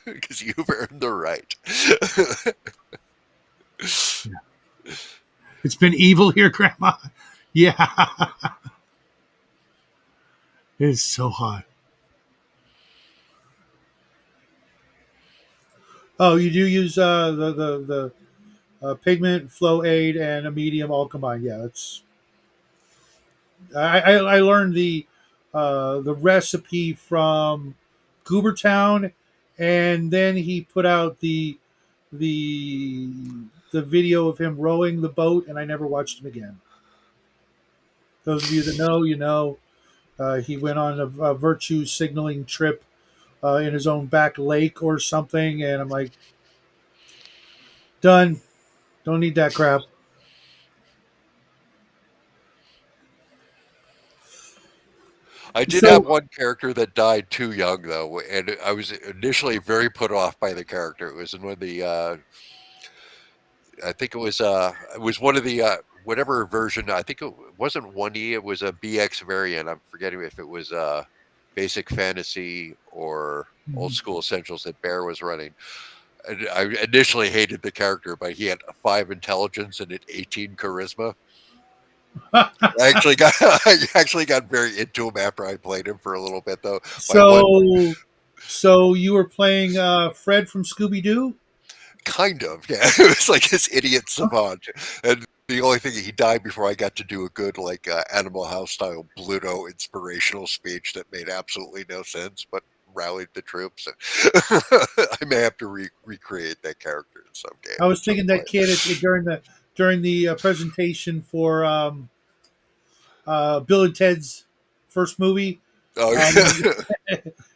Because you've earned the right. It's been evil here, Grandma. Yeah, it's so hot. Oh, you do use the pigment, flow aid, and a medium all combined. Yeah, that's. I learned the recipe from Goobertown, and then he put out the the video of him rowing the boat, and I never watched him again. Those of you that know, you know. He went on a virtue signaling trip in his own back lake or something, and I'm like, done. Don't need that crap. I did have So, one character that died too young, though, and I was initially very put off by the character. It was in one of the, I think it was one of the, whatever version, I think it wasn't 1E, it was a BX variant. I'm forgetting if it was Basic Fantasy or Old School Essentials that Bear was running. And I initially hated the character, but he had 5 intelligence and an 18 charisma. I actually got very into him after I played him for a little bit, though. My one so, so you were playing Fred from Scooby Doo? kind of, yeah, it was like this idiot savant, and the only thing he died before I got to do a good like Animal House style Bluto inspirational speech that made absolutely no sense, but rallied the troops. I may have to recreate that character in some game I at was some thinking that point. kid during the presentation for Bill and Ted's first movie. Oh, Um,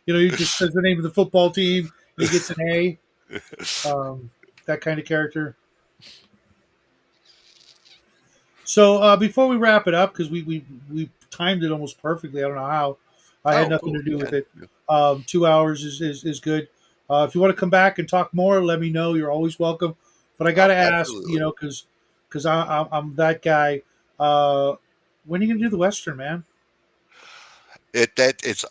he just says the name of the football team and he gets an A. um, that kind of character. So before we wrap it up, because we timed it almost perfectly. I don't know how. I had Oh, nothing cool. to do with Yeah. it. 2 hours is good. If you want to come back and talk more, let me know. You're always welcome. But I got Oh, to ask, absolutely. because I'm that guy. Uh, when are you gonna do the western, man? It's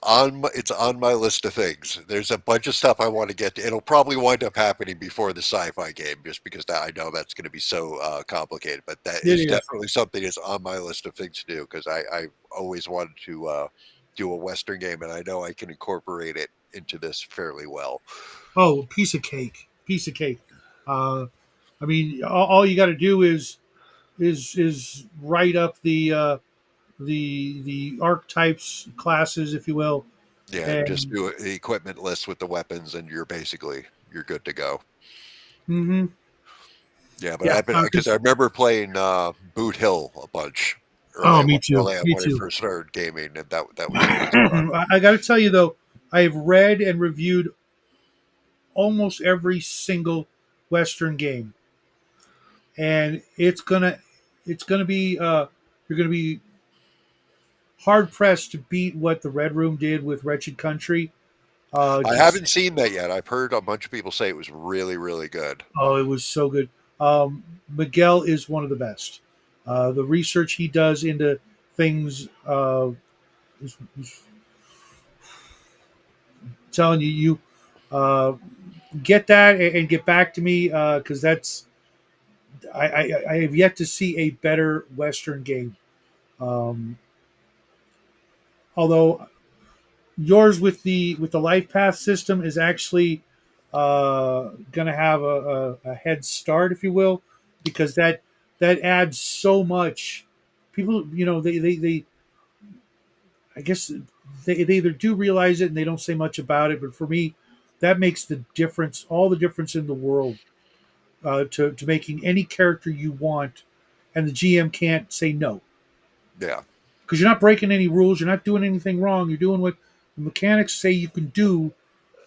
on my list of things. There's a bunch of stuff I want to get to. It'll probably wind up happening before the sci-fi game, just because I know that's going to be so complicated. But that It is is. definitely something that's on my list of things to do because I've always wanted to do a Western game, and I know I can incorporate it into this fairly well. Oh, piece of cake, piece of cake. Uh, I mean, all you got to do is write up the archetypes classes, if you will, Yeah, and just and do the equipment list with the weapons, and you're good to go. hmm Yeah, but yeah, I've been because because I remember playing Boot Hill a bunch oh, me too, early on me when I too. first started gaming, and that was always fun. I got to tell you though, I have read and reviewed almost every single Western game, and it's gonna be you're gonna be hard pressed to beat what the Red Room did with Wretched Country. I Just haven't seen that yet. I've heard a bunch of people say it was really, really good. oh, it was so good. Miguel is one of the best. The research he does into things, is telling you uh, get that and get back to me because that's I have yet to see a better Western game. Um, although yours with the life path system is actually going to have a head start, if you will, because that adds so much. People, they I guess they either do realize it and they don't say much about it, but for me, that makes the difference, all the difference in the world, to making any character you want, and the GM can't say no Yeah, because you're not breaking any rules, you're not doing anything wrong, you're doing what the mechanics say you can do,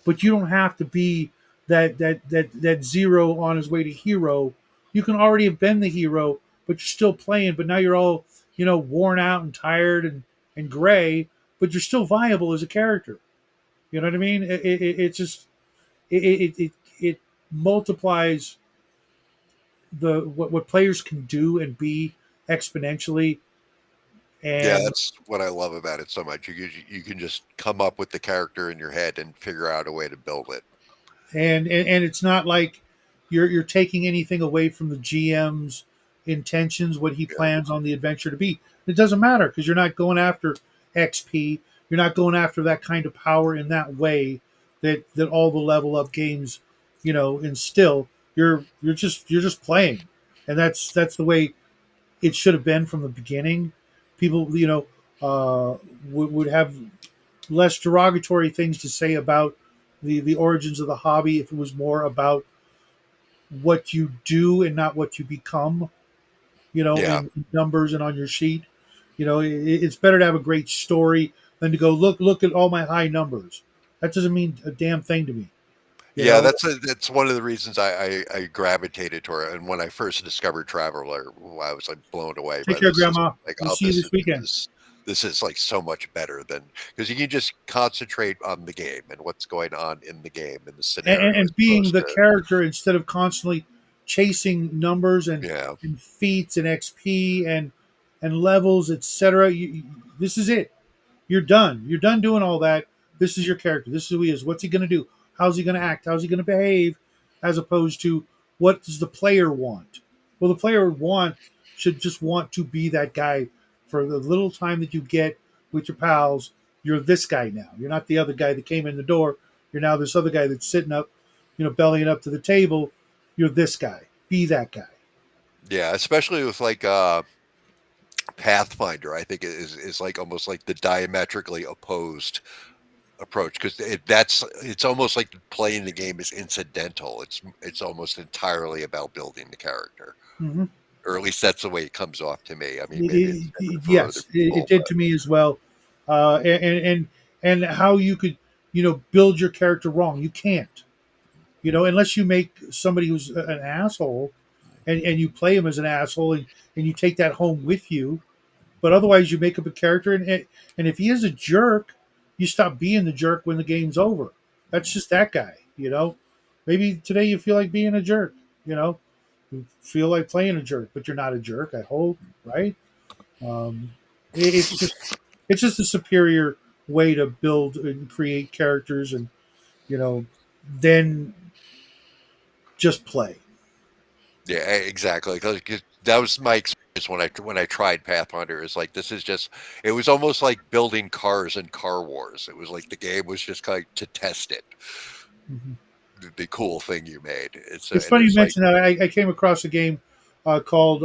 but you don't have to be that zero on his way to hero. You can already have been the hero, but you're still playing. But now you're all worn out and tired and gray, but you're still viable as a character. You know what I mean? It just it multiplies the what players can do and be exponentially. yeah, And that's what I love about it so much. You can just come up with the character in your head and figure out a way to build it. and it's not like you're taking anything away from the GM's intentions, what he Yeah, plans on the adventure to be. It doesn't matter because you're not going after XP. You're not going after that kind of power in that way that all the level up games, instill. You're just playing, and that's the way it should have been from the beginning. People, would have less derogatory things to say about the origins of the hobby if it was more about what you do and not what you become, yeah, in numbers and on your sheet. It's better to have a great story than to go look at all my high numbers. That doesn't mean a damn thing to me. You yeah. know, That's one of the reasons I gravitated toward it. And when I first discovered Traveler, I was like blown away take by care, the system. Grandma. Like, We'll oh, see you this weekend. this is like so much better than because you can just concentrate on the game and what's going on in the game and the and, scenario as and being opposed the to character instead of constantly chasing numbers yeah, and feats and XP and levels, etc. This is it. You're done. You're done doing all that. This is your character. This is who he is. What's he going to do? How's he going to act? How's he going to behave? As opposed to what does the player want? Well, the player should just want to be that guy for the little time that you get with your pals. You're this guy now. You're not the other guy that came in the door. You're now this other guy that's sitting up, bellying up to the table. You're this guy. Be that guy. yeah, especially with like Pathfinder, I think is like almost like the diametrically opposed approach because it's almost like playing the game is incidental. It's almost entirely about building the character, hmm or at least that's the way it comes off to me. I mean, maybe it's different for other Yes, it people, did but to me as well. And how you could, build your character wrong. You can't. Unless you make somebody who's an asshole, and you play him as an asshole, and you take that home with you. But otherwise, you make up a character, and if he is a jerk, you stop being the jerk when the game's over. That's just that guy. Maybe today you feel like being a jerk. You know, you feel like playing a jerk, but you're not a jerk. I hope, right? Um, it's just a superior way to build and create characters, and then just play. Yeah, exactly. 'Cause that was my experience when I tried Pathfinder. Is like this is just. It was almost like building cars in Car Wars. It was like the game was just kind of to test it. Mhm. The cool thing you made. It's And funny you it's like, mentioned that. I came across a game called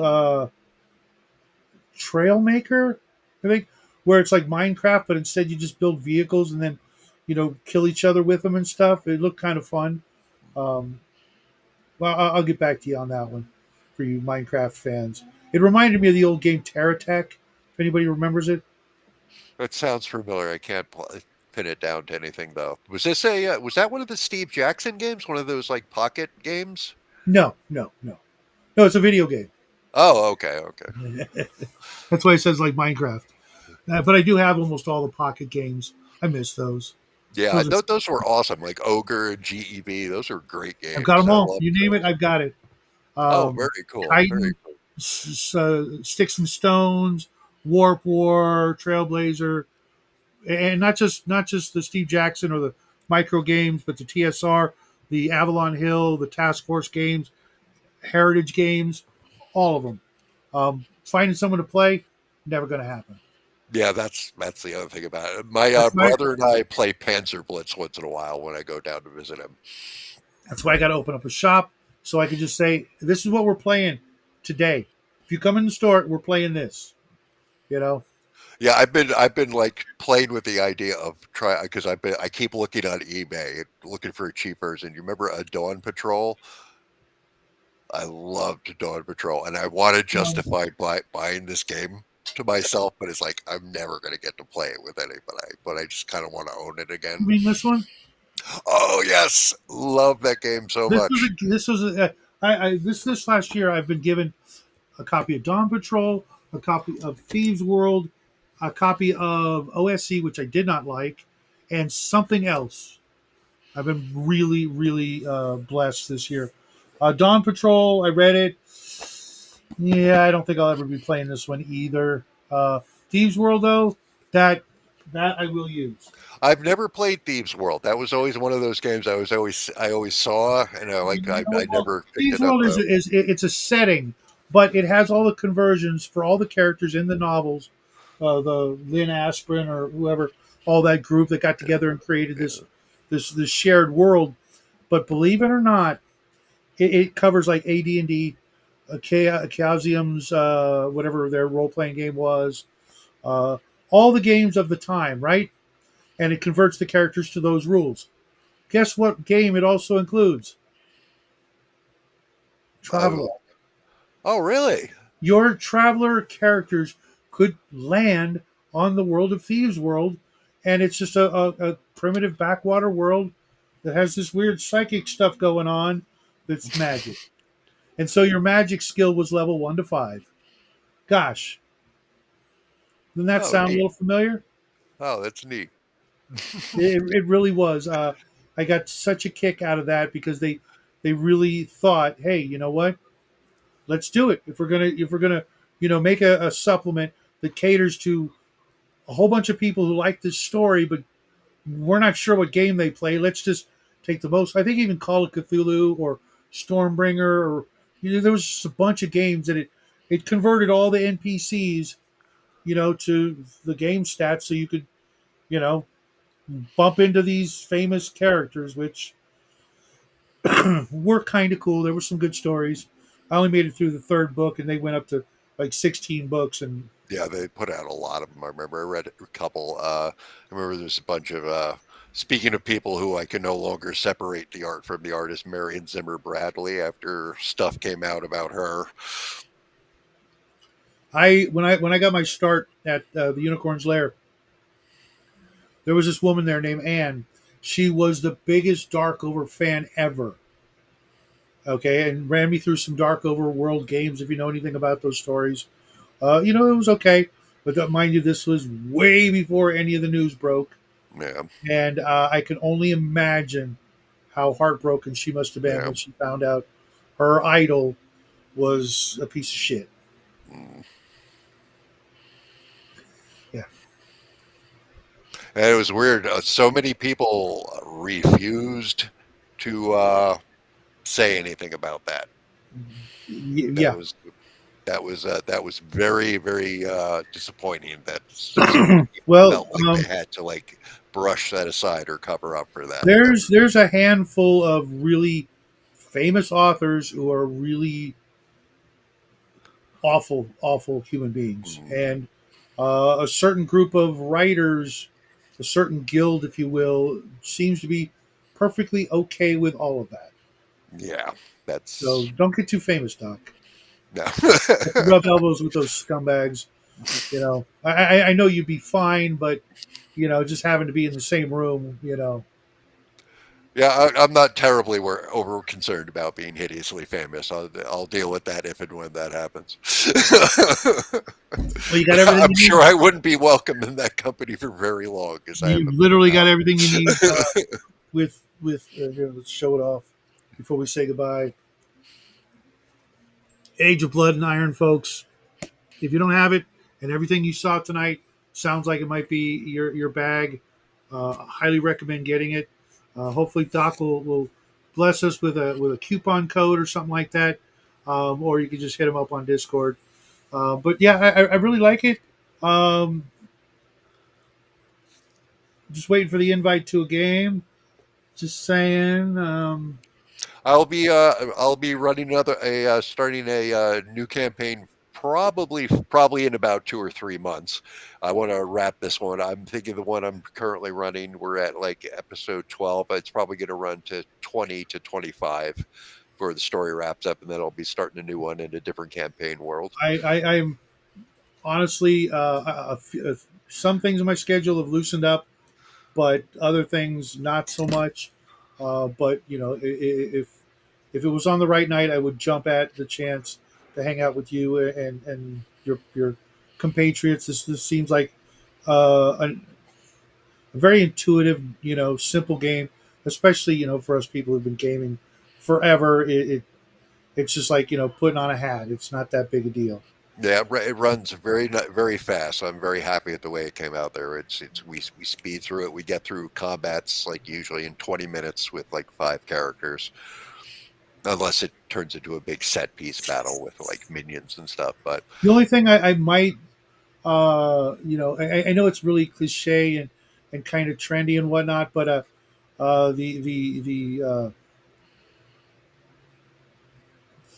Trailmaker, I think, where it's like Minecraft, but instead you just build vehicles and then kill each other with them and stuff. It looked kind of fun. Um, well, I'll get back to you on that one for you Minecraft fans. It reminded me of the old game Terra Tech. If anybody remembers it. that sounds familiar. I can't pin it down to anything though. Was this a was that one of the Steve Jackson games? One of those like pocket games? No, no, no, no. It's a video game. Oh, okay, okay. That's why it says like Minecraft. But I do have almost all the pocket games. I miss those. Yeah, Those are. those were awesome. Like Ogre and GEB. Those are great I've got games. them I all. love You name it, those. I've got it. Oh, Um, very cool. Very Titan, cool. Sticks and Stones, Warp War, Trailblazer, and not just the Steve Jackson or the micro games, but the TSR, the Avalon Hill, the Task Force games, Heritage games, all of them. Finding someone to play, never going to happen. Yeah, that's the other thing about it. My That's why. brother and I play Panzer Blitz once in a while when I go down to visit him. That's why I got to open up a shop so I can just say, "This is what we're playing today. If you come in the store, we're playing this." You know. Yeah, I've been like playing with the idea of try because I keep looking on eBay looking for a cheap version. You remember a Dawn Patrol? I loved Dawn Patrol, and I want to Um, justify buying this game to myself, but it's like I'm never going to get to play it with anybody. But I just kind of want to own it you again. mean this one? Oh yes, love that game so This was much. a this was a this last year I've been given a copy of Dawn Patrol, a copy of Thieves World, a copy of OSC, which I did not like, and something else. I've been really, really blessed this year. Dawn Patrol, I read it. Yeah, I don't think I'll ever be playing this one either. Thieves World, though, that that I will use. I've never played Thieves World. That was always one of those games I always saw, and No, I well, never picked Thieves it up World is, though. is it's a setting, but it has all the conversions for all the characters in the novels. The Lynn Aspirin or whoever, all that group that got together and created this Yeah. this shared world. But believe it or not, it covers like AD&D, Chaosium's, whatever their role playing game was, uh, all the games of the time, right? And it converts the characters to those rules. Guess what game it also includes? Traveler. Oh, oh, really? Your traveler characters could land on the World of Thieves world, and it's just a primitive backwater world that has this weird psychic stuff going on that's magic. And so your magic skill was level 1 to 5. Gosh, doesn't that Oh, sound a neat. little familiar? Oh, that's neat. It really was. I got such a kick out of that because they really thought, hey, you know what? Let's do it. If we're gonna make a supplement that caters to a whole bunch of people who like this story, but we're not sure what game they play. Let's just take the most. I think even Call of Cthulhu or Stormbringer, or there was just a bunch of games, and it converted all the NPCs, to the game stats, so you could, you know, bump into these famous characters, which were kind of cool. There were some good stories. I only made it through the third book, and they went up to like 16 books, and Yeah, they put out a lot of them. I remember I read a couple. I remember there's a bunch of. Speaking of people who I can no longer separate the art from the artist, Marion Zimmer Bradley, after stuff came out about her. when I got my start at the Unicorn's Lair, there was this woman there named Anne. She was the biggest Darkover fan ever. Okay, and ran me through some dark overworld games. If you know anything about those stories, it was okay. But mind you, this was way before any of the news broke, Yeah, and I can only imagine how heartbroken she must have been yeah. when she found out her idol was a piece of shit. Mm. Yeah. And it was weird. So many people refused to say anything about that. That Yeah. was that was very very disappointing. That so many people Well, felt like they had to like brush that aside or cover up for that. That there's a handful of really famous authors who are really awful human beings, mm, and a certain group of writers, a certain guild, if you will, seems to be perfectly okay with all of that. yeah, So that's don't get too famous, Doc. no. Rub elbows with those scumbags. I know you'd be fine, but just having to be in the same room, Yeah, I'm not terribly over concerned about being hideously famous. I'll deal with that if and when that happens. well, you got But everything I'm you sure need. I wouldn't be welcome in that company for very long, as I You haven't been literally got about. everything you need with here. Let's show it off before we say goodbye. Age of Blood and Iron, folks. If you don't have it, and everything you saw tonight sounds like it might be your bag, I highly recommend getting it. Hopefully, Doc will bless us with a coupon code or something like that, or you can just hit him up on Discord. But yeah, I really like it. Um, just waiting for the invite to a game. Just saying. I'll be running another a starting a new campaign probably in about 2 or 3 months. I want to wrap this one. I'm thinking the one I'm currently running. We're at like episode 12. It's probably going to run to 20 to 25 before the story wraps up, and then I'll be starting a new one in a different campaign world. I'm honestly some things in my schedule have loosened up, but other things not so much. But if it was on the right night, I would jump at the chance to hang out with you and your compatriots. This seems like a very intuitive, simple game, especially for us people who've been gaming forever. It's just like putting on a hat. It's not that big a deal. Yeah, it runs very fast. I'm very happy with the way it came out there. It's we speed through it. We get through combats like usually in 20 minutes with like 5 characters, unless it turns into a big set piece battle with like minions and stuff. But The only thing I might I know it's really cliche and kind of trendy and whatnot, but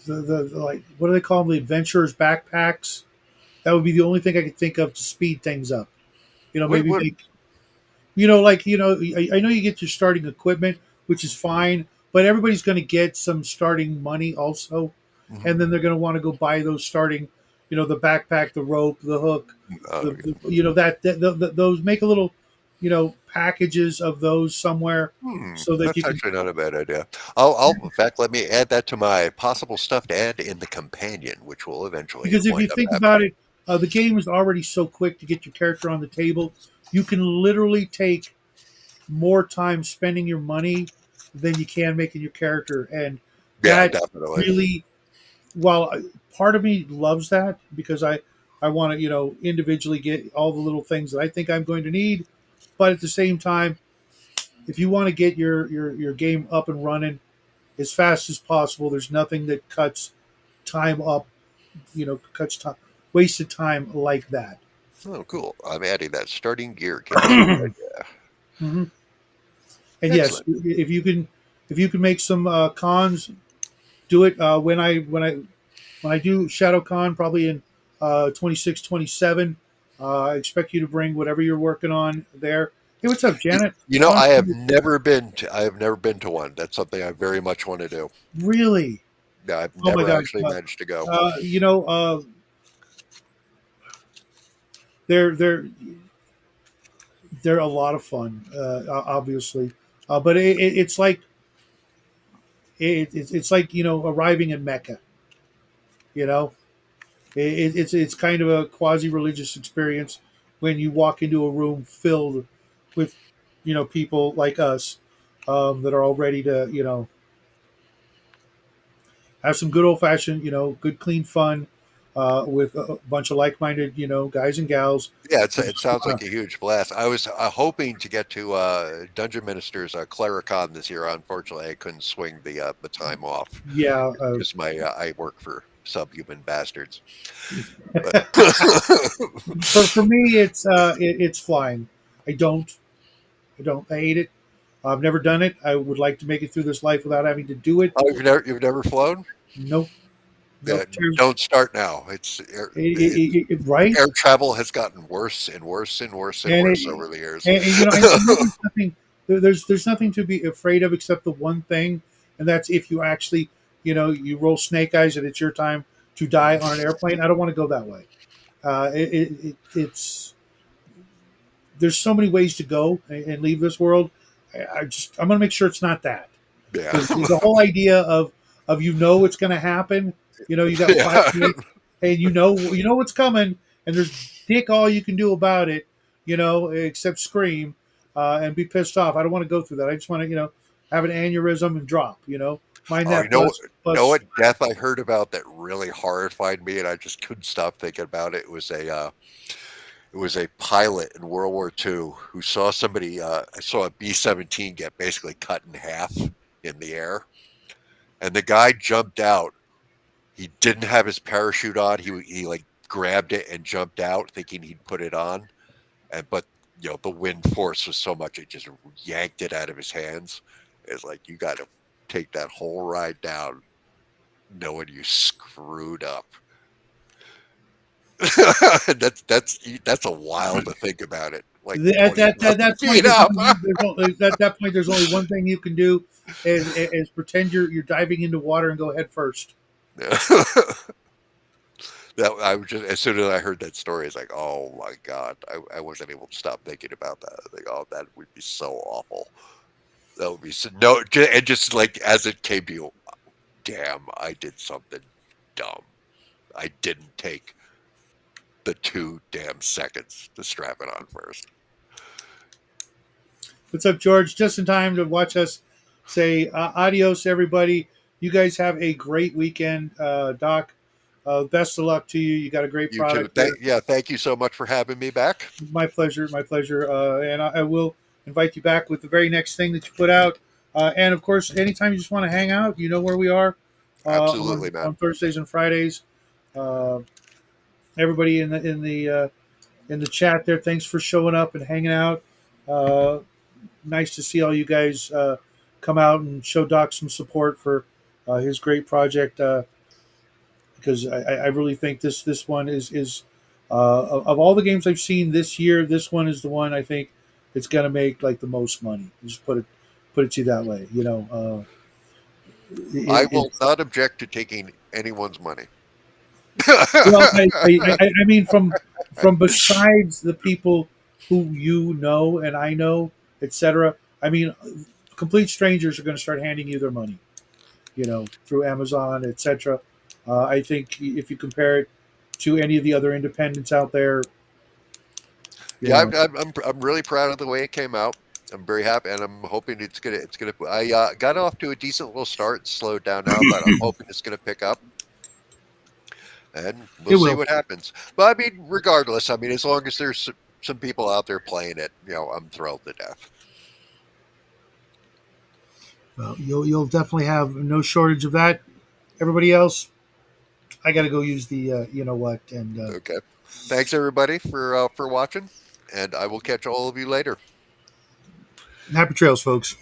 the like what do they call them? The adventurers backpacks. That would be the only thing I could think of to speed things up. Maybe what make I know you get your starting equipment, which is fine, but everybody's going to get some starting money also, and mhm. then they're going to want to go buy those starting, the backpack, the rope, the hook, Oh, those make a little, packages of those somewhere so that that's you can. actually not a bad idea. In fact, let me add that to my possible stuff to add in the companion, which will eventually Because if you wind up think about happening. it, the game is already so quick to get your character on the table. You can literally take more time spending your money than you can making your character, and Yeah, that definitely. really, well, part of me loves that because I want to individually get all the little things that I think I'm going to need, but at the same time, if you want to get your game up and running as fast as possible, there's nothing that cuts time up, cuts time, wasted time like that. Oh, cool. I'm adding that starting gear kits. Good idea. Hmm. And yes, Excellent. if you can make some cons, do it when I do ShadowCon, probably in 26, 27. I expect you to bring whatever you're working on there. Hey, what's up, Janet? You know, Long time. I have never been to one. That's something I very much want to do. Really? Yeah, I've Oh my never God. actually managed to go. Uh, you know, uh, they're a lot of fun, obviously, but it's like it's like arriving in Mecca. You know, it's kind of a quasi religious experience when you walk into a room filled with people like us that are all ready to have some good old fashioned good clean fun with a bunch of like minded guys and gals. Yeah, Who it just sounds like wanna, a huge blast. I was hoping to get to Dungeon Minister's Clericon this year. Unfortunately, I couldn't swing the time off yeah. because my I work for subhuman bastards. But For me, it's flying. I don't I hate it. I've never done it. I would like to make it through this life without having to do it. oh, you've never flown? Nope. Nope. Don't start now. Right. Air travel has gotten worse and worse and worse and And worse it over the years. and I know there's nothing there's nothing to be afraid of except the one thing, and that's if you actually you roll snake eyes and it's your time to die on an airplane. I don't want to go that way. It's there's so many ways to go and leave this world. I'm gonna make sure it's not that, Yeah, because the whole idea of it's going to happen. You got five yeah. minutes, and what's coming, and there's dick all you can do about it. Except scream and be pissed off. I don't want to go through that. I just want to have an aneurysm and drop. Mind Oh, that plus. what death I heard about that really horrified me, and I just couldn't stop thinking about it. It was a pilot in World War II who saw somebody. I saw a B-17 get basically cut in half in the air, and the guy jumped out. He didn't have his parachute on. He like grabbed it and jumped out, thinking he'd put it on, and but the wind force was so much it just yanked it out of his hands. It's like you got to take that whole ride down knowing you screwed up. That's a while to think about it. Like At 20,000 that point, feet up. at that point there's only one thing you can do is pretend you're diving into water and go head first. That I was just as soon as I heard that story, it's like, oh my god, I wasn't able to stop thinking about that. I was like, oh, that would be so awful. That would be so no, and just like as it came to you, damn, I did something dumb. I didn't take the 2 damn seconds to strap it on first. What's up, George? Just in time to watch us say adios, everybody. You guys have a great weekend. Doc, best of luck to you. You got a great You too. product here. Yeah, thank you so much for having me back. My pleasure. My pleasure. And I will invite you back with the very next thing that you put out. And of course, anytime you just want to hang out, you know where we are Absolutely, man. on Thursdays and Fridays. Uh, everybody in the chat there, thanks for showing up and hanging out. Uh, Nice to see all you guys come out and show Doc some support for his great project, because I really think this one is of all the games I've seen this year, this one is the one I think it's going to make like the most money. Just put it to you that way. I will It's not object to taking anyone's money. well, I mean from besides the people who and I know, etc. I mean, complete strangers are going to start handing you their money, through Amazon, etc. I think if you compare it to any of the other independents out there, you Yeah, know, I'm really proud of the way it came out. I'm very happy, and I'm hoping it's gonna. I got off to a decent little start, slowed down now, but I'm hoping it's gonna pick up, and we'll it see will. what happens. But I mean, regardless, I mean, as long as there's some people out there playing it, I'm thrilled to death. Well, you'll definitely have no shortage of that. Everybody else, I got to go use the you know what, and Okay, thanks everybody for watching, and I will catch all of you later. happy trails, folks.